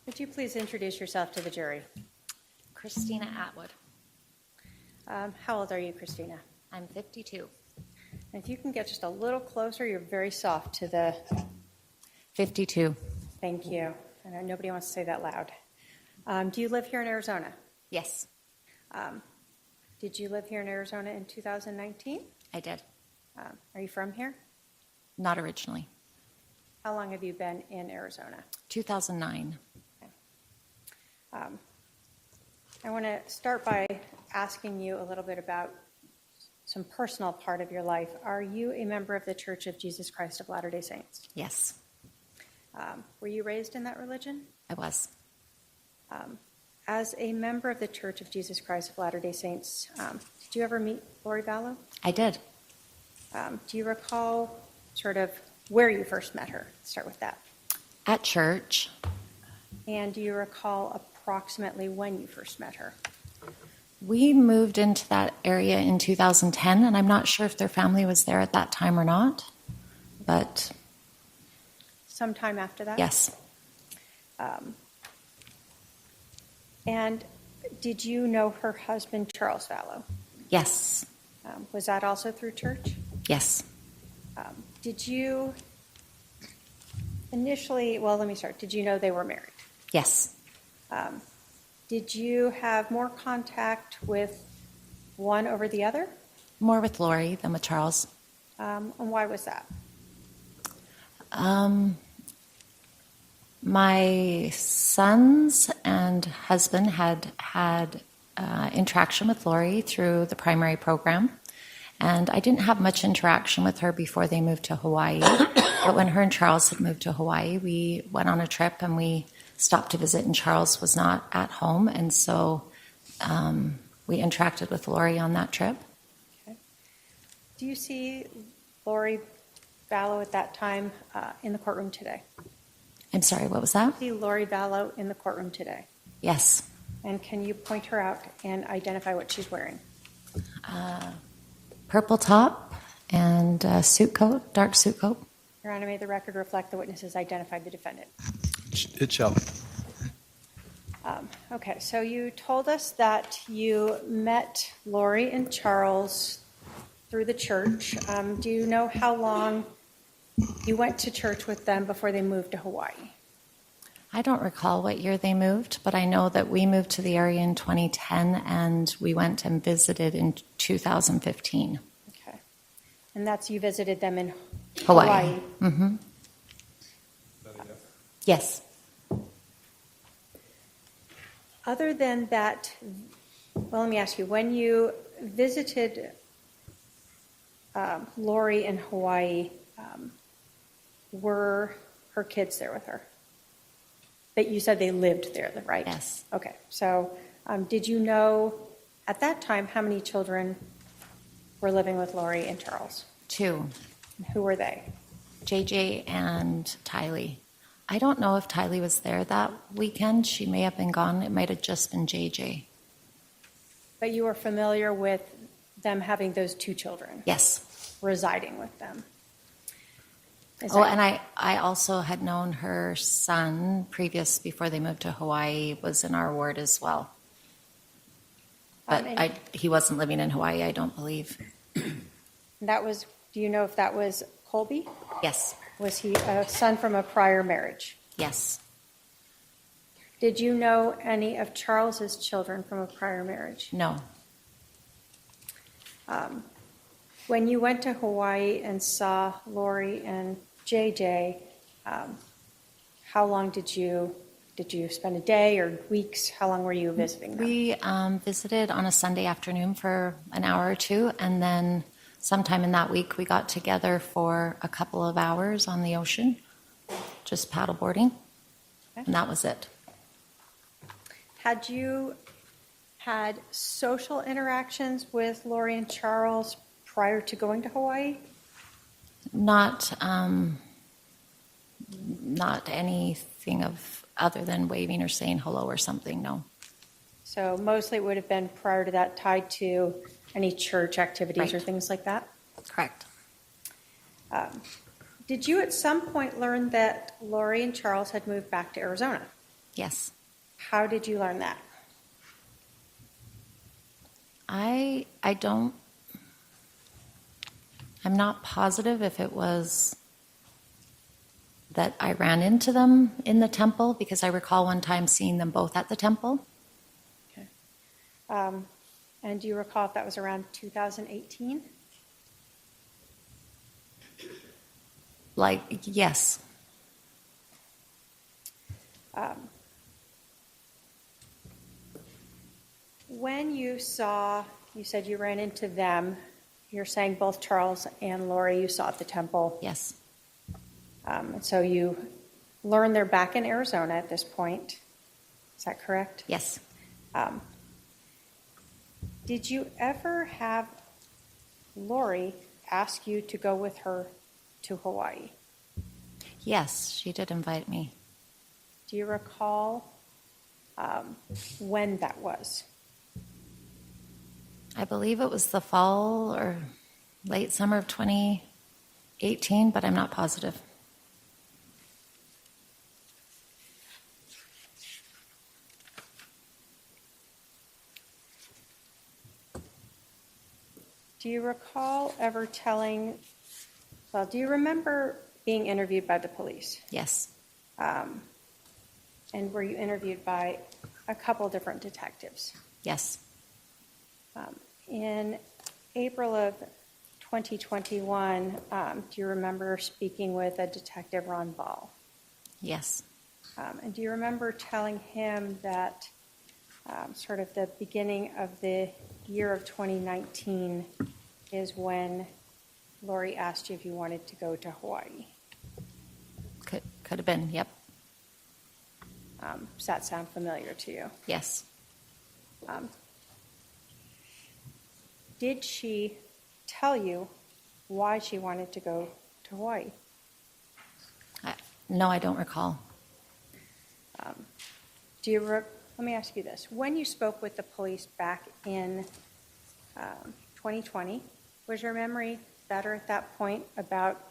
Would you please introduce yourself to the jury? Christina Atwood. How old are you, Christina? I'm 52. And if you can get just a little closer, you're very soft to the... 52. Thank you. I know nobody wants to say that loud. Do you live here in Arizona? Yes, Did you live here in Arizona in 2019? I did. Are you from here? Not originally. How long have you been in Arizona? 2009. I want to start by asking you a little bit about some personal part of your life. Are you a member of the Church of Jesus Christ of Latter-day Saints? Yes, Were you raised in that religion? I was. As a member of the Church of Jesus Christ of Latter-day Saints, did you ever meet Lori Vallow? I did. Do you recall sort of where you first met her? Let's start with that. At church. And do you recall approximately when you first met her? We moved into that area in 2010, and I'm not sure if their family was there at that time or not, but Sometime after that? yes, And did you know her husband, Charles Vallow? yes, Was that also through church? yes. Did you initially, well, let me start. Did you know they were married? Yes. Did you have more contact with one over the other? More with Lori than with Charles. And why was that? My sons and husband had interaction with Lori through the primary program, and I didn't have much interaction with her before they moved to Hawaii. But when her and Charles had moved to Hawaii, we went on a trip and we stopped to visit, and Charles was not at home, and so we interacted with Lori on that trip. Okay. Do you see Lori Vallow at that time in the courtroom today? I'm sorry, what was that? See Lori Vallow in the courtroom today? Yes. And can you point her out and identify what she's wearing? Purple top and suit coat, dark suit coat. Your Honor, may the record reflect the witnesses identified the defendant. It shall. Okay, so you told us that you met Lori and Charles through the church. Do you know how long you went to church with them before they moved to Hawaii? I don't recall what year they moved, but I know that we moved to the area in 2010 and we went and visited in 2015. Okay. And that's you visited them in Hawaii. Hawaii. Mm-hmm. Yes. Other than that, well, let me ask you, when you visited Lori in Hawaii, were her kids there with her? That you said they lived there, right? Yes. Okay, so did you know at that time how many children were living with Lori and Charles? 2. And who were they? JJ and Tylee. I don't know if Tylee was there that weekend. She may have been gone. It might have just been JJ. But you were familiar with them having those two children? Yes. Residing with them? And I also had known her son before they moved to Hawaii, was in our ward as well. But he wasn't living in Hawaii, I don't believe. That was, do you know if that was Colby? Yes. Was he a son from a prior marriage? Yes. Did you know any of Charles's children from a prior marriage? No. When you went to Hawaii and saw Lori and JJ, how long did you spend a day or weeks? How long were you visiting them? We visited on a Sunday afternoon for an hour or two, and then sometime in that week we got together for a couple of hours on the ocean, just paddleboarding, and that was it. Had you had social interactions with Lori and Charles prior to going to Hawaii? Not anything of other than waving or saying hello or something, no. So mostly it would have been prior to that tied to any church activities or Right. things like that? Correct. Did you at some point learn that Lori and Charles had moved back to Arizona? Yes. How did you learn that? I'm not positive if it was that I ran into them in the temple, because I recall one time seeing them both at the temple. Okay. And do you recall if that was around 2018? Yes. When you said you ran into them, you're saying both Charles and Lori you saw at the temple. Yes. And so you learned they're back in Arizona at this point. Is that correct? Yes. Did you ever have Lori ask you to go with her to Hawaii? Yes, she did invite me. Do you recall when that was? I believe it was the fall or late summer of 2018, but I'm not positive. Do you recall ever do you remember being interviewed by the police? Yes. And were you interviewed by a couple different detectives? Yes. In April of 2021, do you remember speaking with a detective, Ron Ball? Yes. And do you remember telling him that sort of the beginning of the year of 2019 is when Lori asked you if you wanted to go to Hawaii? Could have been, yep. Does that sound familiar to you? Yes. Did she tell you why she wanted to go to Hawaii? No, I don't recall. Let me ask you this. When you spoke with the police back in 2020, was your memory better at that point about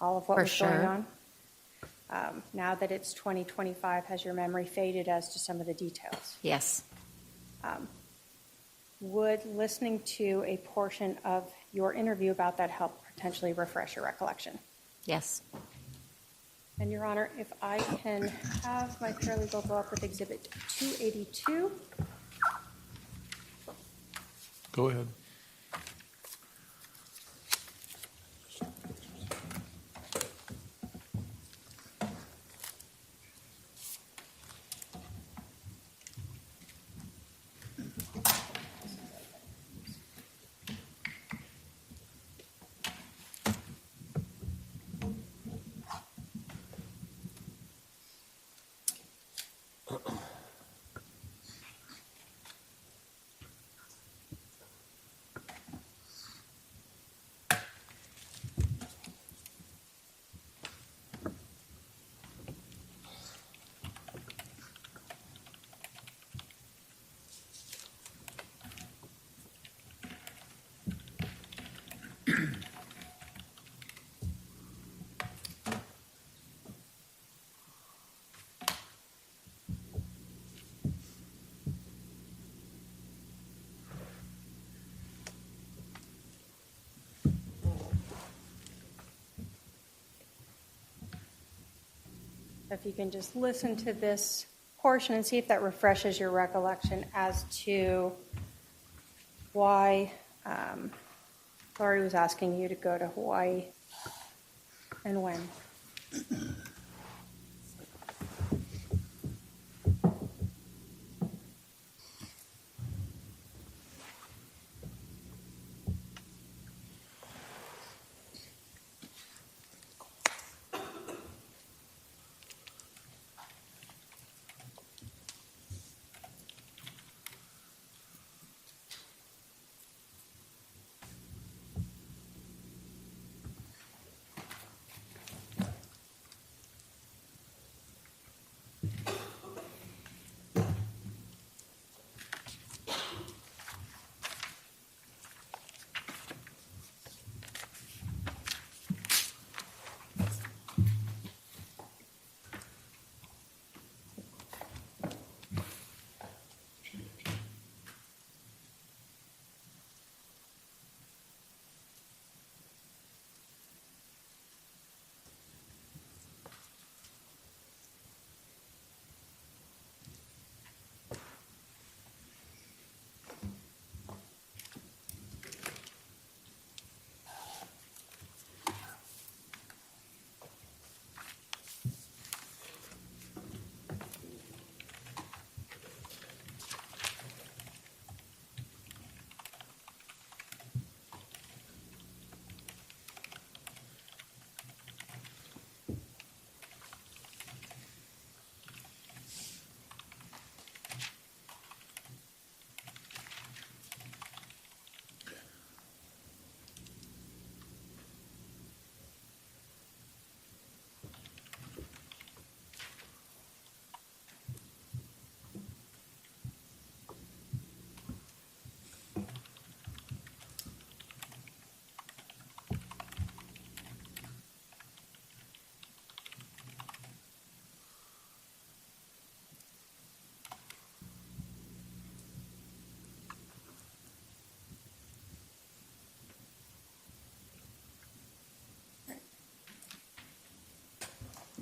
all of what For was going sure. on? Now that it's 2025, has your memory faded as to some of the details? Yes. Would listening to a portion of your interview about that help potentially refresh your recollection? Yes. And Your Honor, if I can have my paralegal go up with Exhibit 282. Go ahead. If you can just listen to this portion and see if that refreshes your recollection as to why Laurie was asking you to go to Hawaii and when.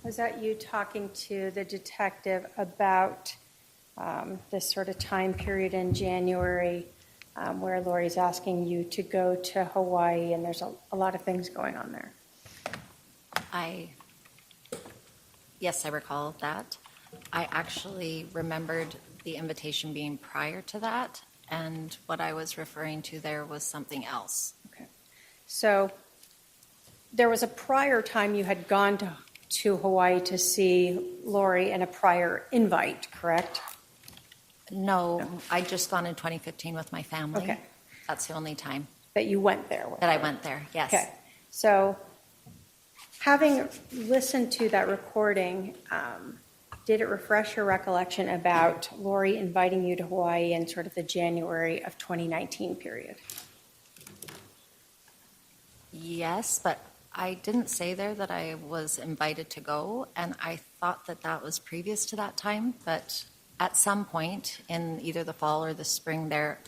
Was that you talking to the detective about this sort of time period in January where Lori's asking you to go to Hawaii and there's a lot of things going on there? Yes, I recall that. I actually remembered the invitation being prior to that, and what I was referring to there was something else. Okay. So there was a prior time you had gone to Hawaii to see Lori and a prior invite, correct? No, I'd just gone in 2015 with my family. Okay. That's the only time That you went there with that I her. went there, yes. Okay. So having listened to that recording, did it refresh your recollection about Lori inviting you to Hawaii in sort of the January of 2019 period? Yes, but I didn't say there that I was invited to go, and I thought that that was previous to that time, but at some point in either the fall or the spring there,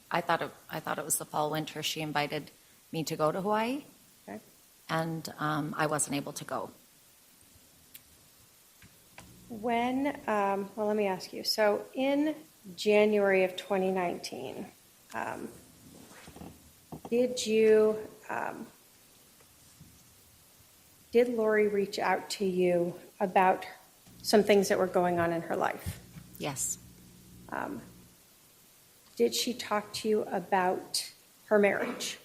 I thought it was the fall, winter, she invited me to go to Hawaii, Okay. and I wasn't able to go. When, well, let me ask you. So in January of 2019, did Lori reach out to you about some things that were going on in her life? Yes. Did she talk to you about her marriage?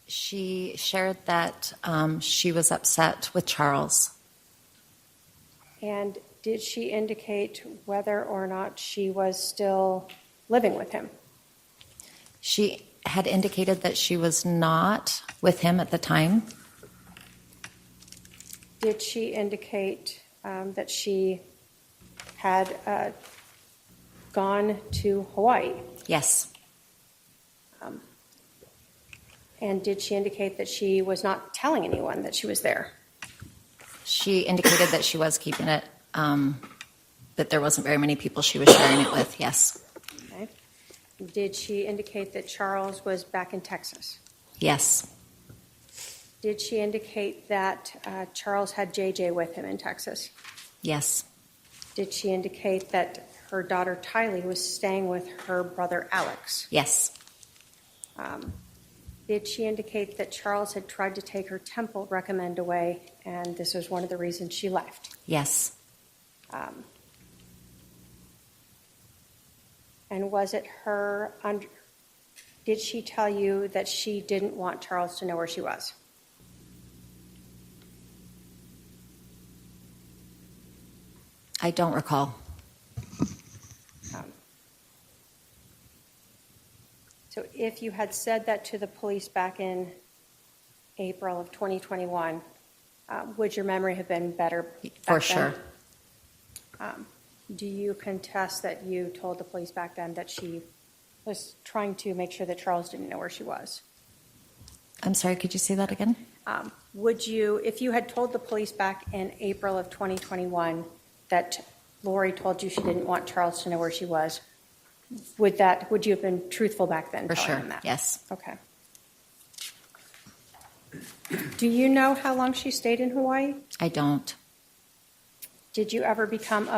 She shared that she was upset with Charles. And did she indicate whether or not she was still living with him? She had indicated that she was not with him at the time. Did she indicate that she had gone to Hawaii? Yes. And did she indicate that she was not telling anyone that she was there? She indicated that she was keeping it, that there wasn't very many people she was sharing it with, yes. Okay. Did she indicate that Charles was back in Texas? Yes. Did she indicate that Charles had JJ with him in Texas? Yes. Did she indicate that her daughter Tylee was staying with her brother Alex? Yes. Did she indicate that Charles had tried to take her temple recommend away, and this was one of the reasons she left? Yes. And was it her, did she tell you that she didn't want Charles to know where she was? I don't recall. So if you had said that to the police back in April of 2021, would your memory have been better back For then? sure. Do you contest that you told the police back then that she was trying to make sure that Charles didn't know where she was? I'm sorry, could you say that again? Would you, if you had told the police back in April of 2021 that Lori told you she didn't want Charles to know where she was, would you have been truthful back then? For telling sure, him that? yes. Okay. Do you know how long she stayed in Hawaii? I don't. Did you ever become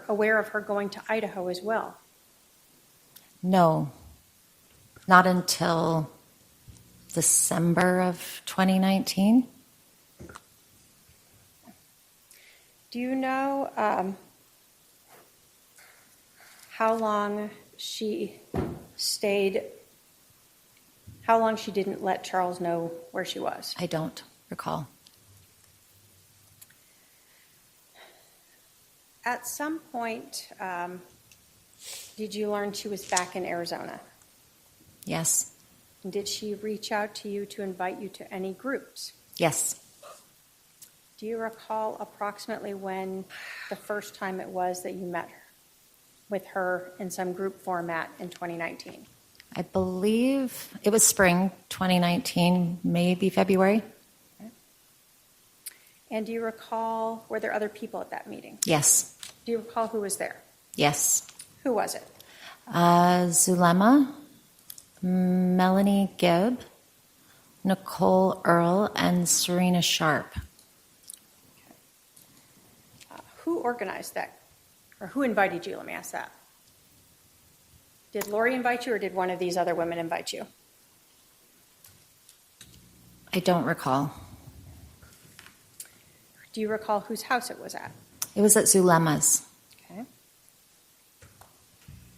aware of her going to Idaho as well? No. Not until December of 2019. Do you know how long she stayed, how long she didn't let Charles know where she was? I don't recall. At some point, did you learn she was back in Arizona? Yes. And did she reach out to you to invite you to any groups? Yes. Do you recall approximately when the first time it was that you met with her in some group format in 2019? I believe it was spring 2019, maybe February. Okay. And do you recall, were there other people at that meeting? Yes. Do you recall who was there? Yes. Who was it? Zulema, Melanie Gibb, Nicole Earle, and Serena Sharp. Who organized that? Or who invited you? Let me ask that. Did Lori invite you, or did one of these other women invite you? I don't recall. Do you recall whose house it was at? It was at Zulema's. Okay.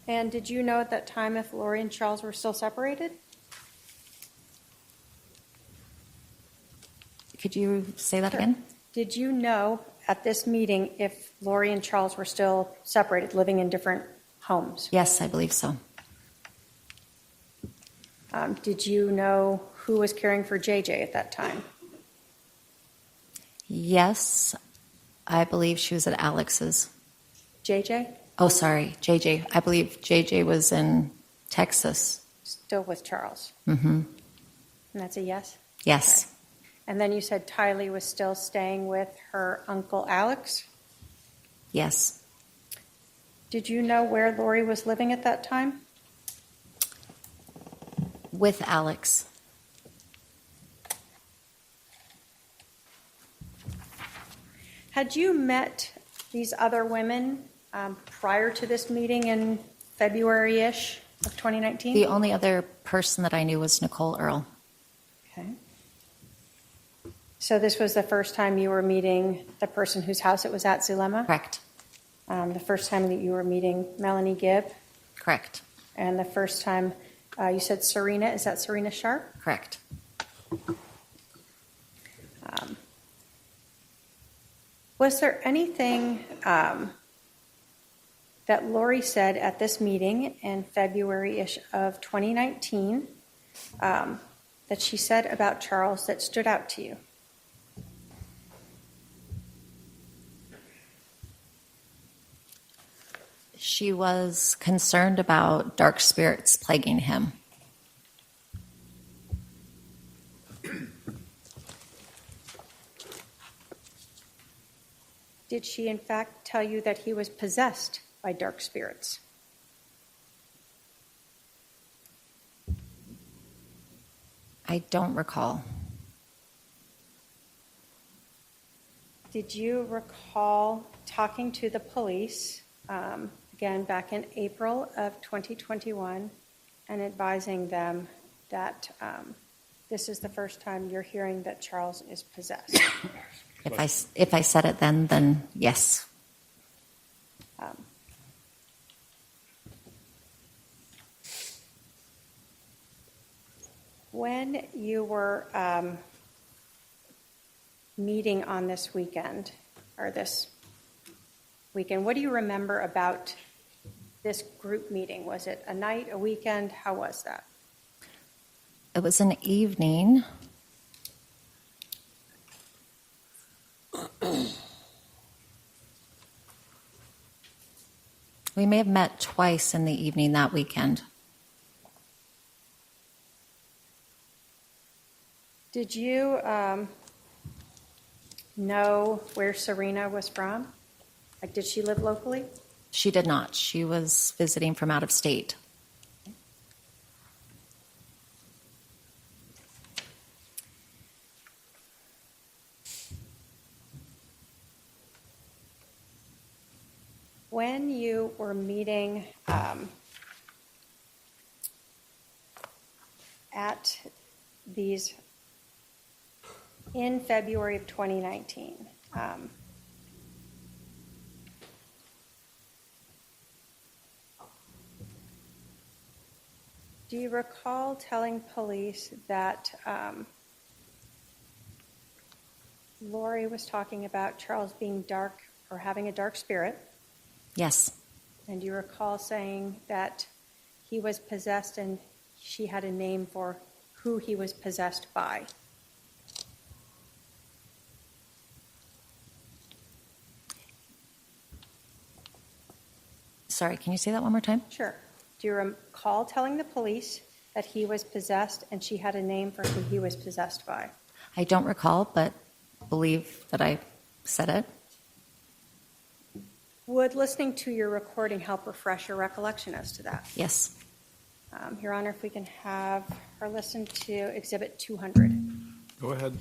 And did you know at that time if Lori and Charles were still separated? Could you say that Sure. again? Did you know at this meeting if Lori and Charles were still separated, living in different homes? Yes, I believe so. Did you know who was caring for JJ at that time? Yes, I believe she was at Alex's. JJ? Oh, sorry, JJ. I believe JJ was in Texas. Still with Charles. Mm-hmm. And that's a yes? Yes. Okay. And then you said Tylee was still staying with her uncle Alex? Yes. Did you know where Lori was living at that time? With Alex. Had you met these other women prior to this meeting in February-ish of 2019? The only other person that I knew was Nicole Earle. Okay. So this was the first time you were meeting the person whose house it was at, Zulema? Correct. The first time that you were meeting Melanie Gibb? Correct. And the first time you said Serena, is that Serena Sharp? Correct. Was there anything that Lori said at this meeting in February-ish of 2019 that she said about Charles that stood out to you? She was concerned about dark spirits plaguing him. Did she in fact tell you that he was possessed by dark spirits? I don't recall. Did you recall talking to the police, again, back in April of 2021, and advising them that this is the first time you're hearing that Charles is possessed? If I said it then yes. When you were meeting on this weekend, or this weekend, what do you remember about this group meeting? Was it a night, a weekend? How was that? It was an evening. We may have met twice in the evening that weekend. Did you know where Serena was from? Like, did she live locally? She did not. She was visiting from out of state. When you were meeting at these in February of 2019, do you recall telling police that Lori was talking about Charles being dark or having a dark spirit? Yes. And do you recall saying that he was possessed and she had a name for who he was possessed by? Sorry, can you say that one more time? Sure. Do you recall telling the police that he was possessed and she had a name for who he was possessed by? I don't recall, but believe that I said it. Would listening to your recording help refresh your recollection as to that? Yes. Your Honor, if we can have her listen to Exhibit 200. Go ahead.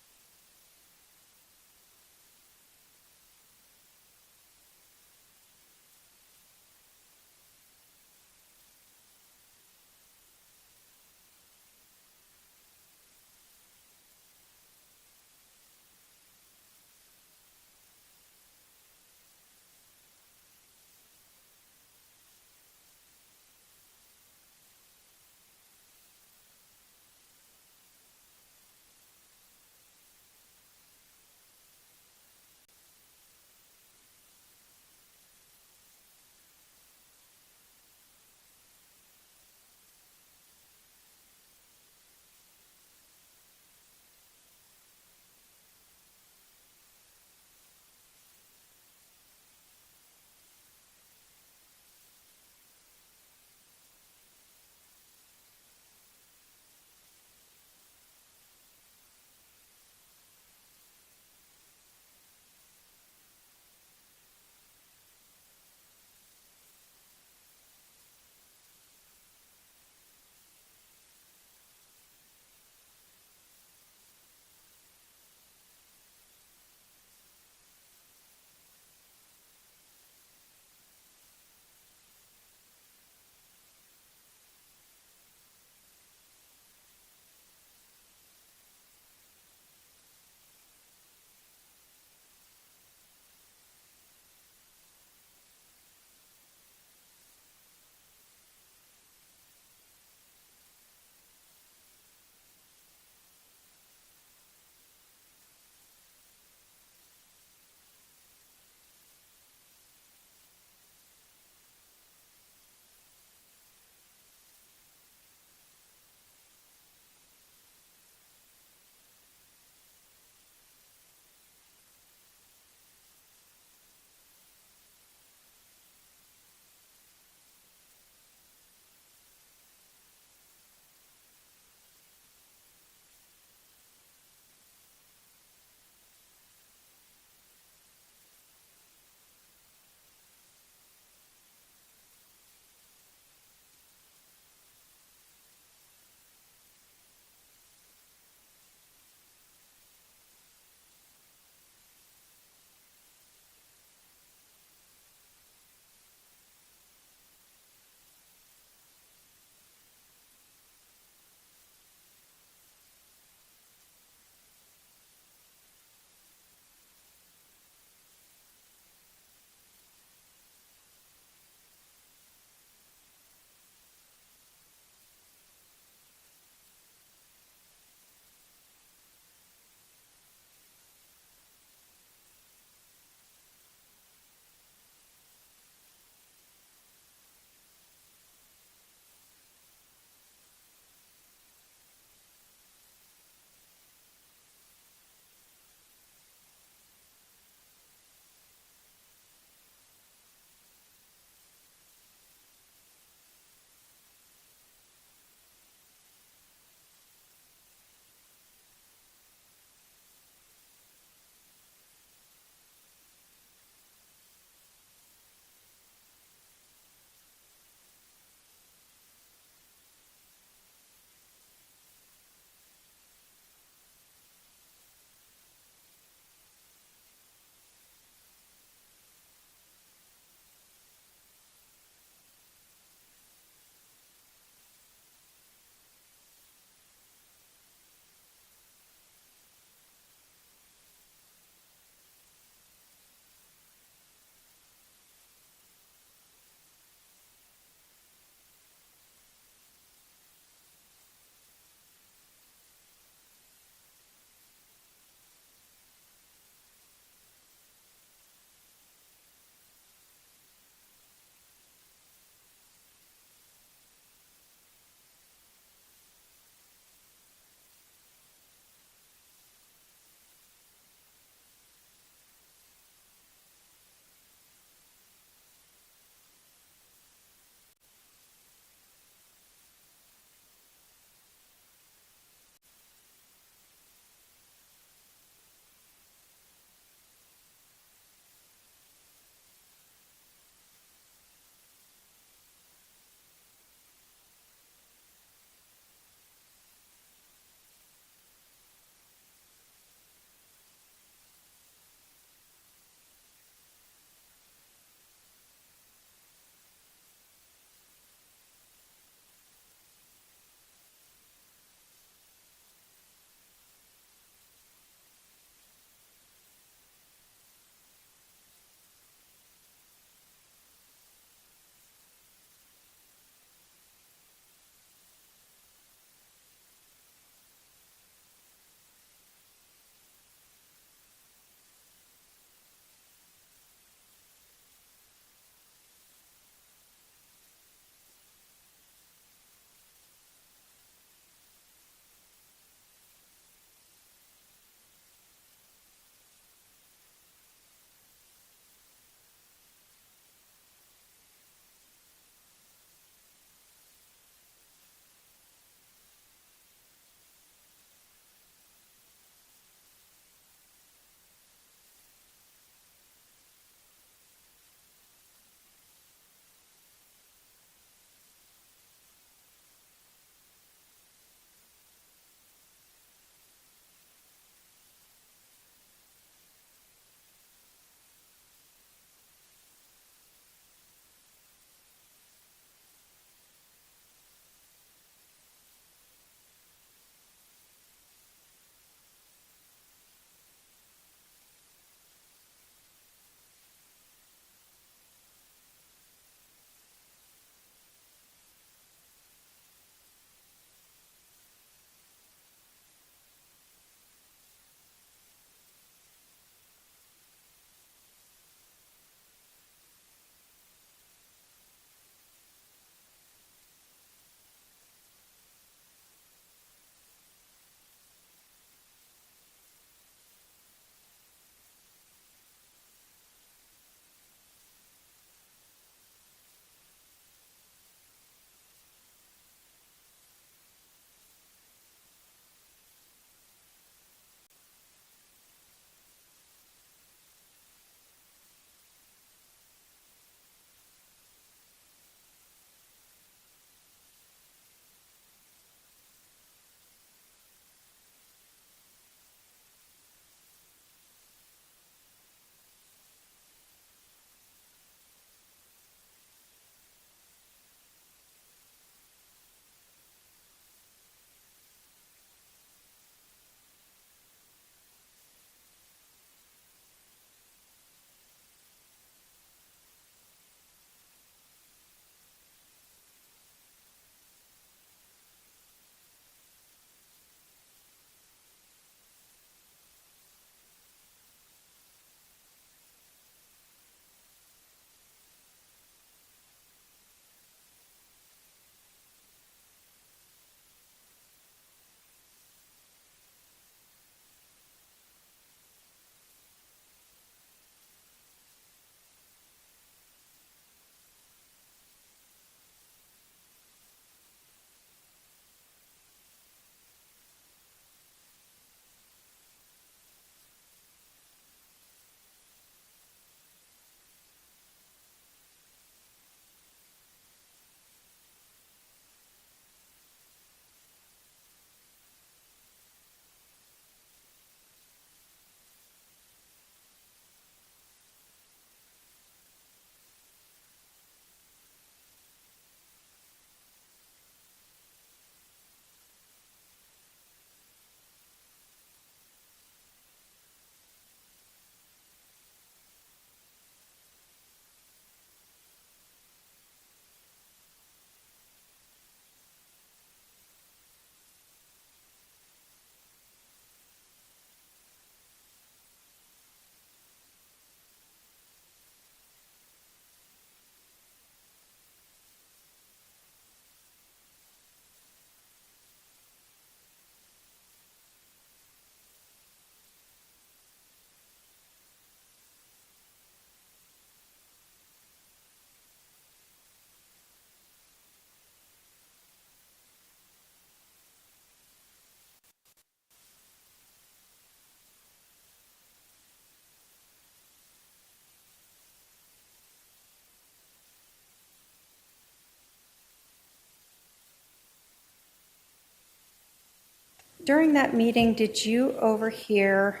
During that meeting, did you overhear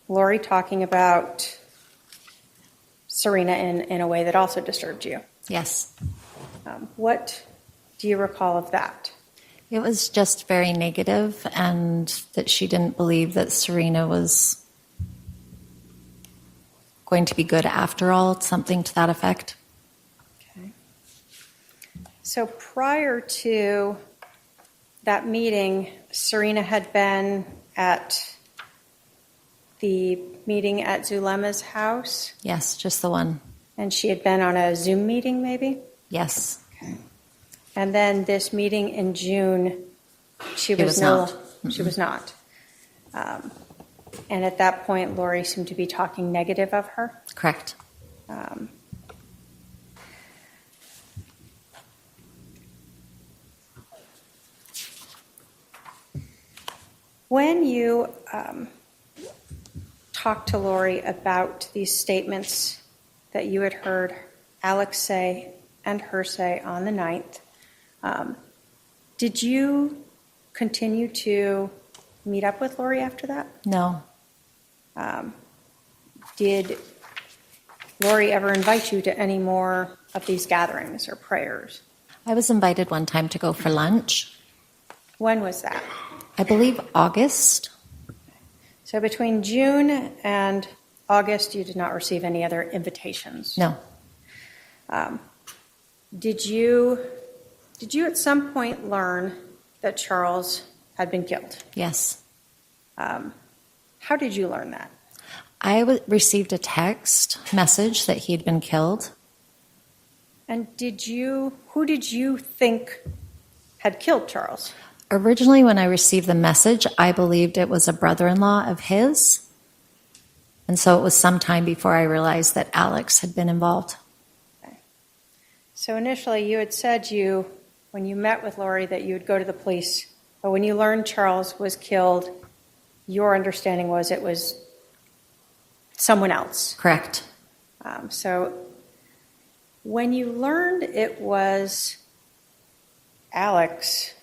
Lori talking about Serena in a way that also disturbed you? Yes. What do you recall of that? It was just very negative, and that she didn't believe that Serena was going to be good after all, something to that effect. Okay. So prior to that meeting, Serena had been at the meeting at Zulema's house, Yes, just the one. and she had been on a Zoom meeting, maybe? Yes. And then this meeting in June, she was not. She was not. And at that point, Lori seemed to be talking negative of her. Correct. When you talked to Lori about these statements that you had heard Alex say and her say on the 9th, did you continue to meet up with Lori after that? No. Did Lori ever invite you to any more of these gatherings or prayers? I was invited one time to go for lunch. When was that? I believe August. So between June and August, you did not receive any other invitations? No. Did you at some point learn that Charles had been killed? Yes. How did you learn that? I received a text message that he had been killed. And who did you think had killed Charles? Originally, when I received the message, I believed it was a brother-in-law of his. And so it was some time before I realized that Alex had been involved. Okay. So initially, you had said when you met with Lori, that you would go to the police. But when you learned Charles was killed, your understanding was it was someone else. Correct. So when you learned it was Alex,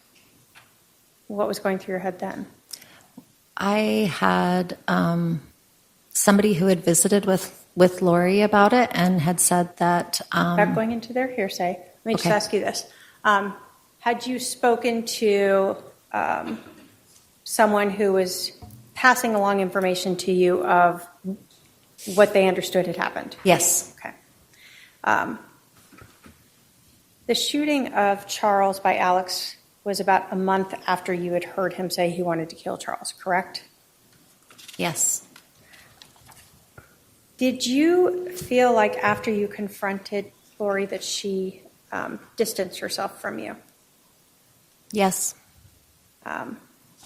what was going through your head then? I had somebody who had visited with Lori about it and had said that... Without going into their hearsay, let me just Okay. ask you this. Had you spoken to someone who was passing along information to you of what they understood had happened? Yes. Okay. The shooting of Charles by Alex was about a month after you had heard him say he wanted to kill Charles, correct? Yes. Did you feel like after you confronted Lori that she distanced herself from you? Yes.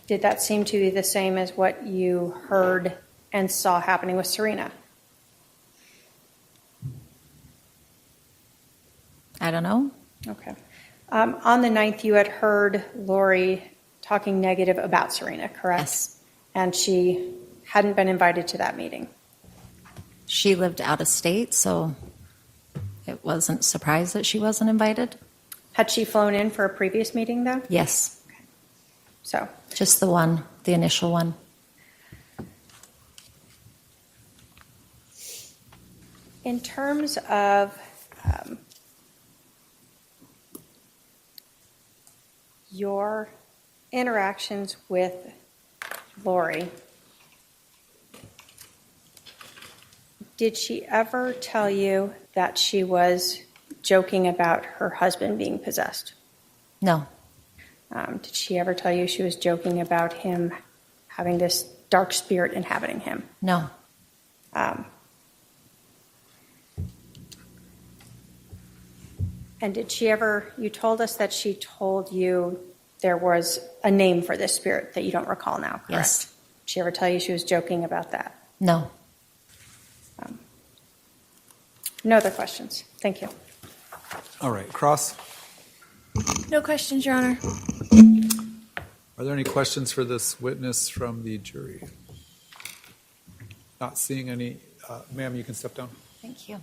Did that seem to be the same as what you heard and saw happening with Serena? I don't know. Okay. On the 9th, you had heard Lori talking negative about Serena, correct? Yes. And she hadn't been invited to that meeting. She lived out of state, so it wasn't surprised that she wasn't invited. Had she flown in for a previous meeting, though? Yes. So, Just the one, the initial one. in terms of your interactions with Lori, did she ever tell you that she was joking about her husband being possessed? No. Did she ever tell you she was joking about him having this dark spirit inhabiting him? No. And did she ever, you told us that she told you there was a name for this spirit that you don't recall now, correct? Yes. Did she ever tell you she was joking about that? No. No other questions. Thank you. All right, Cross. No questions, Your Honor. Are there any questions for this witness from the jury? Not seeing any. Ma'am, you can step down. Thank you.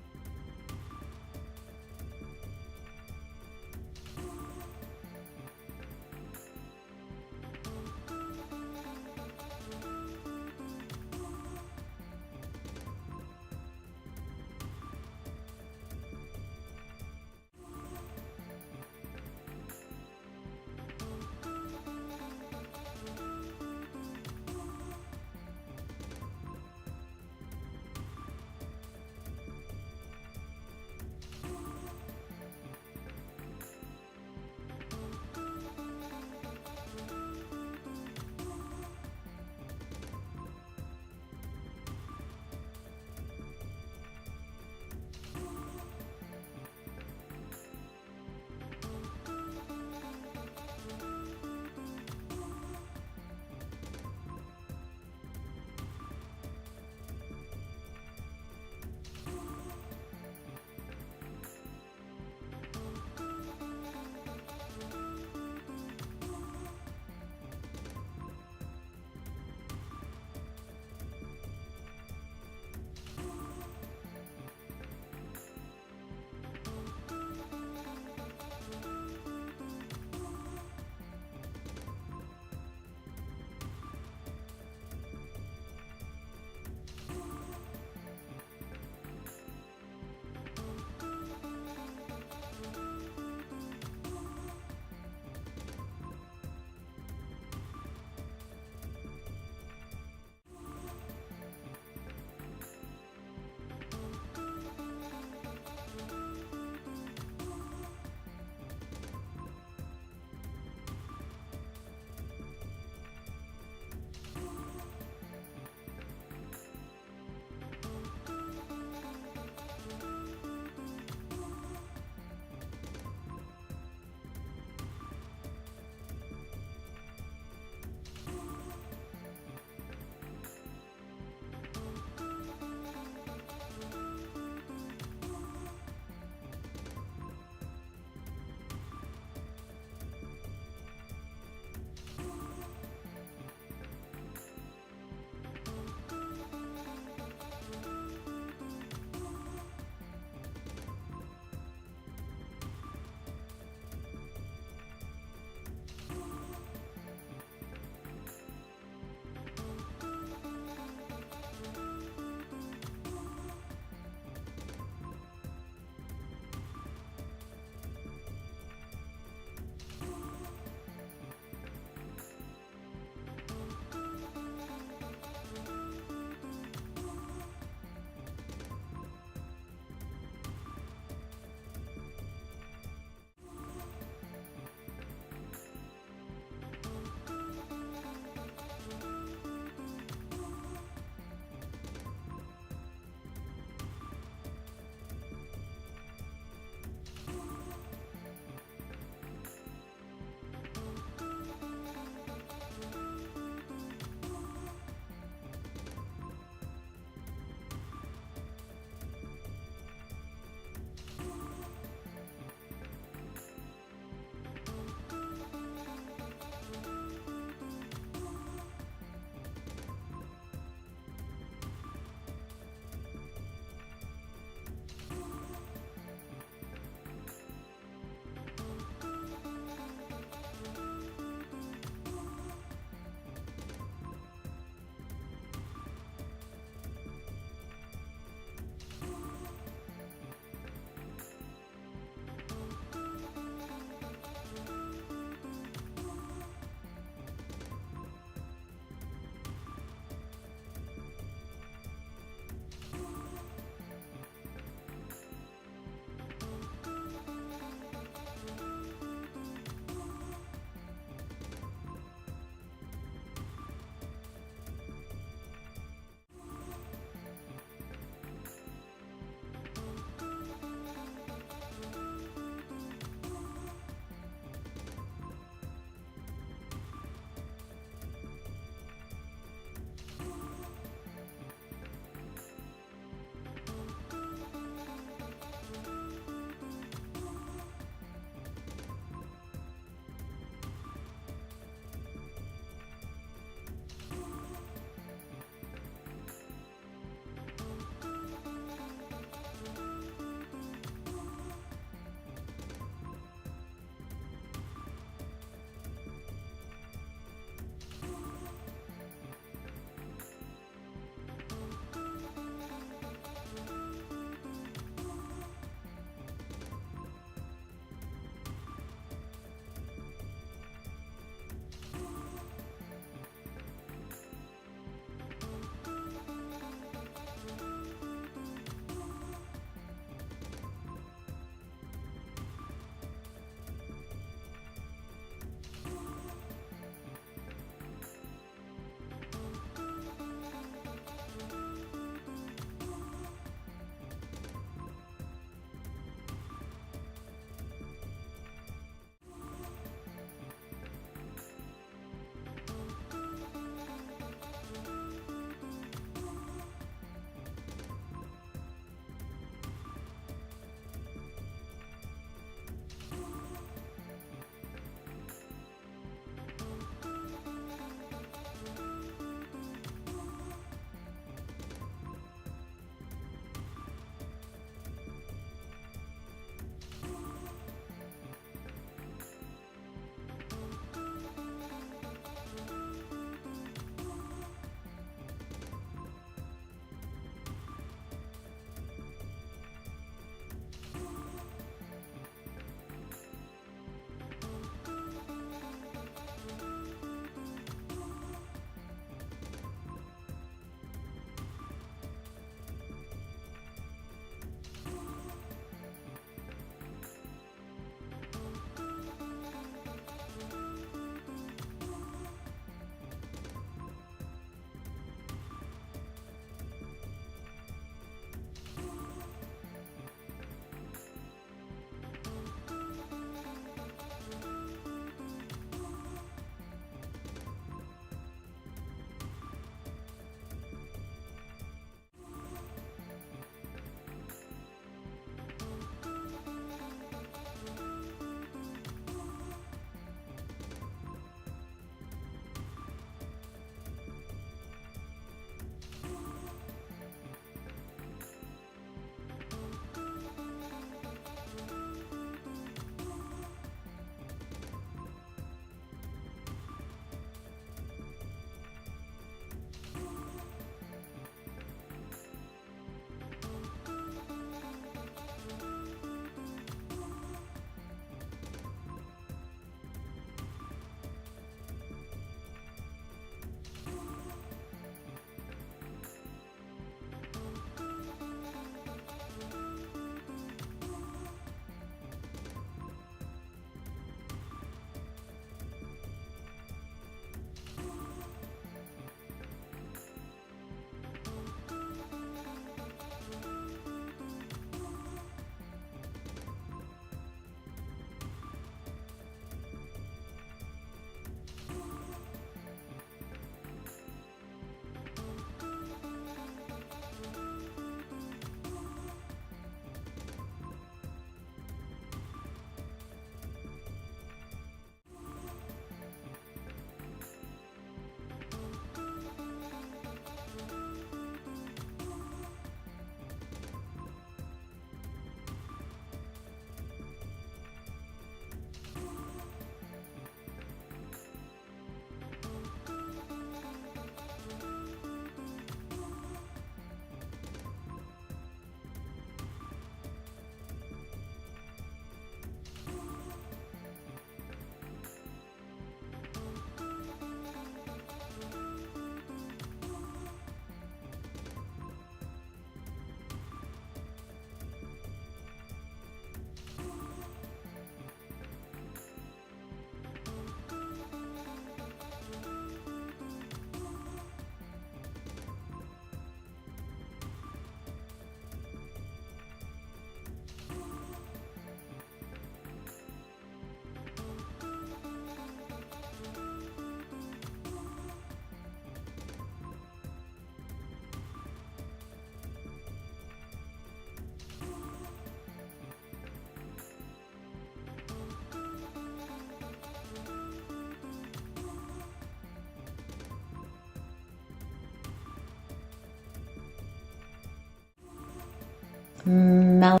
Melanie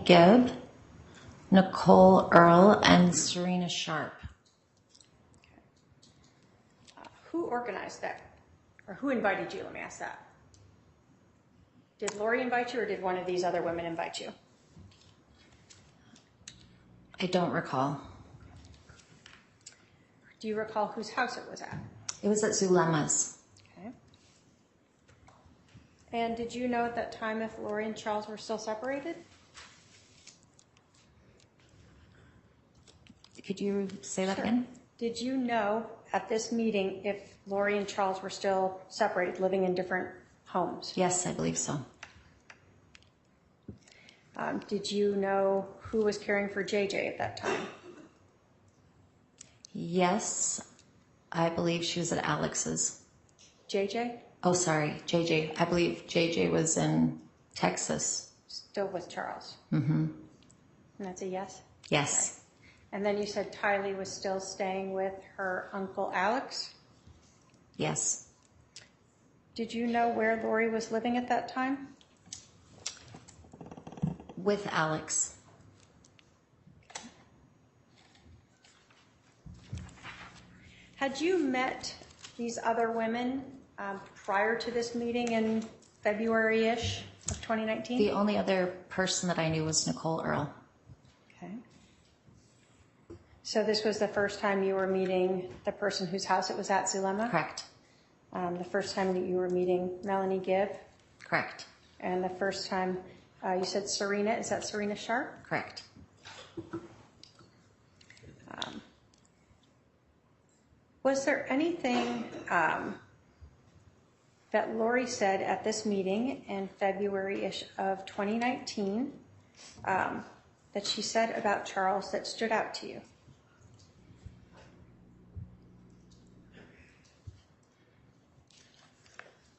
Gibb, Nicole Earl, and Serena Sharp. Who organized that? Or who invited you? Let me ask that. Did Lori invite you, or did one of these other women invite you? I don't recall. Do you recall whose house it was at? It was at Zulema's. Okay. And did you know at that time if Lori and Charles were still separated? Could you say that Sure. again? Did you know at this meeting if Lori and Charles were still separated, living in different homes? Yes, I believe so. Did you know who was caring for JJ at that time? Yes, I believe she was at Alex's. JJ? Oh, sorry, JJ. I believe JJ was in Texas. Still with Charles? Mm-hmm. And that's a yes? Yes. And then you said Tylee was still staying with her uncle Alex? Yes. Did you know where Lori was living at that time? With Alex. Had you met these other women prior to this meeting in February-ish of 2019? The only other person that I knew was Nicole Earl. Okay. So this was the first time you were meeting the person whose house it was at, Zulema? Correct. The first time that you were meeting Melanie Gibb? Correct. And the first time you said Serena, is that Serena Sharp? Correct. Was there anything that Lori said at this meeting in February-ish of 2019 that she said about Charles that stood out to you?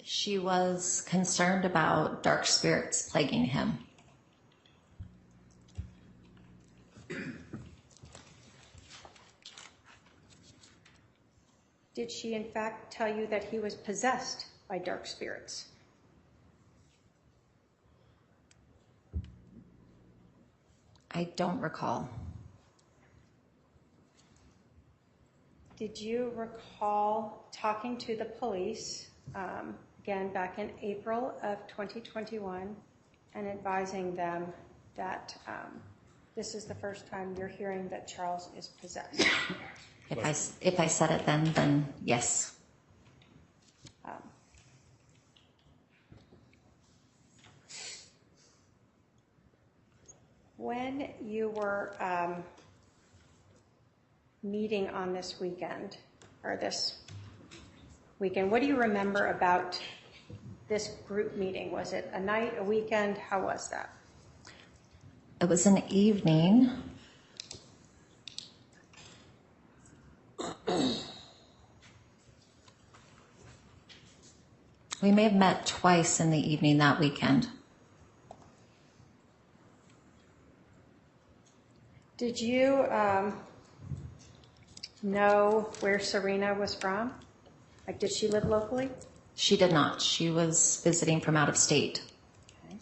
She was concerned about dark spirits plaguing him. Did she in fact tell you that he was possessed by dark spirits? I don't recall. Did you recall talking to the police, again back in April of 2021, and advising them that this is the first time you're hearing that Charles is possessed? If I said it then yes. When you were meeting on this weekend, or this weekend, what do you remember about this group meeting? Was it a night, a weekend? How was that? It was an evening. We may have met twice in the evening that weekend. Did you know where Serena was from? Like, did she live locally? She did not. She was visiting from out of state. Okay.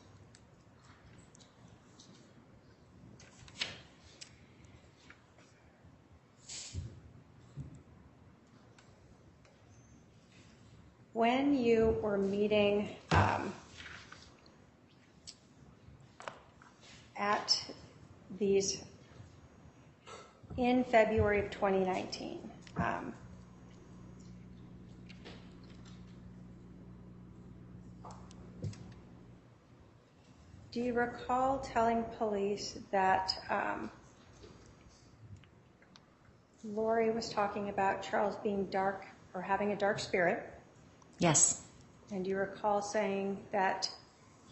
When you were meeting at these in February of 2019, do you recall telling police that Lori was talking about Charles being dark or having a dark spirit? Yes. And do you recall saying that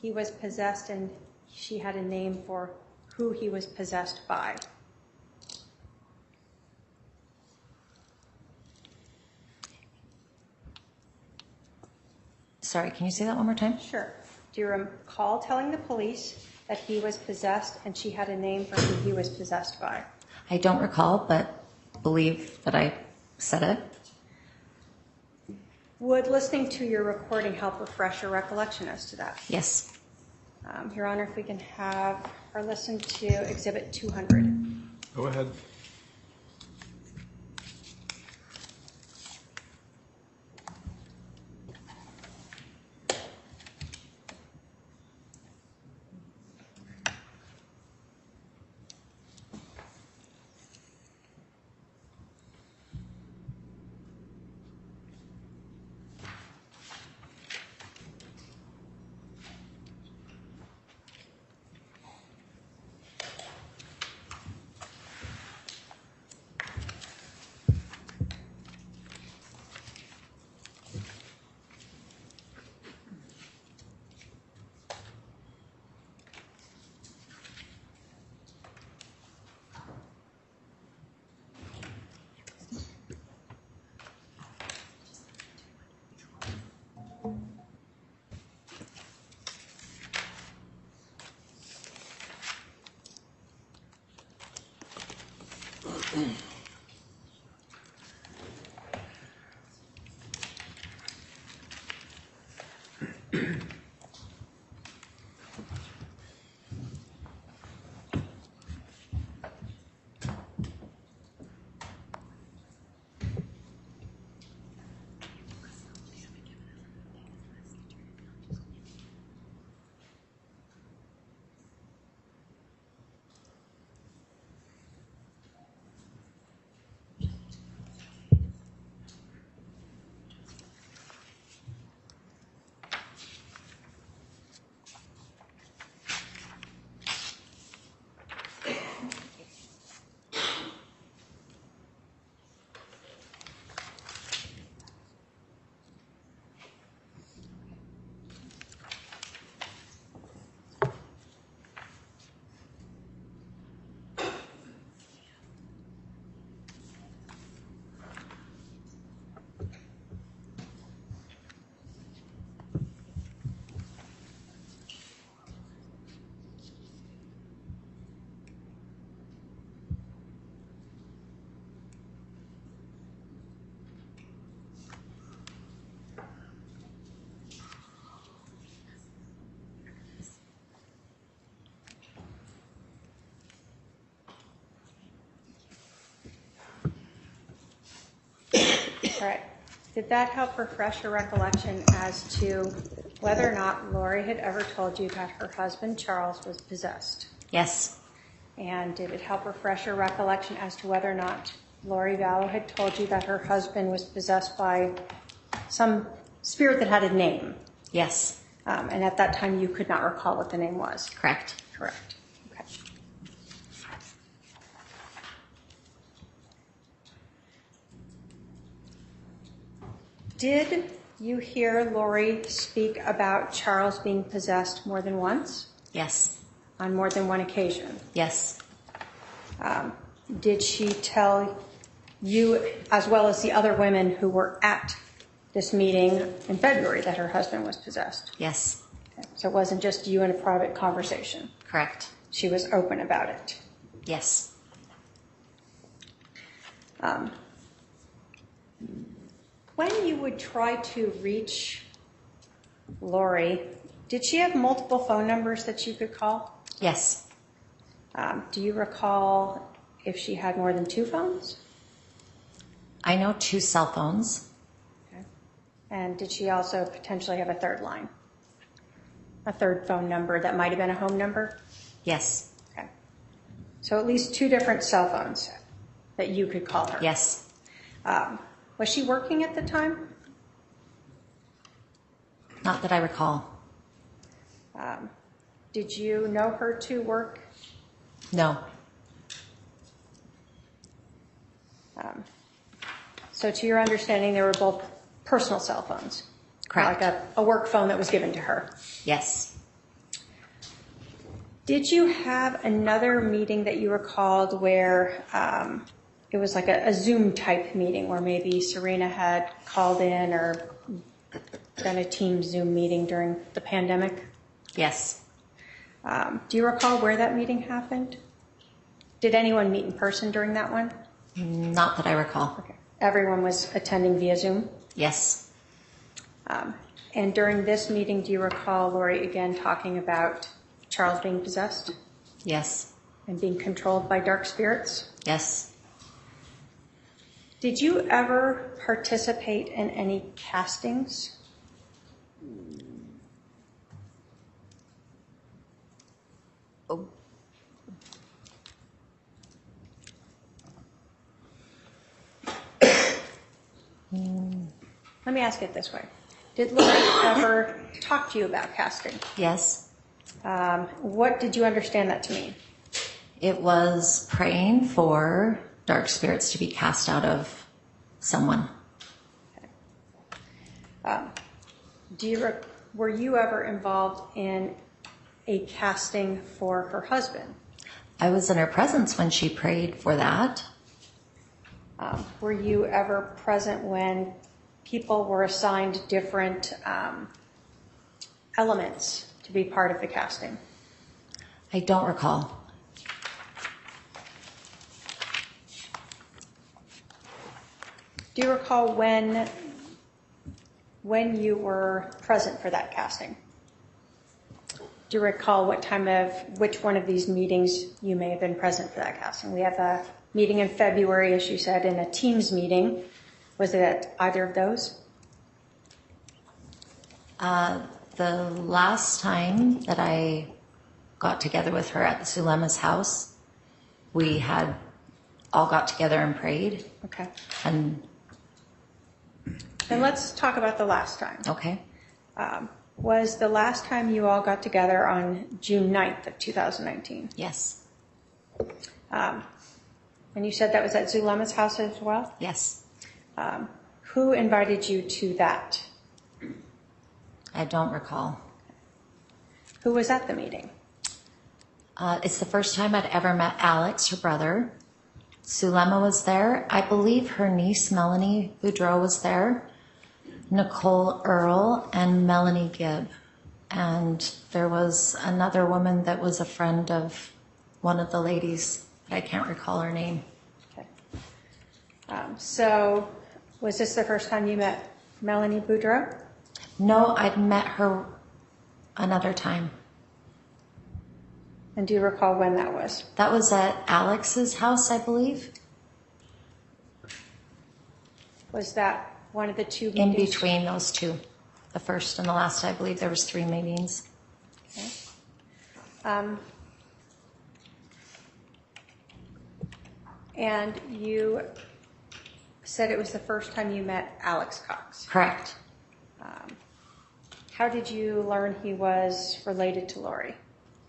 he was possessed and she had a name for who he was possessed by? Sorry, can you say that one more time? Sure. Do you recall telling the police that he was possessed and she had a name for who he was possessed by? I don't recall, but believe that I said it. Would listening to your recording help refresh your recollection as to that? Yes. Your Honor, if we can have her listen to Exhibit 200. Go ahead. All right. Did that help refresh your recollection as to whether or not Lori had ever told you that her husband, Charles, was possessed? Yes. And did it help refresh your recollection as to whether or not Lori Vallow had told you that her husband was possessed by some spirit that had a name? Yes. And at that time, you could not recall what the name was? Correct. Correct. Okay. Did you hear Lori speak about Charles being possessed more than once? Yes. On more than one occasion? Yes. Did she tell you, as well as the other women who were at this meeting in February, that her husband was possessed? Yes. Okay. So it wasn't just you in a private conversation? Correct. She was open about it? Yes. When you would try to reach Lori, did she have multiple phone numbers that you could call? Yes. Do you recall if she had more than 2 phones? I know 2 cell phones. Okay. And did she also potentially have a third line? A third phone number that might have been a home number? Yes. Okay. So at least 2 different cell phones that you could call her? Yes. Was she working at the time? Not that I recall. Did you know her to work? No. So to your understanding, they were both personal cell phones? Correct. Like a work phone that was given to her? Yes. Did you have another meeting that you recalled where it was like a Zoom type meeting where maybe Serena had called in or done a team Zoom meeting during the pandemic? Yes. Do you recall where that meeting happened? Did anyone meet in person during that one? Not that I recall. Okay. Everyone was attending via Zoom? Yes. And during this meeting, do you recall Lori again talking about Charles being possessed Yes. and being controlled by dark spirits? Yes. Did you ever participate in any castings? Oh. Let me ask it this way. Did Lori ever talk to you about casting? Yes. What did you understand that to mean? It was praying for dark spirits to be cast out of someone. Were you ever involved in a casting for her husband? I was in her presence when she prayed for that. Were you ever present when people were assigned different elements to be part of the casting? I don't recall. Do you recall when you were present for that casting? Do you recall which one of these meetings you may have been present for that casting? We have a meeting in February, as you said, and a Teams meeting. Was it at either of those? The last time that I got together with her at the Sulema's house, we had all got together and prayed. Okay. And Then let's talk about the last time. okay. Was the last time you all got together on June 9th of 2019? Yes. And you said that was at Zulema's house as well? Yes. Who invited you to that? I don't recall. Who was at the meeting? It's the first time I'd ever met Alex, her brother. Sulema was there. I believe her niece, Melanie Boudreau, was there. Nicole Earle and Melanie Gibb. And there was another woman that was a friend of one of the ladies, but I can't recall her name. Okay. So was this the first time you met Melanie Boudreau? No, I'd met her another time. And do you recall when that was? That was at Alex's house, I believe. Was that one of the two In meetings? between those two. The first and the last, I believe there was 3 meetings. Okay. And you said it was the first time you met Alex Cox. Correct. How did you learn he was related to Lori?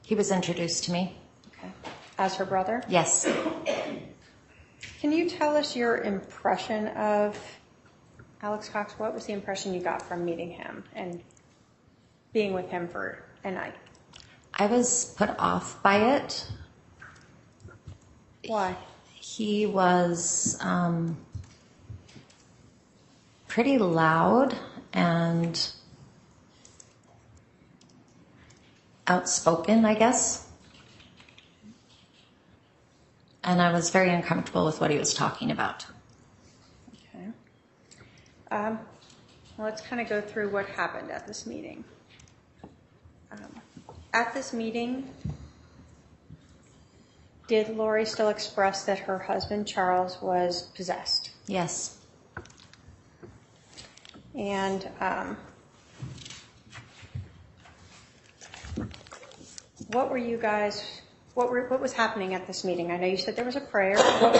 He was introduced to me. Okay. As her brother? Yes. Can you tell us your impression of Alex Cox? What was the impression you got from meeting him and being with him for a night? I was put off by it. Why? He was pretty loud and outspoken, I guess. And I was very uncomfortable with what he was talking about. Okay. Well, let's kind of go through what happened at this meeting. At this meeting, did Lori still express that her husband, Charles, was possessed? Yes. And what were you guys, what was happening at this meeting? I know you said there was a prayer. What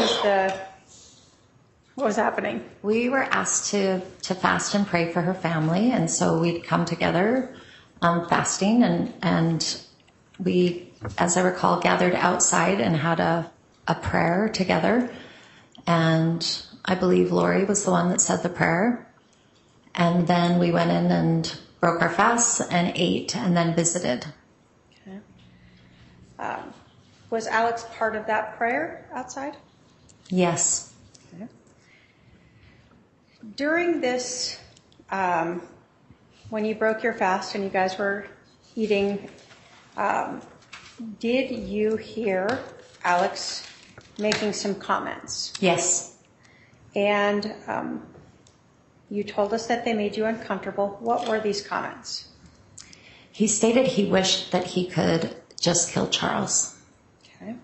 was happening? We were asked to fast and pray for her family, and so we'd come together fasting, and we, as I recall, gathered outside and had a prayer together. And I believe Lori was the one that said the prayer. And then we went in and broke our fasts and ate and then visited. Okay. Was Alex part of that prayer outside? Yes. Okay. During this, when you broke your fast and you guys were eating Did you hear Alex making some comments? Yes. And you told us that they made you uncomfortable. What were these comments? He stated he wished that he could just kill Charles. Okay.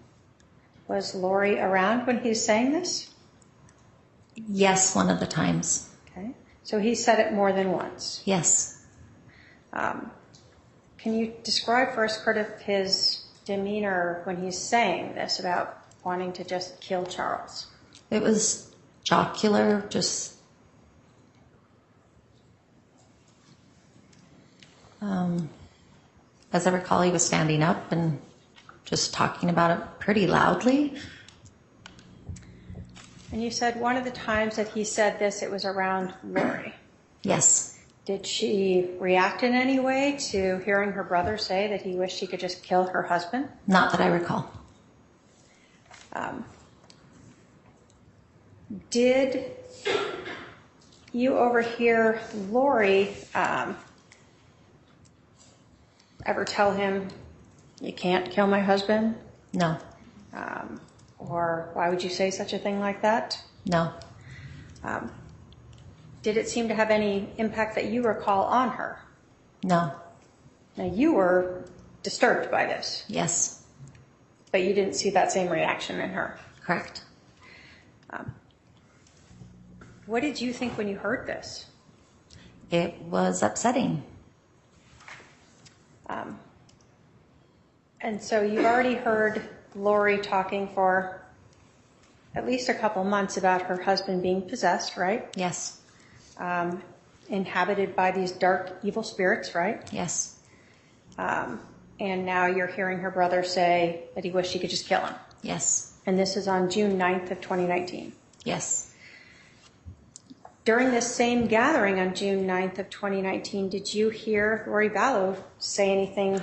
Was Lori around when he was saying this? Yes, one of the times. Okay. So he said it more than once. Yes. Can you describe for us sort of his demeanor when he's saying this about wanting to just kill Charles? It was jocular, just as I recall, he was standing up and just talking about it pretty loudly. And you said one of the times that he said this, it was around Lori. Yes. Did she react in any way to hearing her brother say that he wished he could just kill her husband? Not that I recall. Did you overhear Lori ever tell him, "You can't kill my husband"? No. Or why would you say such a thing like that? No. Did it seem to have any impact that you recall on her? No. Now, you were disturbed by this, Yes. but you didn't see that same reaction in her. Correct. What did you think when you heard this? It was upsetting. And so you've already heard Lori talking for at least a couple months about her husband being possessed, right? Yes. Inhabited by these dark, evil spirits, right? Yes. And now you're hearing her brother say that he wished he could just kill him. Yes. And this is on June 9th of 2019. Yes. During this same gathering on June 9th of 2019, did you hear Lori Vallow say anything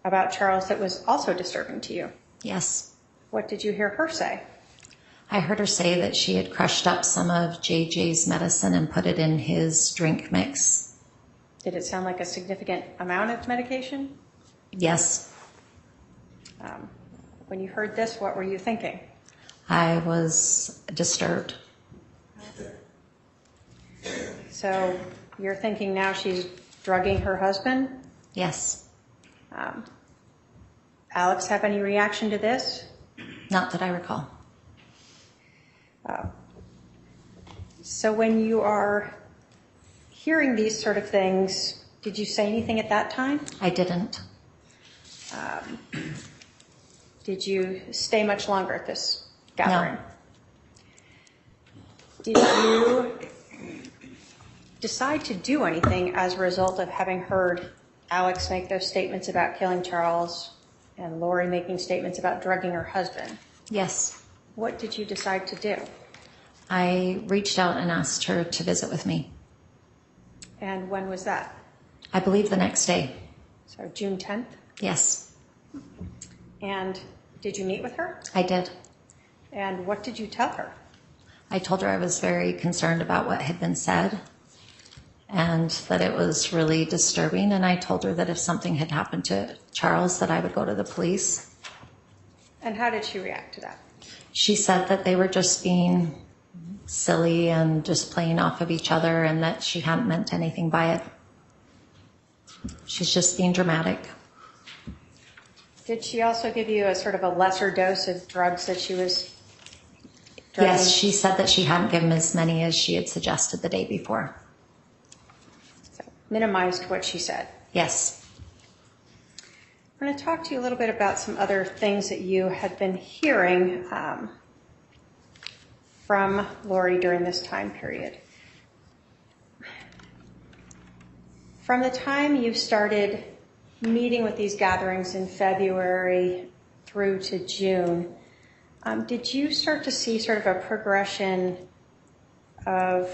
about Charles that was also disturbing to you? Yes. What did you hear her say? I heard her say that she had crushed up some of JJ's medicine and put it in his drink mix. Did it sound like a significant amount of medication? Yes. When you heard this, what were you thinking? I was disturbed. So you're thinking now she's drugging her husband? Yes. Alex have any reaction to this? Not that I recall. So when you are hearing these sort of things, did you say anything at that time? I didn't. Did you stay much longer at this gathering? No. Did you decide to do anything as a result of having heard Alex make those statements about killing Charles and Lori making statements about drugging her husband? Yes. What did you decide to do? I reached out and asked her to visit with me. And when was that? I believe the next day. So June 10th? Yes, And did you meet with her? I did. And what did you tell her? I told her I was very concerned about what had been said and that it was really disturbing. And I told her that if something had happened to Charles, that I would go to the police. And how did she react to that? She said that they were just being silly and just playing off of each other and that she hadn't meant anything by it. She's just being dramatic. Did she also give you a sort of a lesser dose of drugs that she was drugging? Yes, she said that she hadn't given as many as she had suggested the day before. So minimized what she said. Yes. I'm going to talk to you a little bit about some other things that you had been hearing from Lori during this time period. From the time you started meeting with these gatherings in February through to June, did you start to see sort of a progression of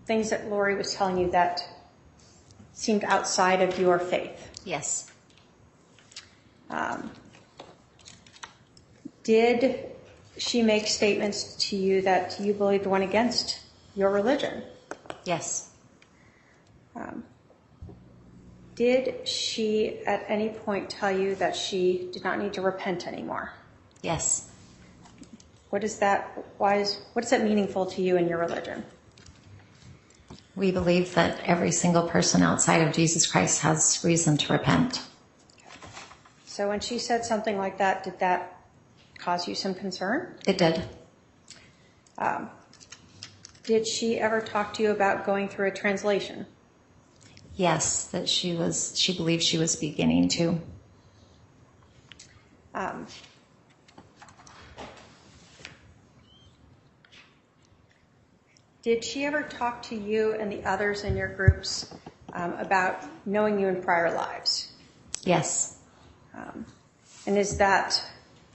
things that Lori was telling you that seemed outside of your faith? Yes. Did she make statements to you that you believed went against your religion? Yes. Did she at any point tell you that she did not need to repent anymore? Yes. What is that meaningful to you in your religion? We believe that every single person outside of Jesus Christ has reason to repent. So when she said something like that, did that cause you some concern? It did. Did she ever talk to you about going through a translation? Yes, that she believed she was beginning to. Did she ever talk to you and the others in your groups about knowing you in prior lives? Yes. And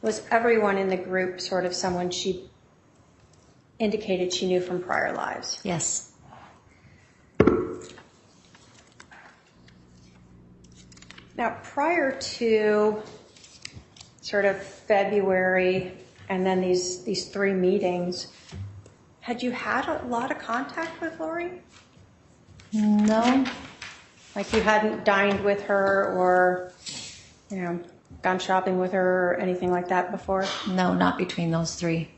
was everyone in the group sort of someone she indicated she knew from prior lives? Yes. Now, prior to sort of February and then these 3 meetings, had you had a lot of contact with Lori? No. Like you hadn't dined with her or, gone shopping with her or anything like that before? No, not between those 3.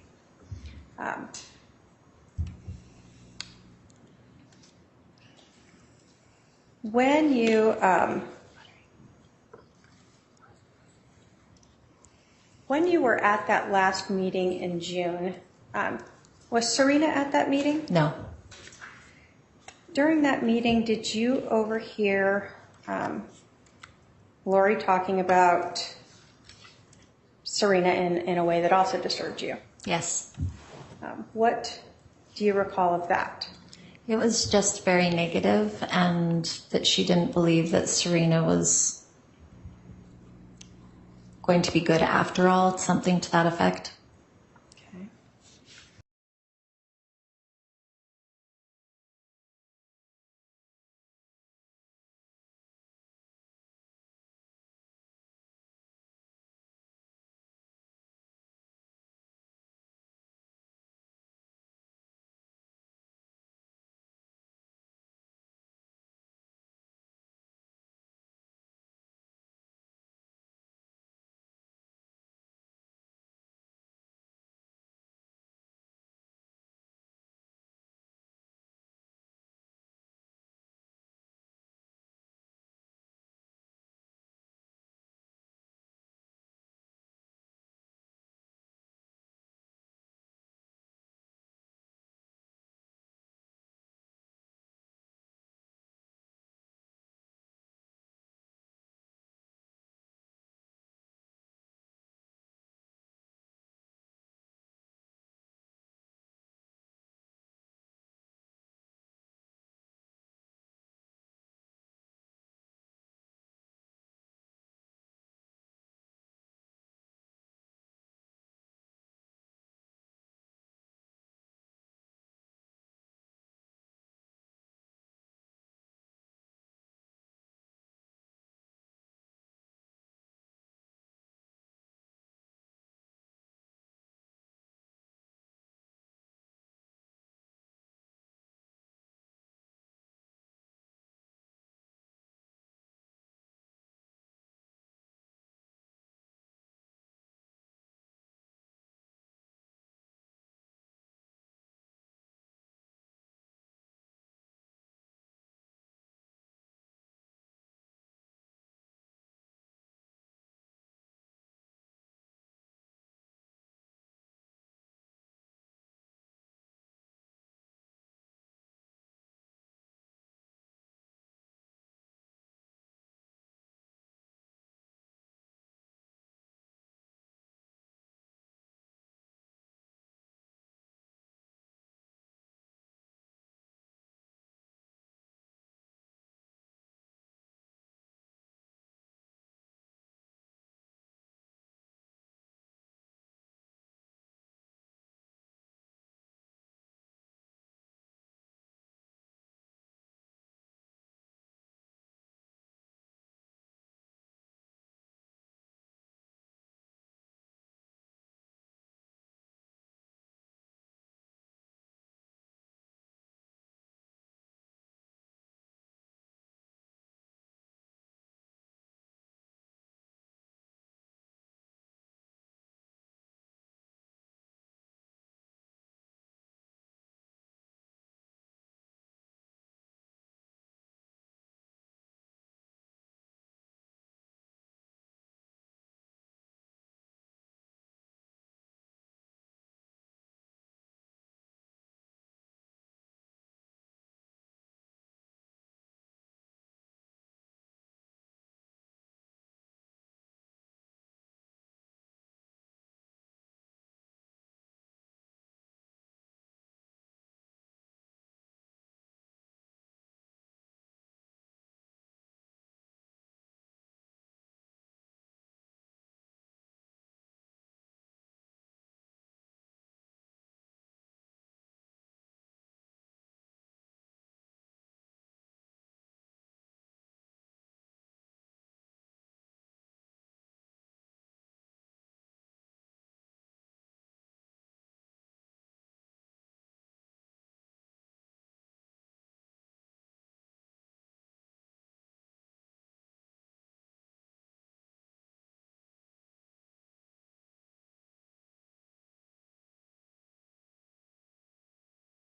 When you were at that last meeting in June, was Serena at that meeting? No. During that meeting, did you overhear Lori talking about Serena in a way that also disturbed you? Yes. What do you recall of that? It was just very negative, and that she didn't believe that Serena was going to be good after all, something to that effect.